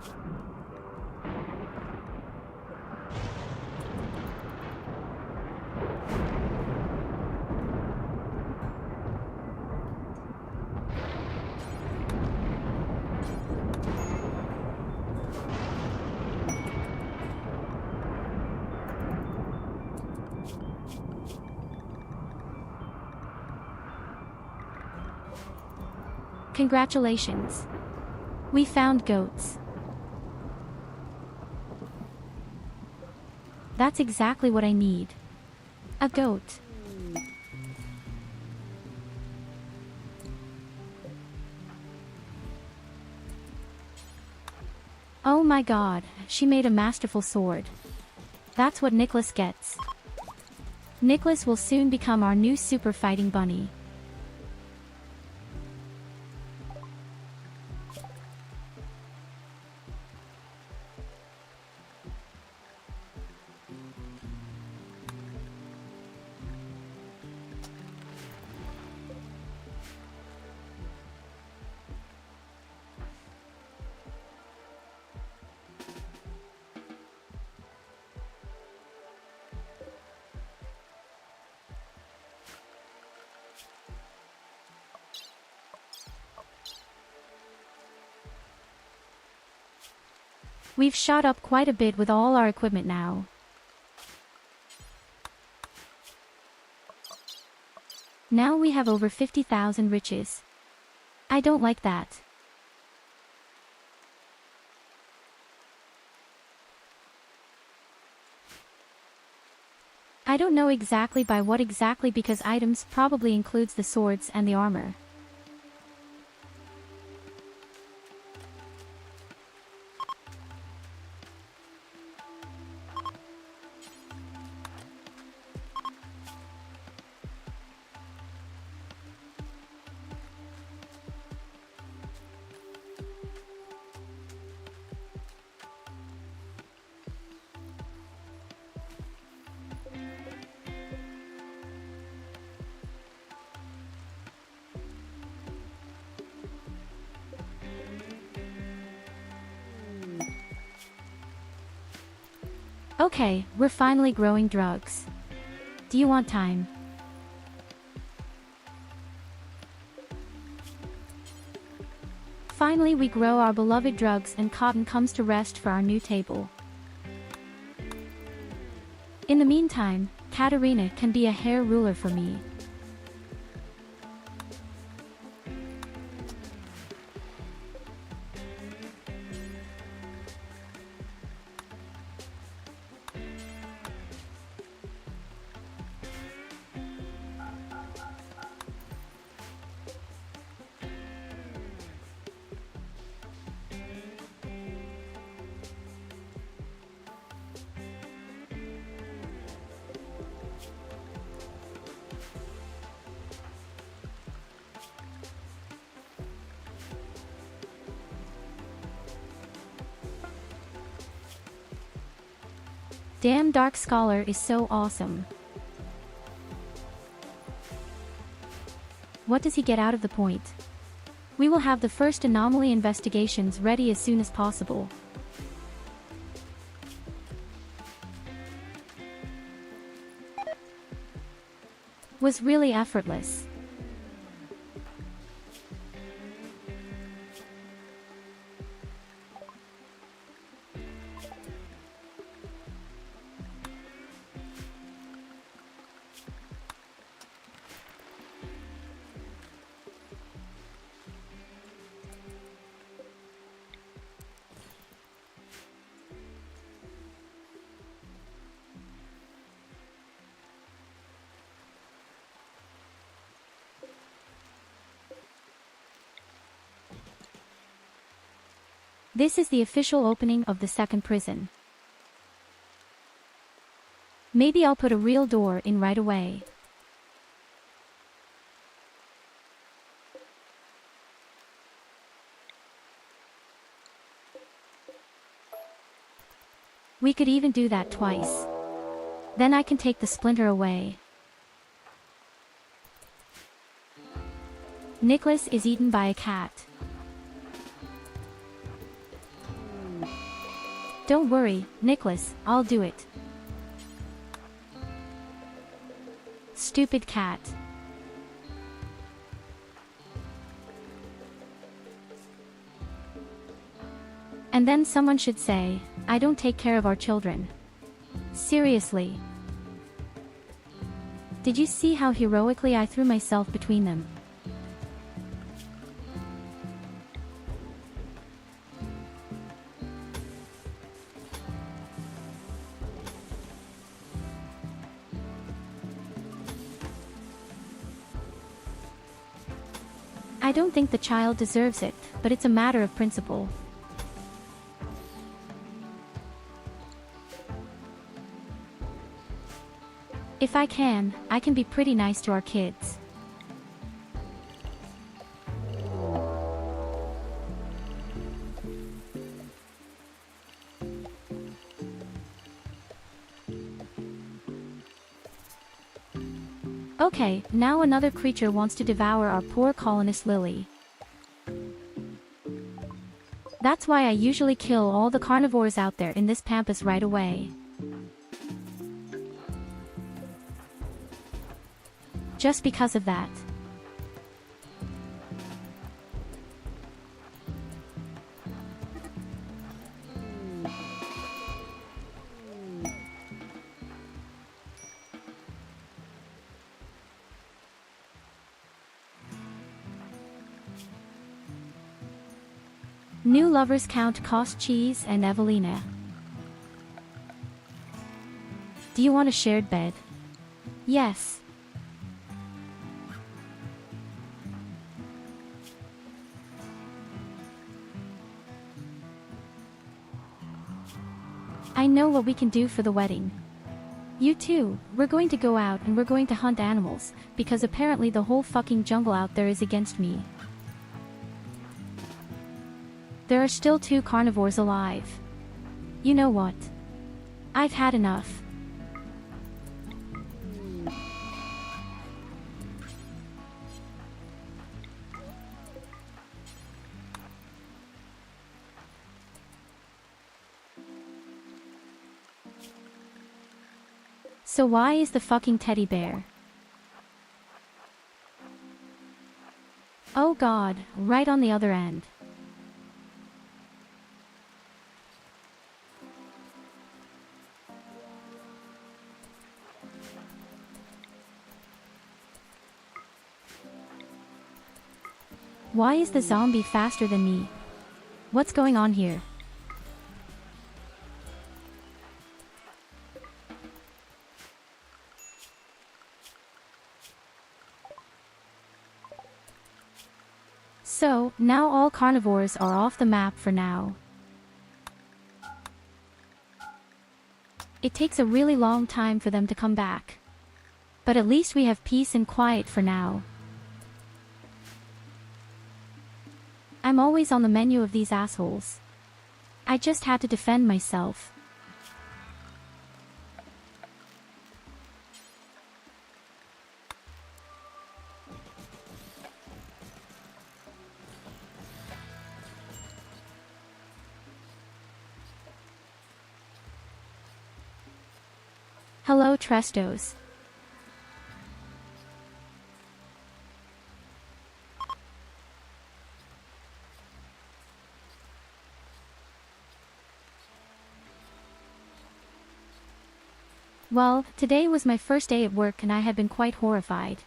Congratulations. We found goats. That's exactly what I need. A goat. Oh my god, she made a masterful sword. That's what Nicholas gets. Nicholas will soon become our new super fighting bunny. We've shot up quite a bit with all our equipment now. Now we have over 50,000 riches. I don't like that. I don't know exactly by what exactly because items probably includes the swords and the armor. Okay, we're finally growing drugs. Do you want time? Finally we grow our beloved drugs and cotton comes to rest for our new table. In the meantime, Katarina can be a hair ruler for me. Damn, Dark Scholar is so awesome. What does he get out of the point? We will have the first anomaly investigations ready as soon as possible. was really effortless. This is the official opening of the second prison. Maybe I'll put a real door in right away. We could even do that twice. Then I can take the splinter away. Nicholas is eaten by a cat. Don't worry, Nicholas, I'll do it. Stupid cat. And then someone should say, I don't take care of our children. Seriously. Did you see how heroically I threw myself between them? I don't think the child deserves it, but it's a matter of principle. If I can be pretty nice to our kids. Okay, now another creature wants to devour our poor colonist Lily. That's why I usually kill all the carnivores out there in this pampas right away. Just because of that. New lovers count cost cheese and Evelina. Do you want a shared bed? Yes. I know what we can do for the wedding. You too, we're going to go out and we're going to hunt animals, because apparently the whole fucking jungle out there is against me. There are still 2 carnivores alive. You know what? I've had enough. So why is the fucking teddy bear? Oh god, right on the other end. Why is the zombie faster than me? What's going on here? So, now all carnivores are off the map for now. It takes a really long time for them to come back. But at least we have peace and quiet for now. I'm always on the menu of these assholes. I just had to defend myself. Hello, Trestos. Well, today was my first day at work and I had been quite horrified.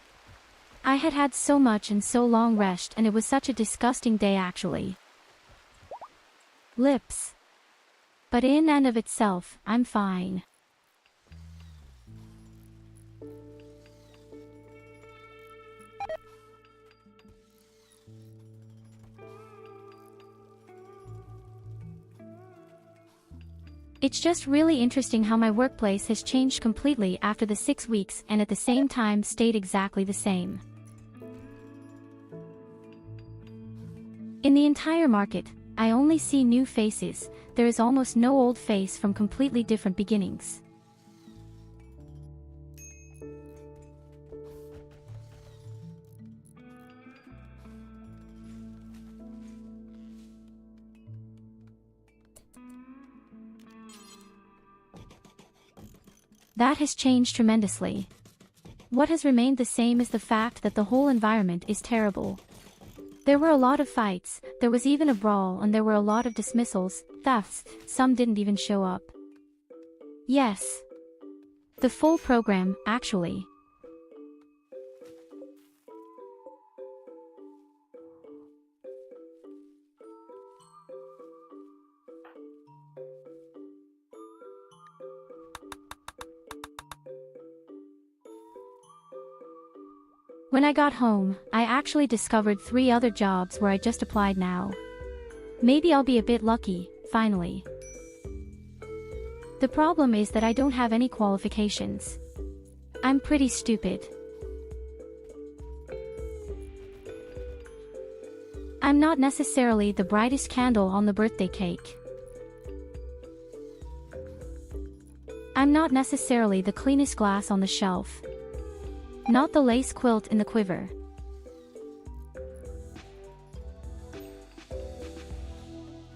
I had had so much and so long rest and it was such a disgusting day actually. Lips. But in and of itself, I'm fine. It's just really interesting how my workplace has changed completely after the 6 weeks and at the same time stayed exactly the same. In the entire market, I only see new faces, there is almost no old face from completely different beginnings. That has changed tremendously. What has remained the same is the fact that the whole environment is terrible. There were a lot of fights, there was even a brawl and there were a lot of dismissals, thefts, some didn't even show up. Yes. The full program, actually. When I got home, I actually discovered 3 other jobs where I just applied now. Maybe I'll be a bit lucky, finally. The problem is that I don't have any qualifications. I'm pretty stupid. I'm not necessarily the brightest candle on the birthday cake. I'm not necessarily the cleanest glass on the shelf. Not the lace quilt in the quiver.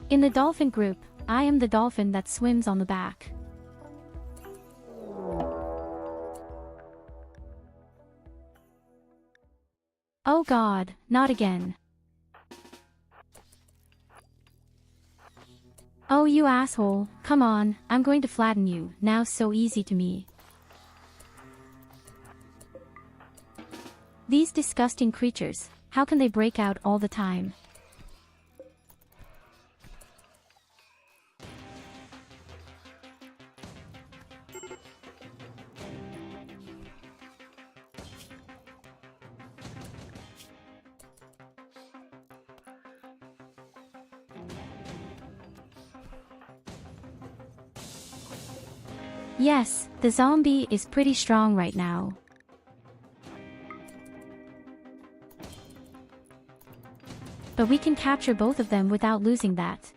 In the dolphin group, I am the dolphin that swims on the back. Oh God, not again. Oh you asshole, come on, I'm going to flatten you, now so easy to me. These disgusting creatures, how can they break out all the time? Yes, the zombie is pretty strong right now. But we can capture both of them without losing that.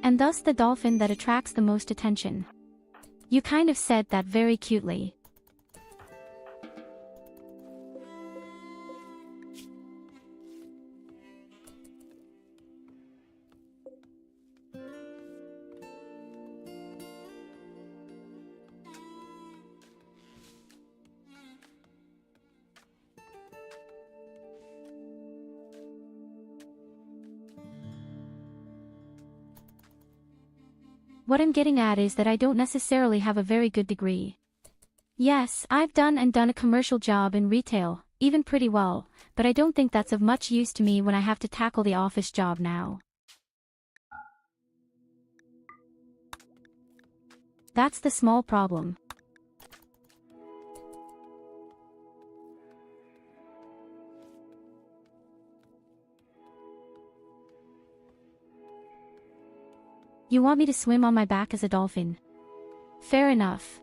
And thus the dolphin that attracts the most attention. You kind of said that very cutely. What I'm getting at is that I don't necessarily have a very good degree. Yes, I've done a commercial job in retail, even pretty well, but I don't think that's of much use to me when I have to tackle the office job now. That's the small problem. You want me to swim on my back as a dolphin? Fair enough.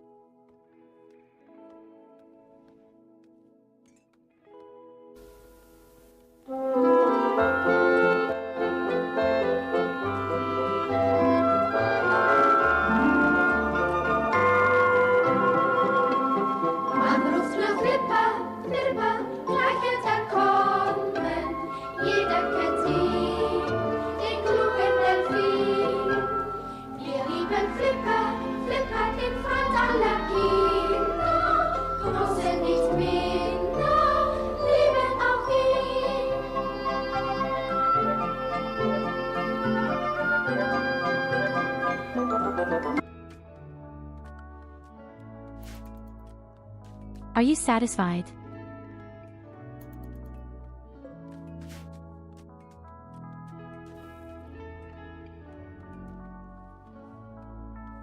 Are you satisfied?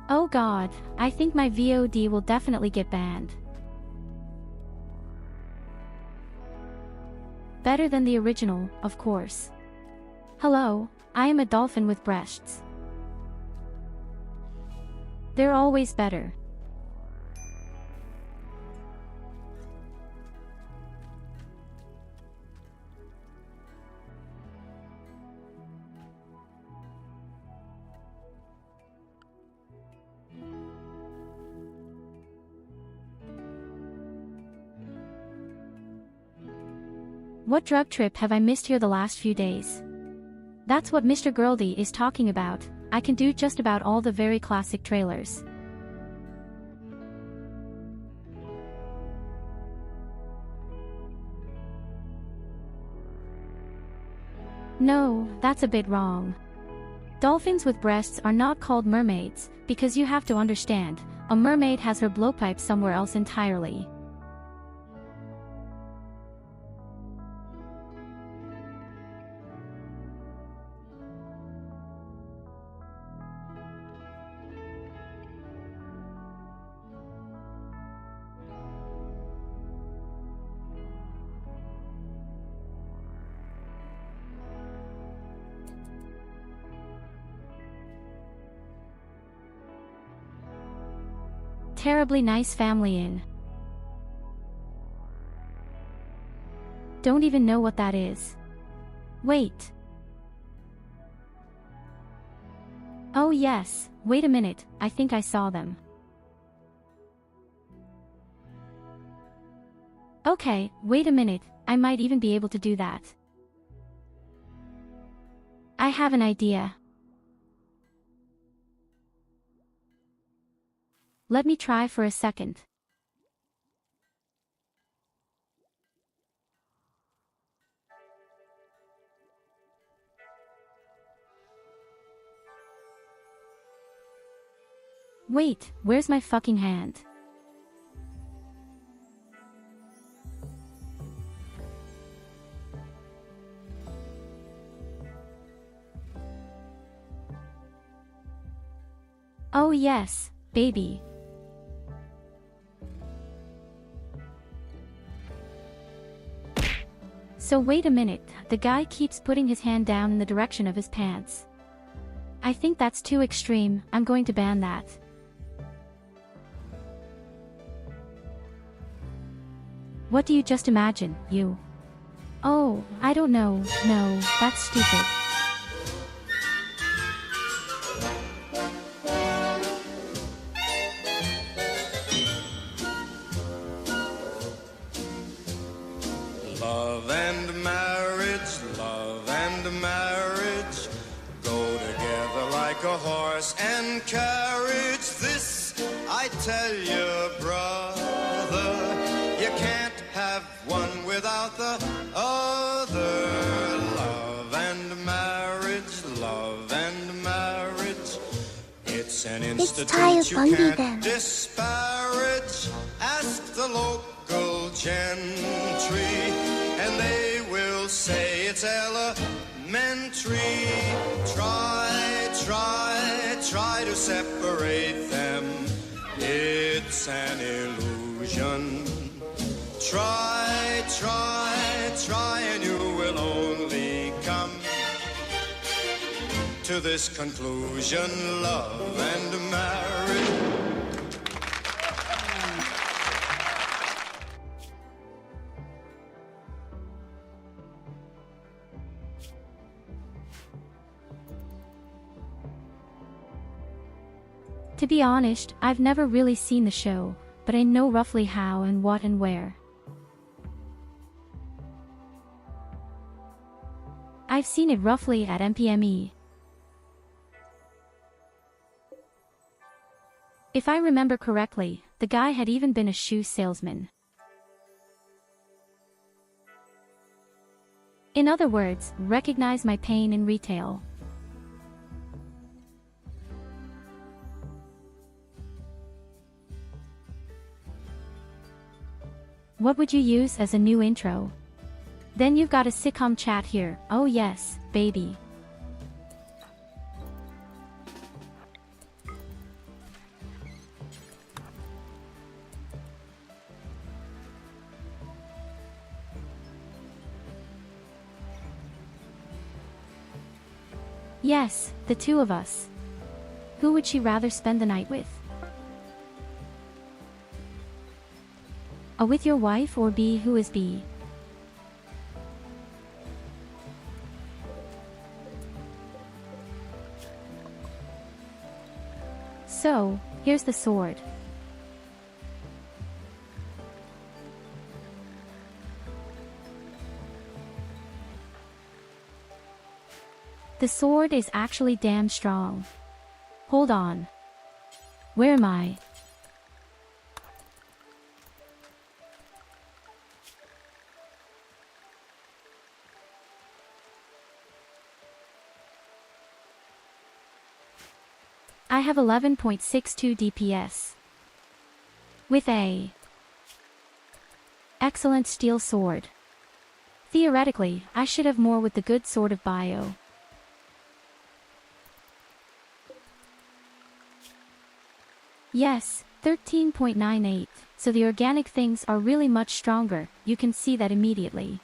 Oh god, I think my VoD will definitely get banned. Better than the original, of course. Hello, I am a dolphin with breasts. They're always better. What drug trip have I missed here the last few days? That's what Mr. Girldy is talking about. I can do just about all the very classic trailers. No, that's a bit wrong. Dolphins with breasts are not called mermaids, because you have to understand, a mermaid has her blowpipe somewhere else entirely. Terribly nice family in. Don't even know what that is. Wait. Oh yes, wait a minute, I think I saw them. Okay, wait a minute, I might even be able to do that. I have an idea. Let me try for a second. Wait, where's my fucking hand? Oh yes, baby. So wait a minute, the guy keeps putting his hand down in the direction of his pants. I think that's too extreme, I'm going to ban that. What do you just imagine, you? Oh, I don't know, no, that's stupid. Love and marriage go together like a horse and carriage. This I tell you, brother, you can't have one without the other. Love and marriage, it's an institute you can't disparage. Ask the local gentry, and they will say it's elementary. Try to separate them. It's an illusion. Try, and you will only come to this conclusion: love and marriage. To be honest, I've never really seen the show, but I know roughly how and what and where. I've seen it roughly at MPME. If I remember correctly, the guy had even been a shoe salesman. In other words, recognize my pain in retail. What would you use as a new intro? Then you've got a sitcom chat here. Oh yes, baby. Yes, the two of us. Who would she rather spend the night with? A with your wife or B? Who is B? So, here's the sword. The sword is actually damn strong. Hold on. Where am I? I have 11.62 DPS. With a excellent steel sword. Theoretically, I should have more with the good sword of bio. Yes, 13.98, so the organic things are really much stronger. You can see that immediately.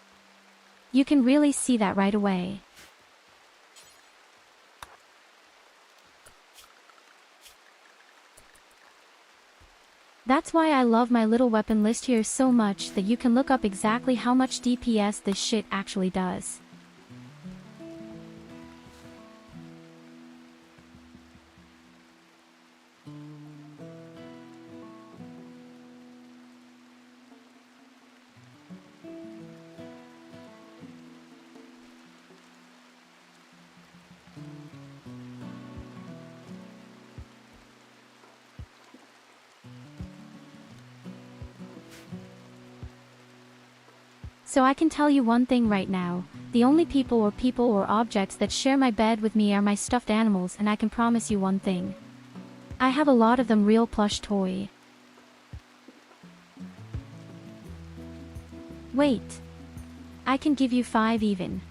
You can really see that right away. That's why I love my little weapon list here so much, that you can look up exactly how much DPS this shit actually does. So I can tell you one thing right now, the only people or objects that share my bed with me are my stuffed animals, and I can promise you one thing. I have a lot of them real plush toy. Wait. I can give you 5 even.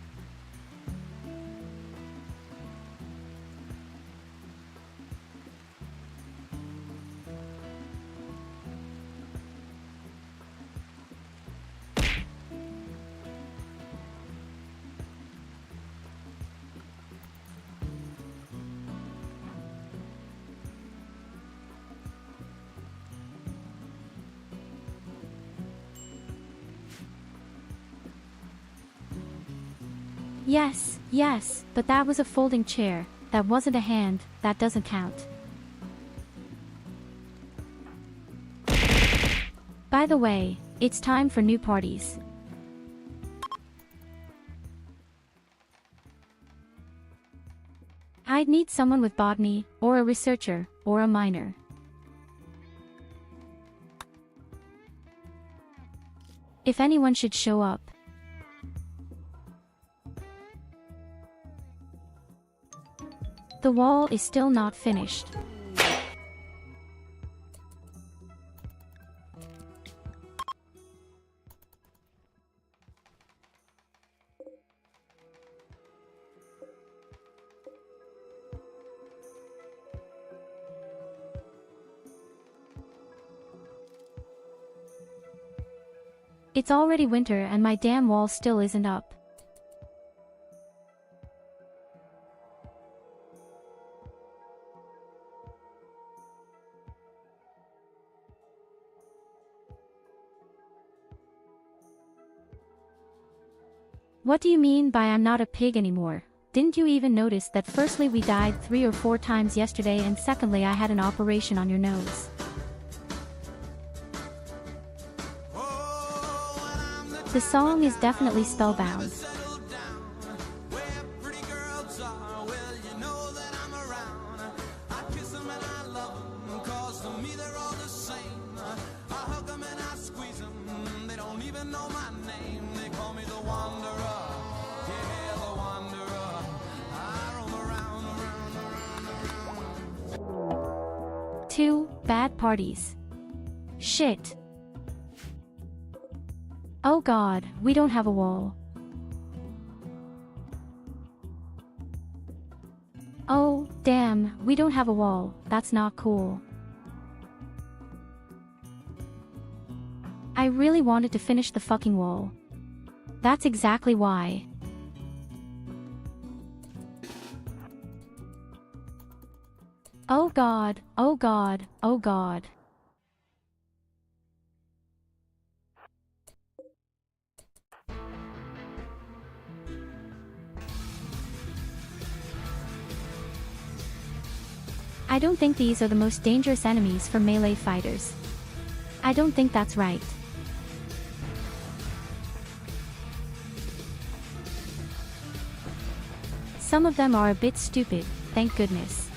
Yes, but that was a folding chair. That wasn't a hand, that doesn't count. By the way, it's time for new parties. I'd need someone with botany, or a researcher, or a miner. If anyone should show up. The wall is still not finished. It's already winter and my damn wall still isn't up. What do you mean by I'm not a pig anymore? Didn't you even notice that firstly we died 3 or 4 times yesterday, and secondly I had an operation on your nose? The song is definitely spellbound. Two bad parties. Shit. Oh god, we don't have a wall. Oh, damn, we don't have a wall, that's not cool. I really wanted to finish the fucking wall. That's exactly why. Oh god, oh god, oh god. I don't think these are the most dangerous enemies for melee fighters. I don't think that's right. Some of them are a bit stupid, thank goodness.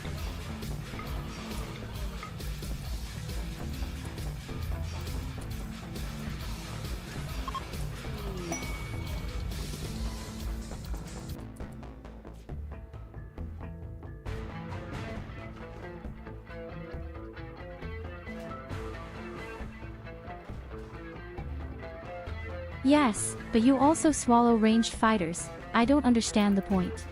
Yes, but you also swallow ranged fighters. I don't understand the point.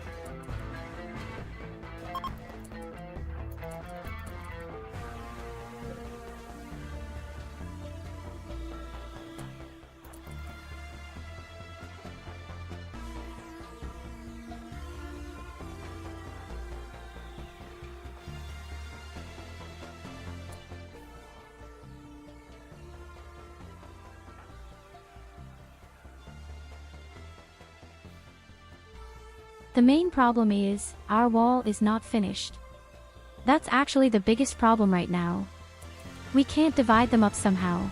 The main problem is, our wall is not finished. That's actually the biggest problem right now. We can't divide them up somehow.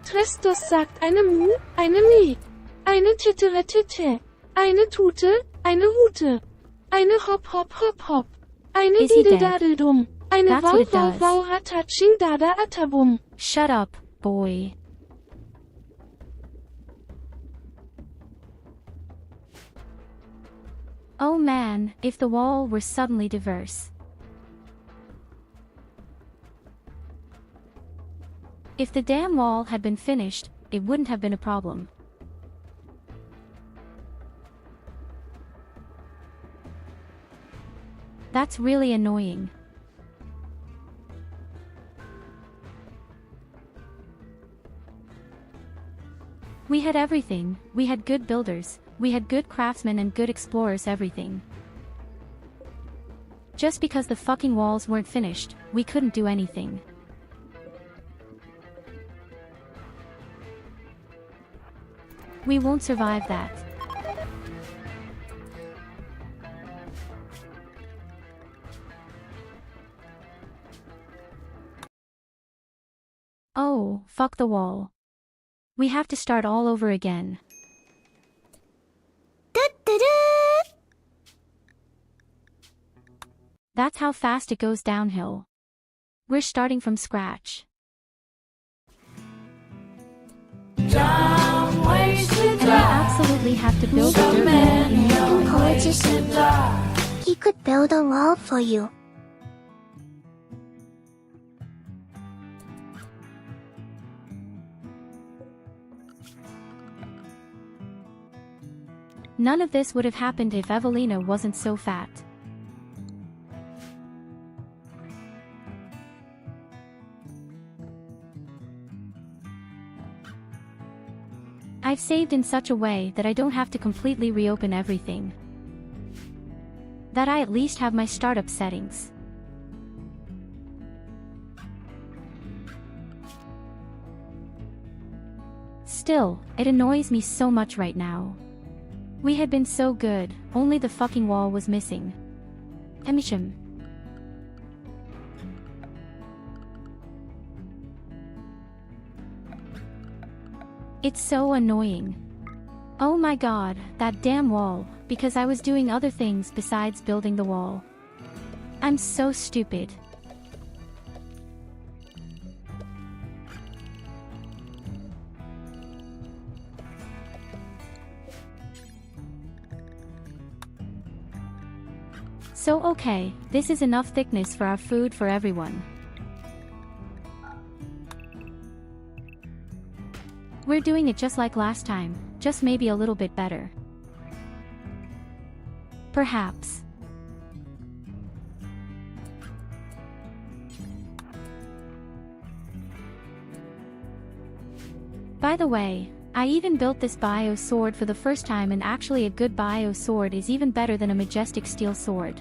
Tristus sagt eine Mu, eine Mi. Eine Titterettitte. Eine Tute, eine Hute. Eine Hop Hop Hop Hop. Eine Is he dead? Didedadeldum. Eine That's Wow what it Wow does. Wow Rataching Dada Atabum. Shut up, boy. Oh man, if the wall were suddenly diverse. If the damn wall had been finished, it wouldn't have been a problem. That's really annoying. We had everything, we had good builders, we had good craftsmen and good explorers, everything. Just because the fucking walls weren't finished, we couldn't do anything. We won't survive that. Oh, fuck the wall. We have to start all over again. That's how fast it goes downhill. We're starting from scratch. And I absolutely have to build a dirt wall immediately. Gorgeous. He could build a wall for you. None of this would have happened if Evelina wasn't so fat. I've saved in such a way that I don't have to completely reopen everything. That I at least have my startup settings. Still, it annoys me so much right now. We had been so good, only the fucking wall was missing. VoD. It's so annoying. Oh my god, that damn wall, because I was doing other things besides building the wall. I'm so stupid. So okay, this is enough thickness for our food for everyone. We're doing it just like last time, just maybe a little bit better. Perhaps. By the way, I even built this bio sword for the first time, and actually a good bio sword is even better than a majestic steel sword.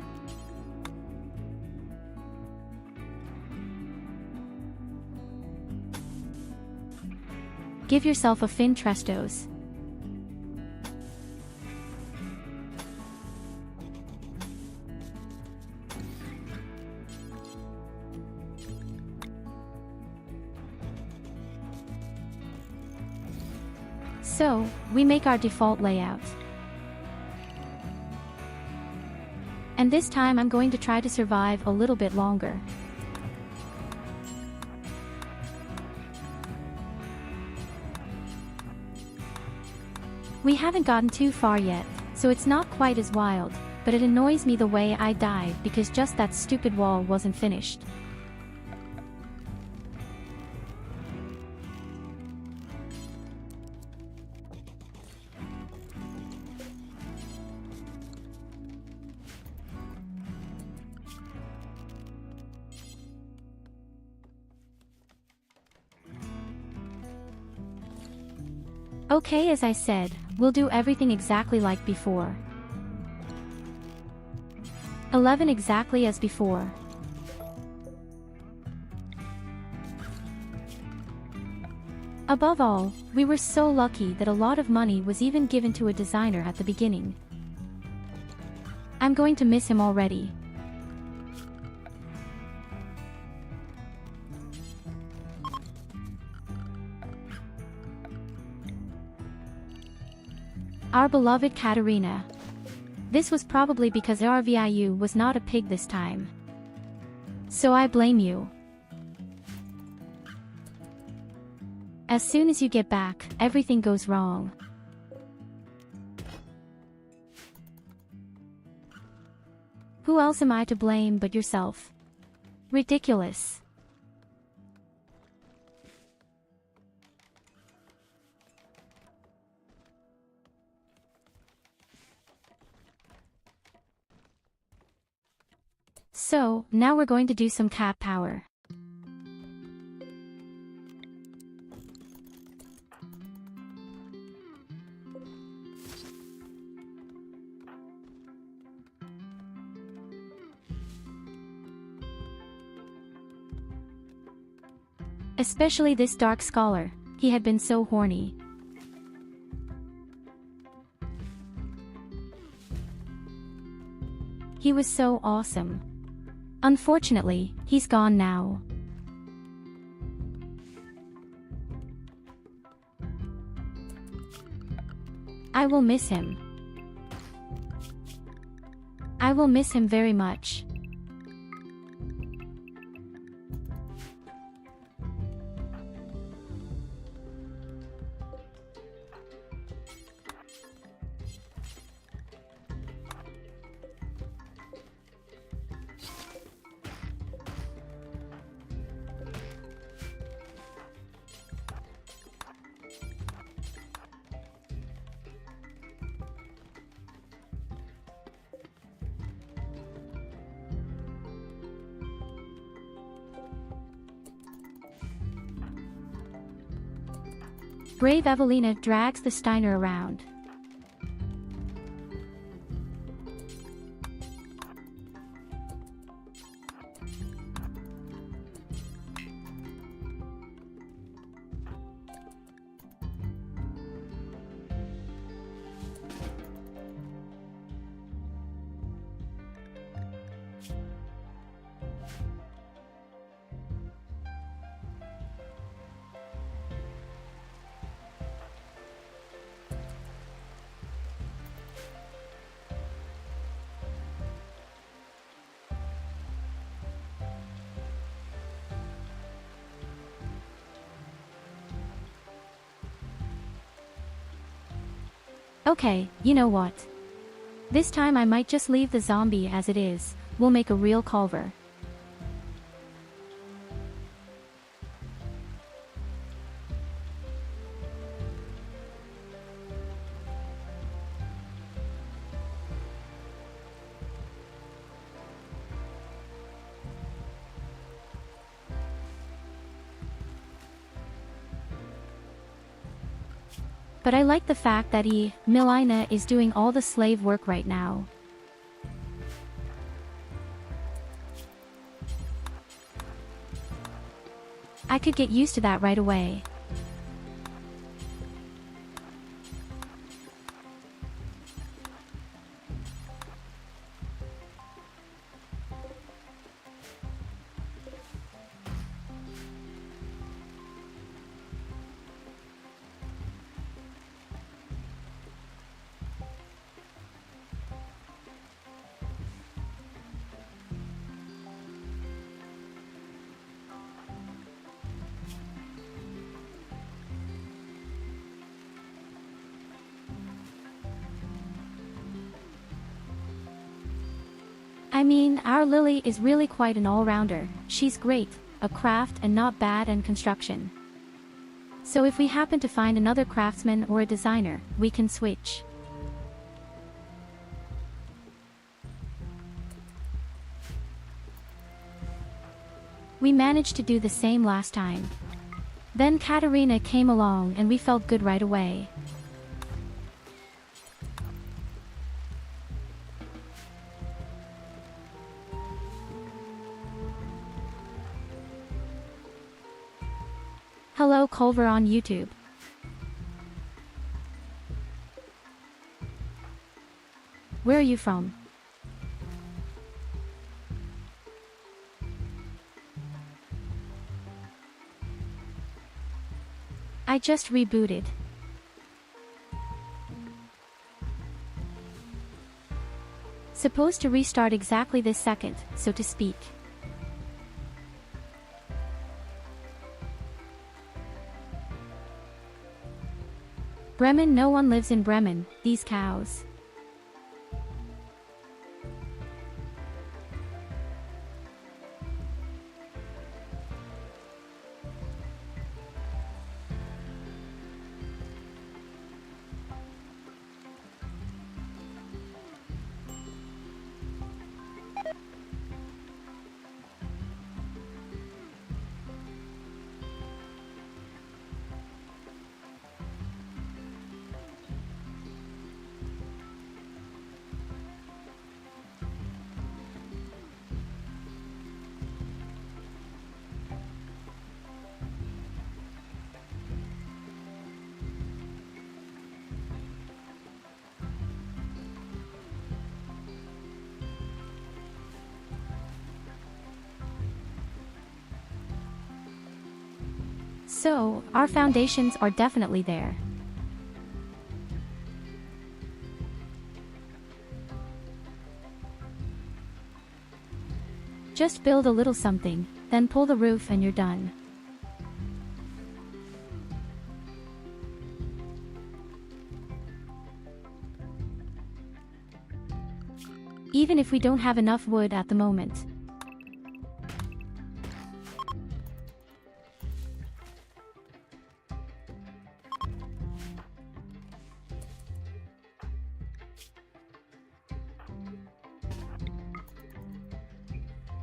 Give yourself a fin trestos. So, we make our default layout. And this time I'm going to try to survive a little bit longer. We haven't gotten too far yet, so it's not quite as wild, but it annoys me the way I died because just that stupid wall wasn't finished. Okay, as I said, we'll do everything exactly like before. 11 exactly as before. Above all, we were so lucky that a lot of money was even given to a designer at the beginning. I'm going to miss him already. Our beloved Katarina. This was probably because RVIU was not a pig this time. So I blame you. As soon as you get back, everything goes wrong. Who else am I to blame but yourself? Ridiculous. So, now we're going to do some cat power. Especially this dark scholar, he had been so horny. He was so awesome. Unfortunately, he's gone now. I will miss him. I will miss him very much. Brave Evelina drags the Steiner around. Okay, you know what? This time I might just leave the zombie as it is. We'll make a real culver. But I like the fact that Meele is doing all the slave work right now. I could get used to that right away. I mean, our Lily is really quite an all-rounder. She's great, at craft and not bad at construction. So if we happen to find another craftsman or a designer, we can switch. We managed to do the same last time. Then Katarina came along and we felt good right away. Hello Culver on YouTube. Where are you from? I just rebooted. Supposed to restart exactly this second, so to speak. Bremen, no one lives in Bremen, these cows. So, our foundations are definitely there. Just build a little something, then pull the roof and you're done. Even if we don't have enough wood at the moment.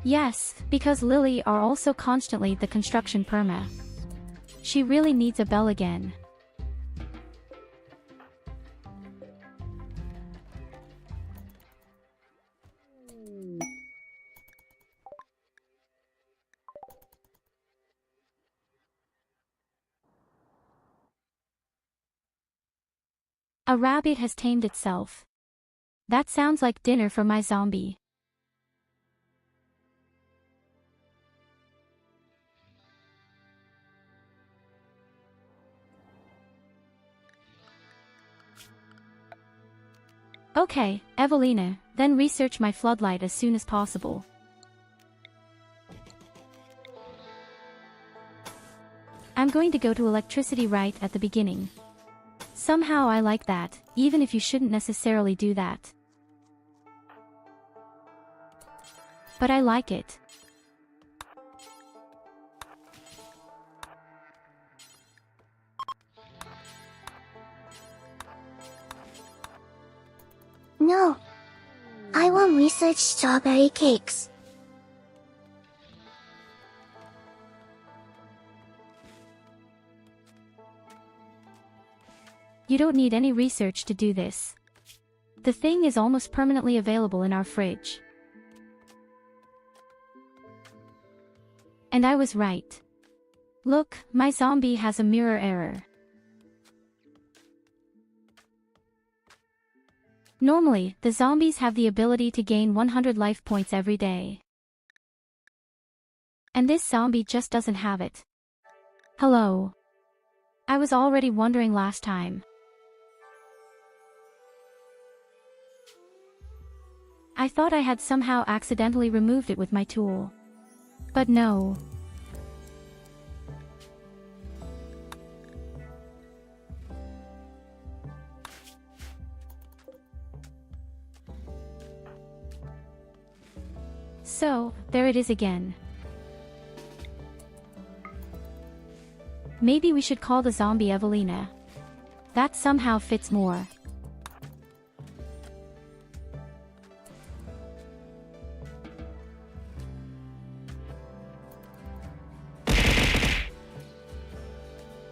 Yes, because Lily are also constantly the construction perma. She really needs a bell again. A rabbit has tamed itself. That sounds like dinner for my zombie. Okay, Evelina, then research my floodlight as soon as possible. I'm going to go to electricity right at the beginning. Somehow I like that, even if you shouldn't necessarily do that. But I like it. No. I want research strawberry cakes. You don't need any research to do this. The thing is almost permanently available in our fridge. And I was right. Look, my zombie has a mirror error. Normally, the zombies have the ability to gain 100 life points every day. And this zombie just doesn't have it. Hello. I was already wondering last time. I thought I had somehow accidentally removed it with my tool. But no. So, there it is again. Maybe we should call the zombie Evelina. That somehow fits more.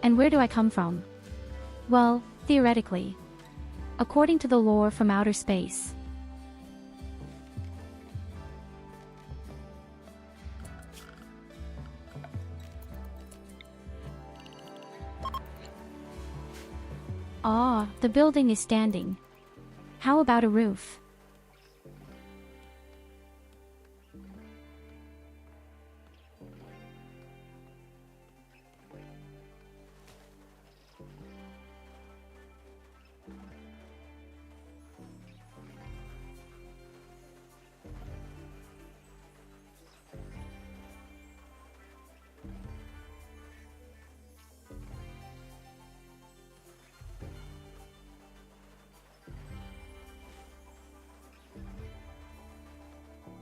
And where do I come from? Well, theoretically. According to the lore from outer space. Ah, the building is standing. How about a roof?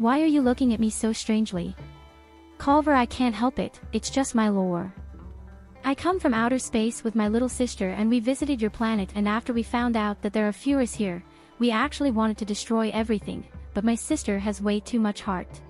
Why are you looking at me so strangely? Culver, I can't help it, it's just my lore. I come from outer space with my little sister and we visited your planet, and after we found out that there are furries here, we actually wanted to destroy everything, but my sister has way too much heart.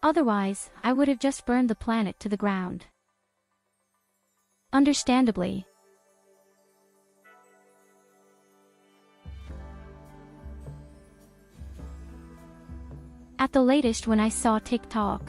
Otherwise, I would have just burned the planet to the ground. Understandably. At the latest when I saw TikTok.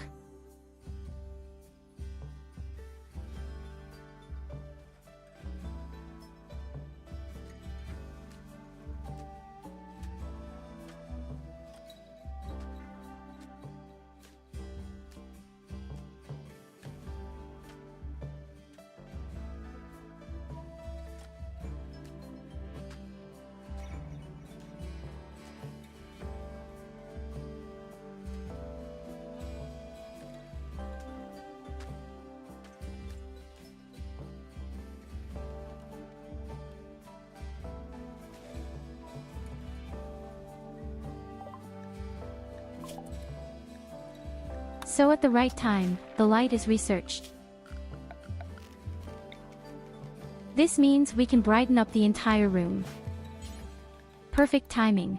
So at the right time, the light is researched. This means we can brighten up the entire room. Perfect timing.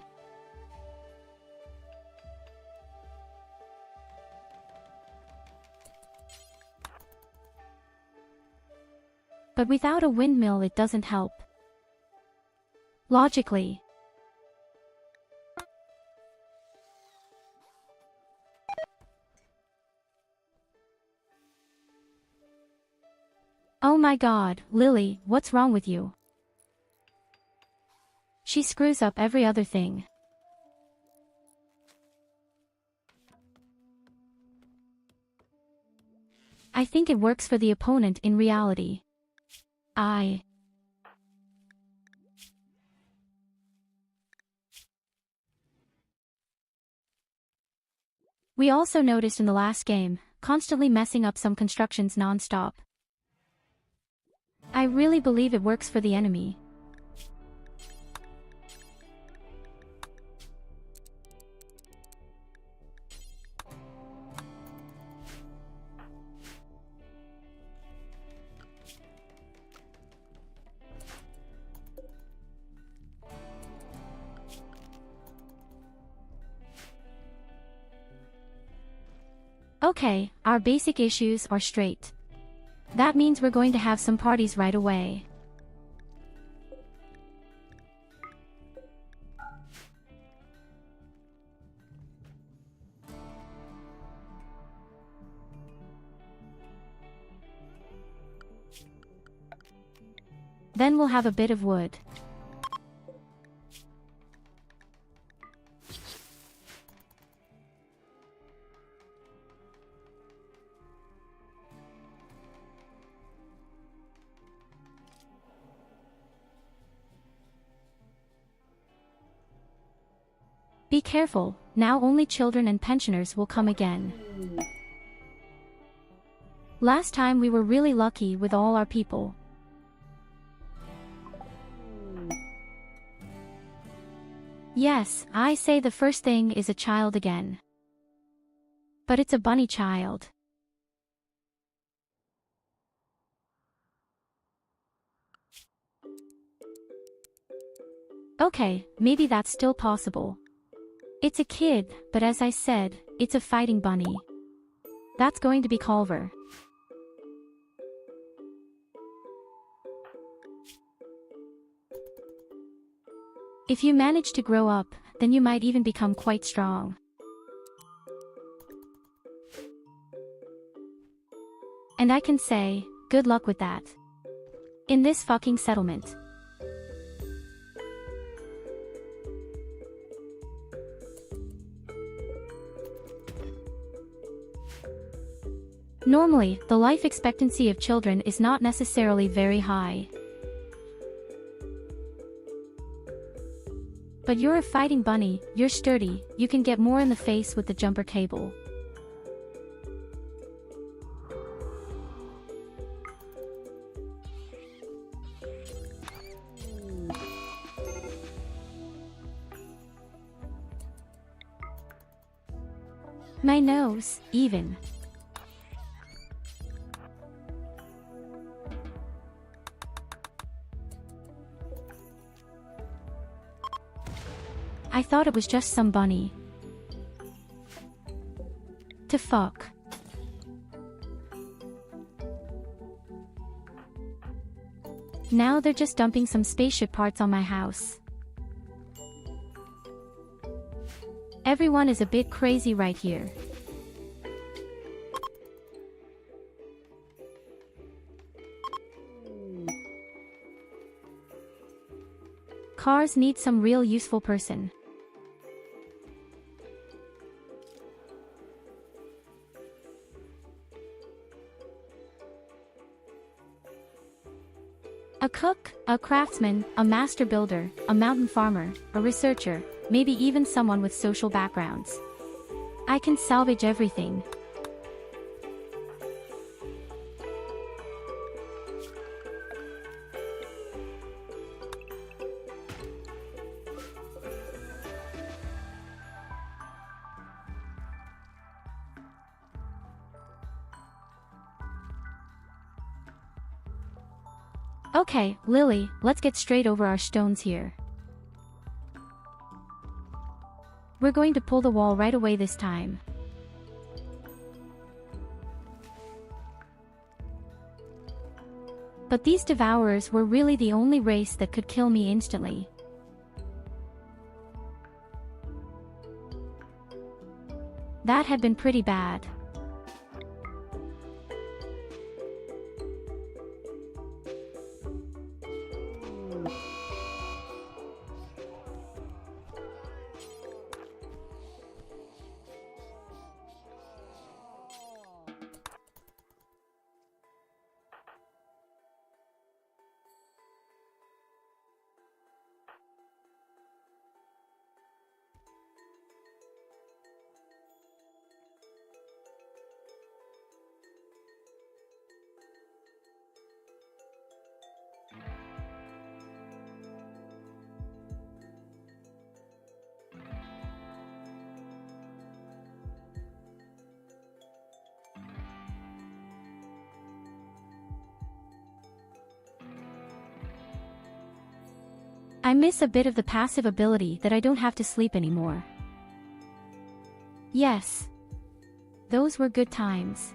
But without a windmill it doesn't help. Logically. Oh my god, Lily, what's wrong with you? She screws up every other thing. I think it works for the opponent in reality. We also noticed in the last game, constantly messing up some constructions non-stop. I really believe it works for the enemy. Okay, our basic issues are straight. That means we're going to have some parties right away. Then we'll have a bit of wood. Be careful, now only children and pensioners will come again. Last time we were really lucky with all our people. Yes, I say the first thing is a child again. But it's a bunny child. Okay, maybe that's still possible. It's a kid, but as I said, it's a fighting bunny. That's going to be Culver. If you manage to grow up, then you might even become quite strong. And I can say, good luck with that. In this fucking settlement. Normally, the life expectancy of children is not necessarily very high. But you're a fighting bunny, you're sturdy, you can get more in the face with the jumper cable. My nose, even. I thought it was just some bunny. To fuck. Now they're just dumping some spaceship parts on my house. Everyone is a bit crazy right here. Cars need some real useful person. A cook, a craftsman, a master builder, a mountain farmer, a researcher, maybe even someone with social backgrounds. I can salvage everything. Okay, Lily, let's get straight over our stones here. We're going to pull the wall right away this time. But these devourers were really the only race that could kill me instantly. That had been pretty bad. I miss a bit of the passive ability that I don't have to sleep anymore. Yes. Those were good times.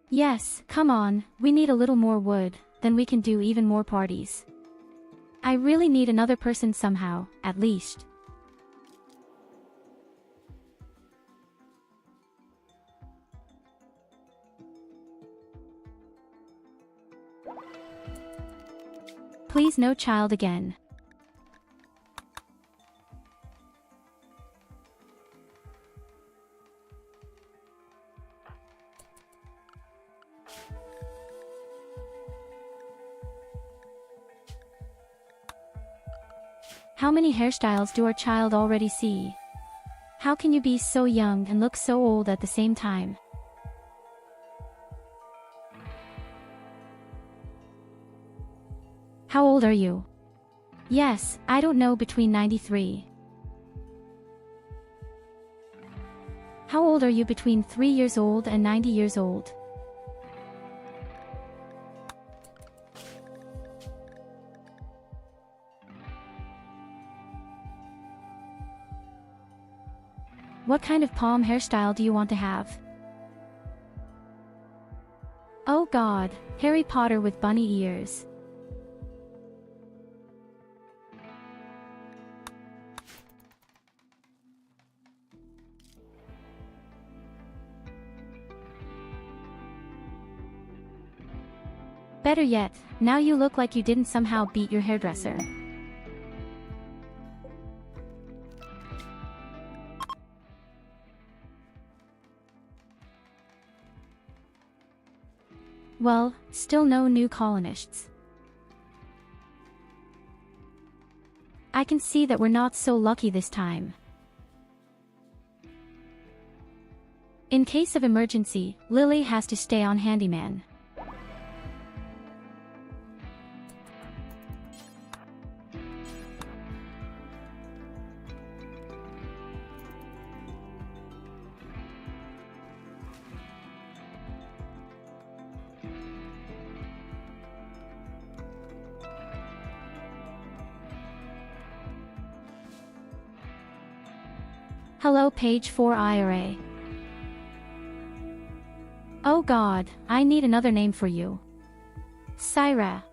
Yes, come on, we need a little more wood, then we can do even more parties. I really need another person somehow, at least. Please no child again. How many hairstyles do our child already see? How can you be so young and look so old at the same time? How old are you? Yes, I don't know, between 93. How old are you, between 3 years old and 90 years old? What kind of palm hairstyle do you want to have? Oh God, Harry Potter with bunny ears. Better yet, now you look like you didn't somehow beat your hairdresser. Well, still no new colonists. I can see that we're not so lucky this time. In case of emergency, Lily has to stay on handyman. Hello, page 4 IRA. Oh God, I need another name for you. Syra.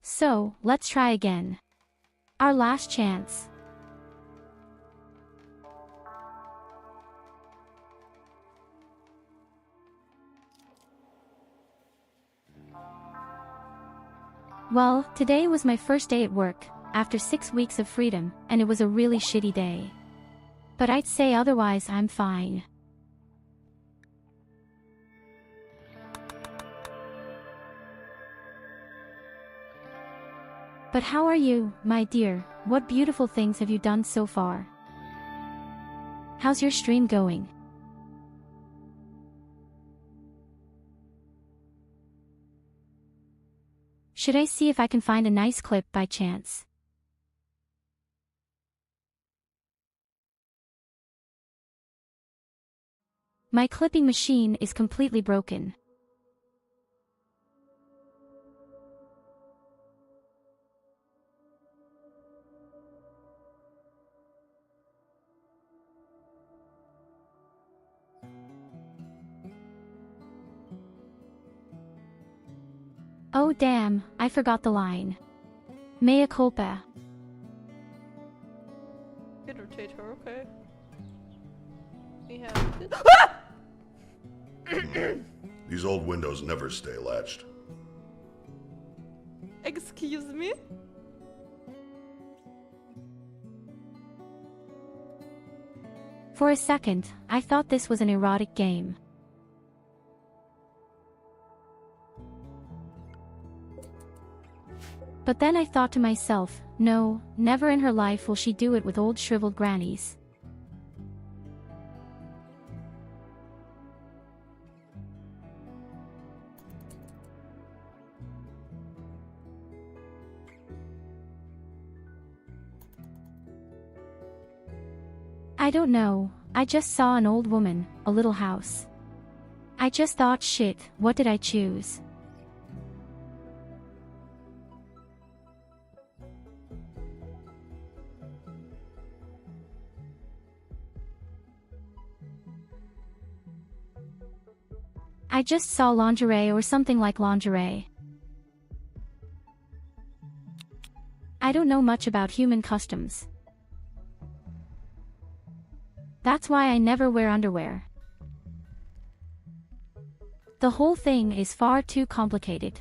So, let's try again. Our last chance. Well, today was my first day at work, after 6 weeks of freedom, and it was a really shitty day. But I'd say otherwise I'm fine. But how are you, my dear? What beautiful things have you done so far? How's your stream going? Should I see if I can find a nice clip by chance? My clipping machine is completely broken. Oh damn, I forgot the line. Mea culpa. Irritate her, okay. We have These old windows never stay latched. Excuse me? For a second, I thought this was an erotic game. But then I thought to myself, no, never in her life will she do it with old shriveled grannies. I don't know, I just saw an old woman, a little house. I just thought, shit, what did I choose? I just saw lingerie or something like lingerie. I don't know much about human customs. That's why I never wear underwear. The whole thing is far too complicated.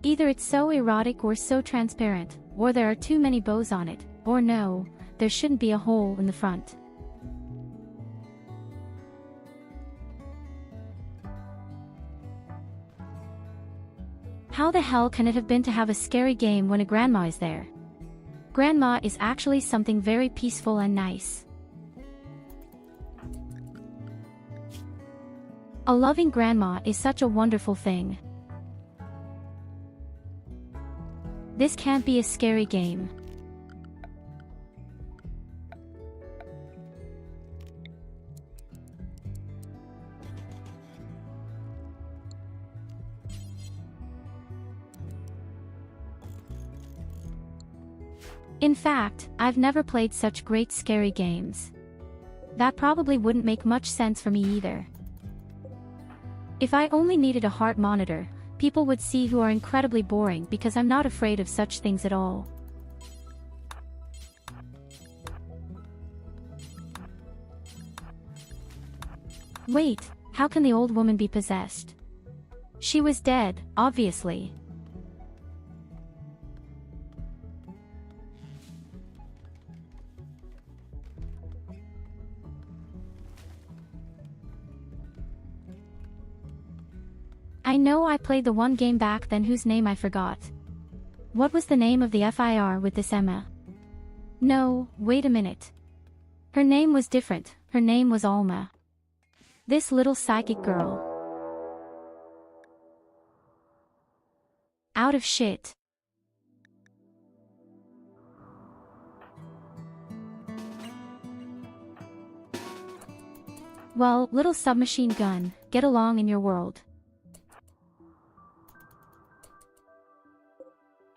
Either it's so erotic or so transparent, or there are too many bows on it, or no, there shouldn't be a hole in the front. How the hell can it have been to have a scary game when a grandma is there? Grandma is actually something very peaceful and nice. A loving grandma is such a wonderful thing. This can't be a scary game. In fact, I've never played such great scary games. That probably wouldn't make much sense for me either. If I only needed a heart monitor, people would see who are incredibly boring because I'm not afraid of such things at all. Wait, how can the old woman be possessed? She was dead, obviously. I know I played the one game back then whose name I forgot. What was the name of the FIR with this Emma? No, wait a minute. Her name was different, her name was Alma. This little psychic girl. Out of shit. Well, little submachine gun, get along in your world.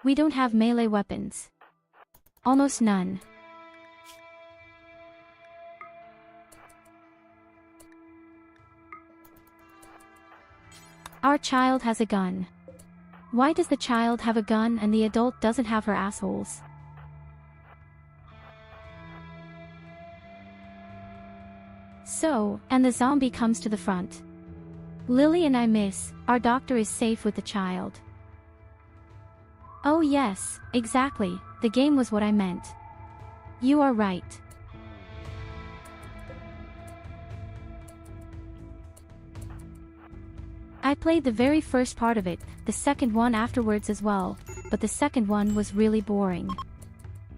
We don't have melee weapons. Almost none. Our child has a gun. Why does the child have a gun and the adult doesn't have her assholes? So, and the zombie comes to the front. Lily and I miss, our doctor is safe with the child. Oh yes, exactly, the game was what I meant. You are right. I played the very first part of it, the second one afterwards as well, but the second one was really boring.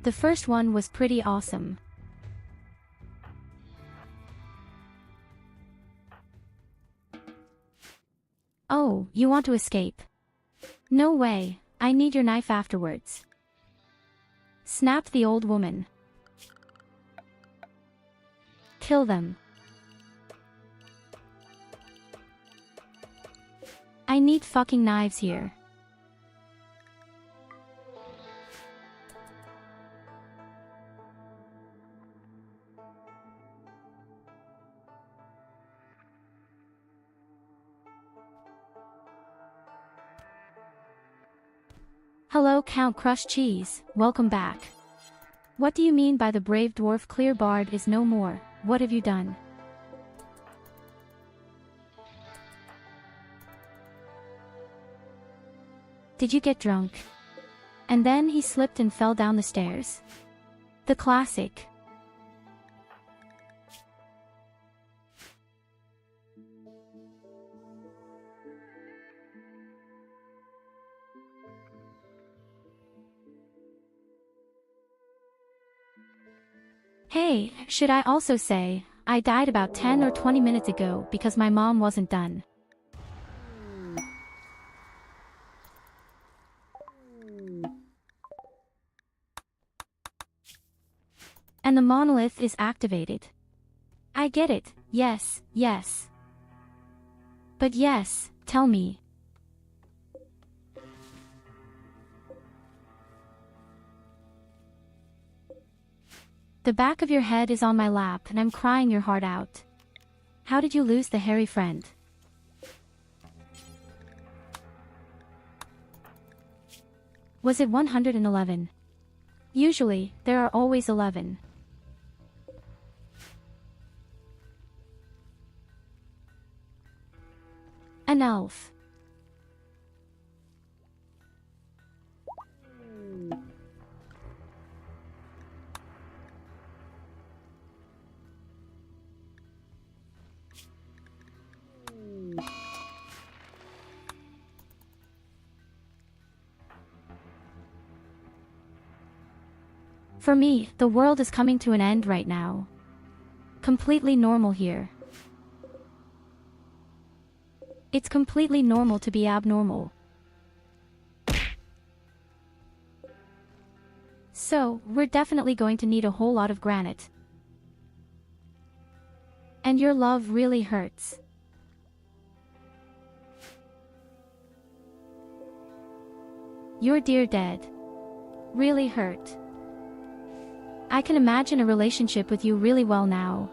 The first one was pretty awesome. Oh, you want to escape? No way. I need your knife afterwards. Snapped the old woman. Kill them. I need fucking knives here. Hello Count Crushed Cheese, welcome back. What do you mean by the brave dwarf clear bard is no more? What have you done? Did you get drunk? And then he slipped and fell down the stairs. The classic. Hey, should I also say, I died about 10 or 20 minutes ago because my mom wasn't done. And the monolith is activated. I get it, yes, yes. But yes, tell me. The back of your head is on my lap and I'm crying your heart out. How did you lose the hairy friend? Was it 111? Usually, there are always 11. An elf. For me, the world is coming to an end right now. Completely normal here. It's completely normal to be abnormal. So, we're definitely going to need a whole lot of granite. And your love really hurts. Your dear dead. Really hurt. I can imagine a relationship with you really well now.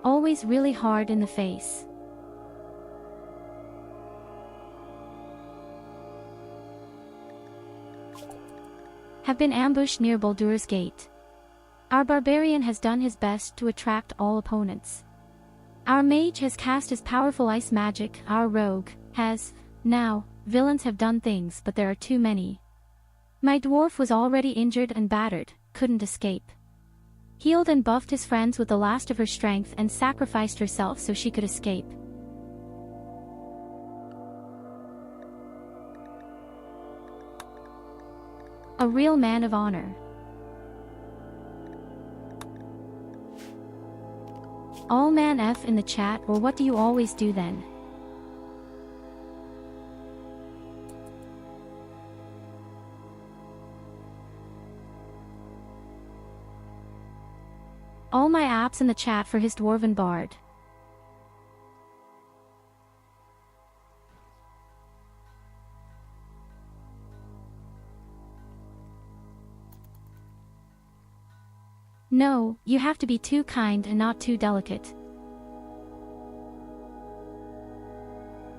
Always really hard in the face. Have been ambushed near Baldur's Gate. Our barbarian has done his best to attract all opponents. Our mage has cast his powerful ice magic, our rogue has. Now, villains have done things, but there are too many. My dwarf was already injured and battered, couldn't escape. Healed and buffed his friends with the last of her strength and sacrificed herself so she could escape. A real man of honor. All man F in the chat, or what do you always do then? All my apps in the chat for his dwarven bard. No, you have to be too kind and not too delicate.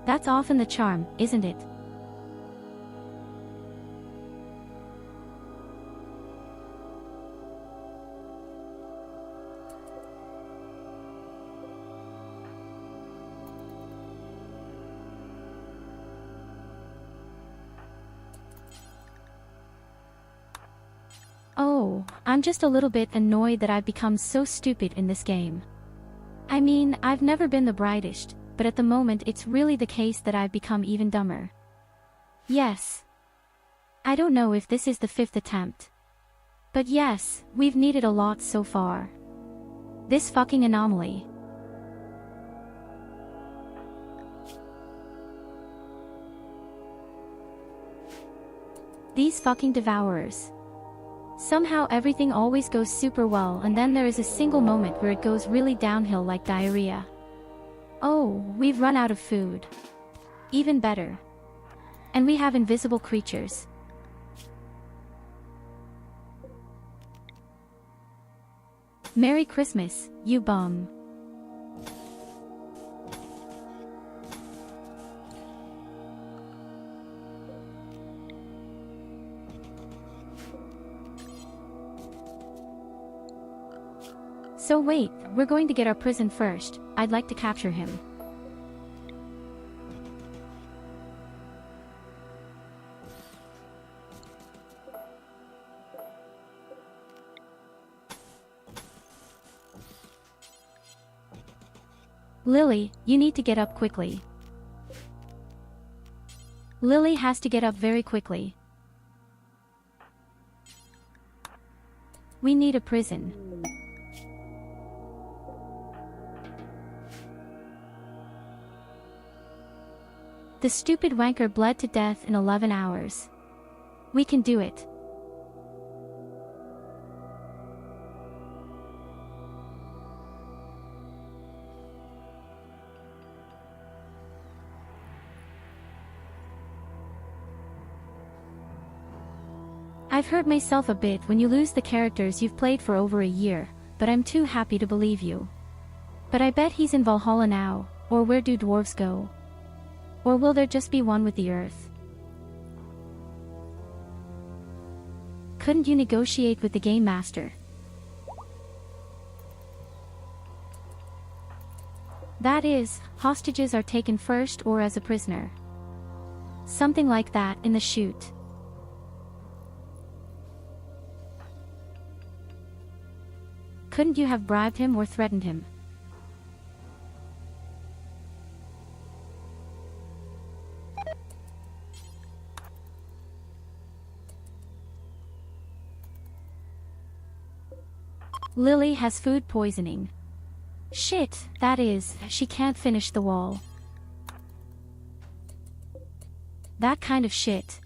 That's often the charm, isn't it? Oh, I'm just a little bit annoyed that I've become so stupid in this game. I mean, I've never been the brightest, but at the moment it's really the case that I've become even dumber. Yes. I don't know if this is the 5th attempt. But yes, we've needed a lot so far. This fucking anomaly. These fucking devourers. Somehow everything always goes super well, and then there is a single moment where it goes really downhill like diarrhea. Oh, we've run out of food. Even better. And we have invisible creatures. Merry Christmas, you bum. So wait, we're going to get our prison first. I'd like to capture him. Lily, you need to get up quickly. Lily has to get up very quickly. We need a prison. The stupid wanker bled to death in 11 hours. We can do it. I've hurt myself a bit when you lose the characters you've played for over a year, but I'm too happy to believe you. But I bet he's in Valhalla now, or where do dwarves go? Or will there just be one with the earth? Couldn't you negotiate with the game master? That is, hostages are taken first or as a prisoner. Something like that in the shoot. Couldn't you have bribed him or threatened him? Lily has food poisoning. Shit, that is, she can't finish the wall. That kind of shit.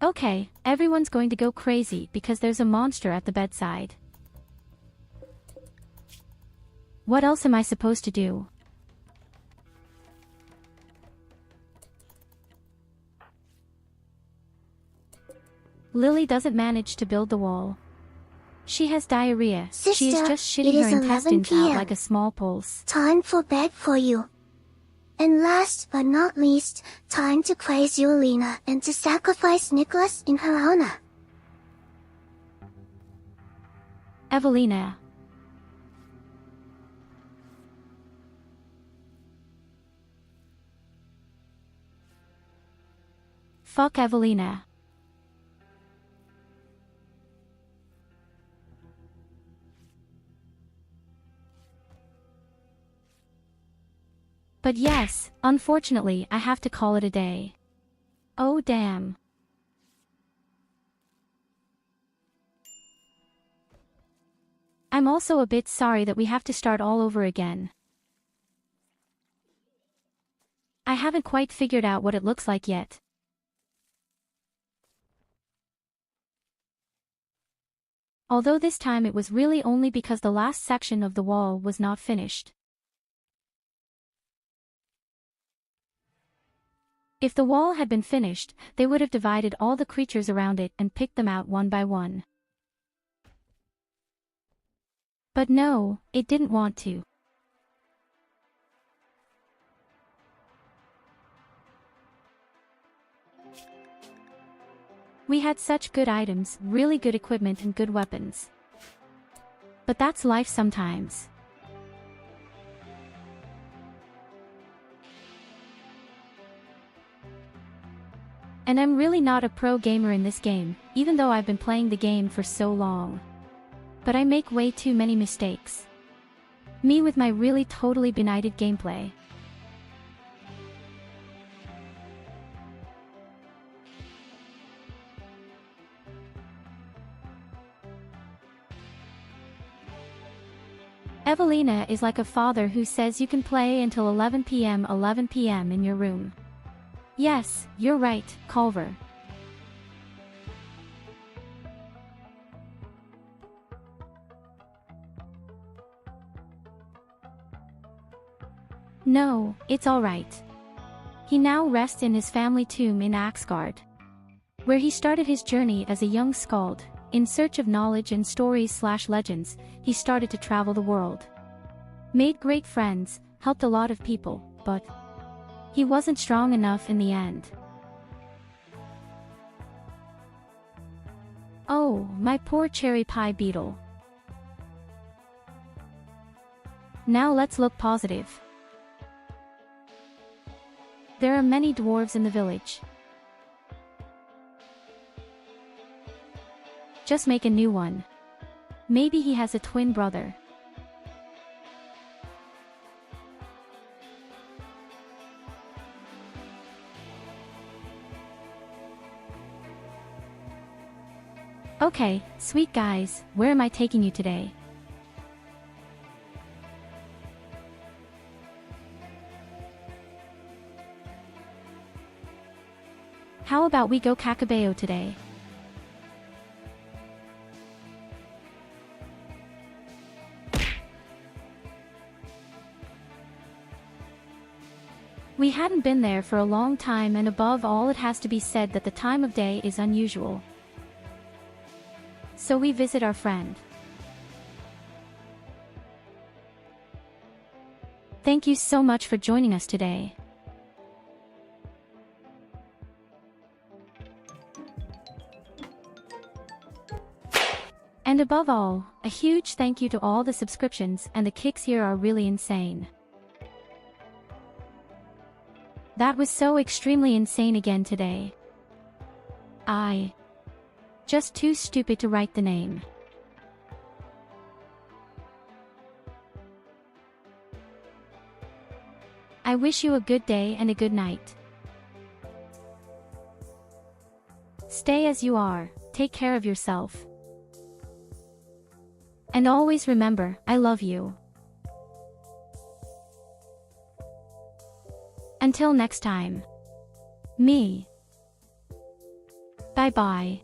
Okay, everyone's going to go crazy because there's a monster at the bedside. What else am I supposed to do? Lily doesn't manage to build the wall. She has diarrhea. Sister, She is just it shitting is her 11 intestines out p.m. like a small pulse. Time for bed for you. And last but not least, time to praise Yulina and to sacrifice Nicholas in her honor. Evelina. Fuck Evelina. But yes, unfortunately I have to call it a day. Oh damn. I'm also a bit sorry that we have to start all over again. I haven't quite figured out what it looks like yet. Although this time it was really only because the last section of the wall was not finished. If the wall had been finished, they would have divided all the creatures around it and picked them out one by one. But no, it didn't want to. We had such good items, really good equipment and good weapons. But that's life sometimes. And I'm really not a pro gamer in this game, even though I've been playing the game for so long. But I make way too many mistakes. Me with my really totally benighted gameplay. Evelina is like a father who says you can play until 11 p.m. in your room. Yes, you're right, Culver. No, it's alright. He now rests in his family tomb in Axgard, where he started his journey as a young skald. In search of knowledge and stories/legends, he started to travel the world. Made great friends, helped a lot of people, but he wasn't strong enough in the end. Oh, my poor cherry pie beetle. Now let's look positive. There are many dwarves in the village. Just make a new one. Maybe he has a twin brother. Okay, sweet guys, where am I taking you today? How about we go Kakabeo today? We hadn't been there for a long time, and above all it has to be said that the time of day is unusual. So we visit our friend. Thank you so much for joining us today. And above all, a huge thank you to all the subscriptions, and the kicks here are really insane. That was so extremely insane again today. Just too stupid to write the name. I wish you a good day and a good night. Stay as you are, take care of yourself. And always remember, I love you. Until next time. Me. Bye bye.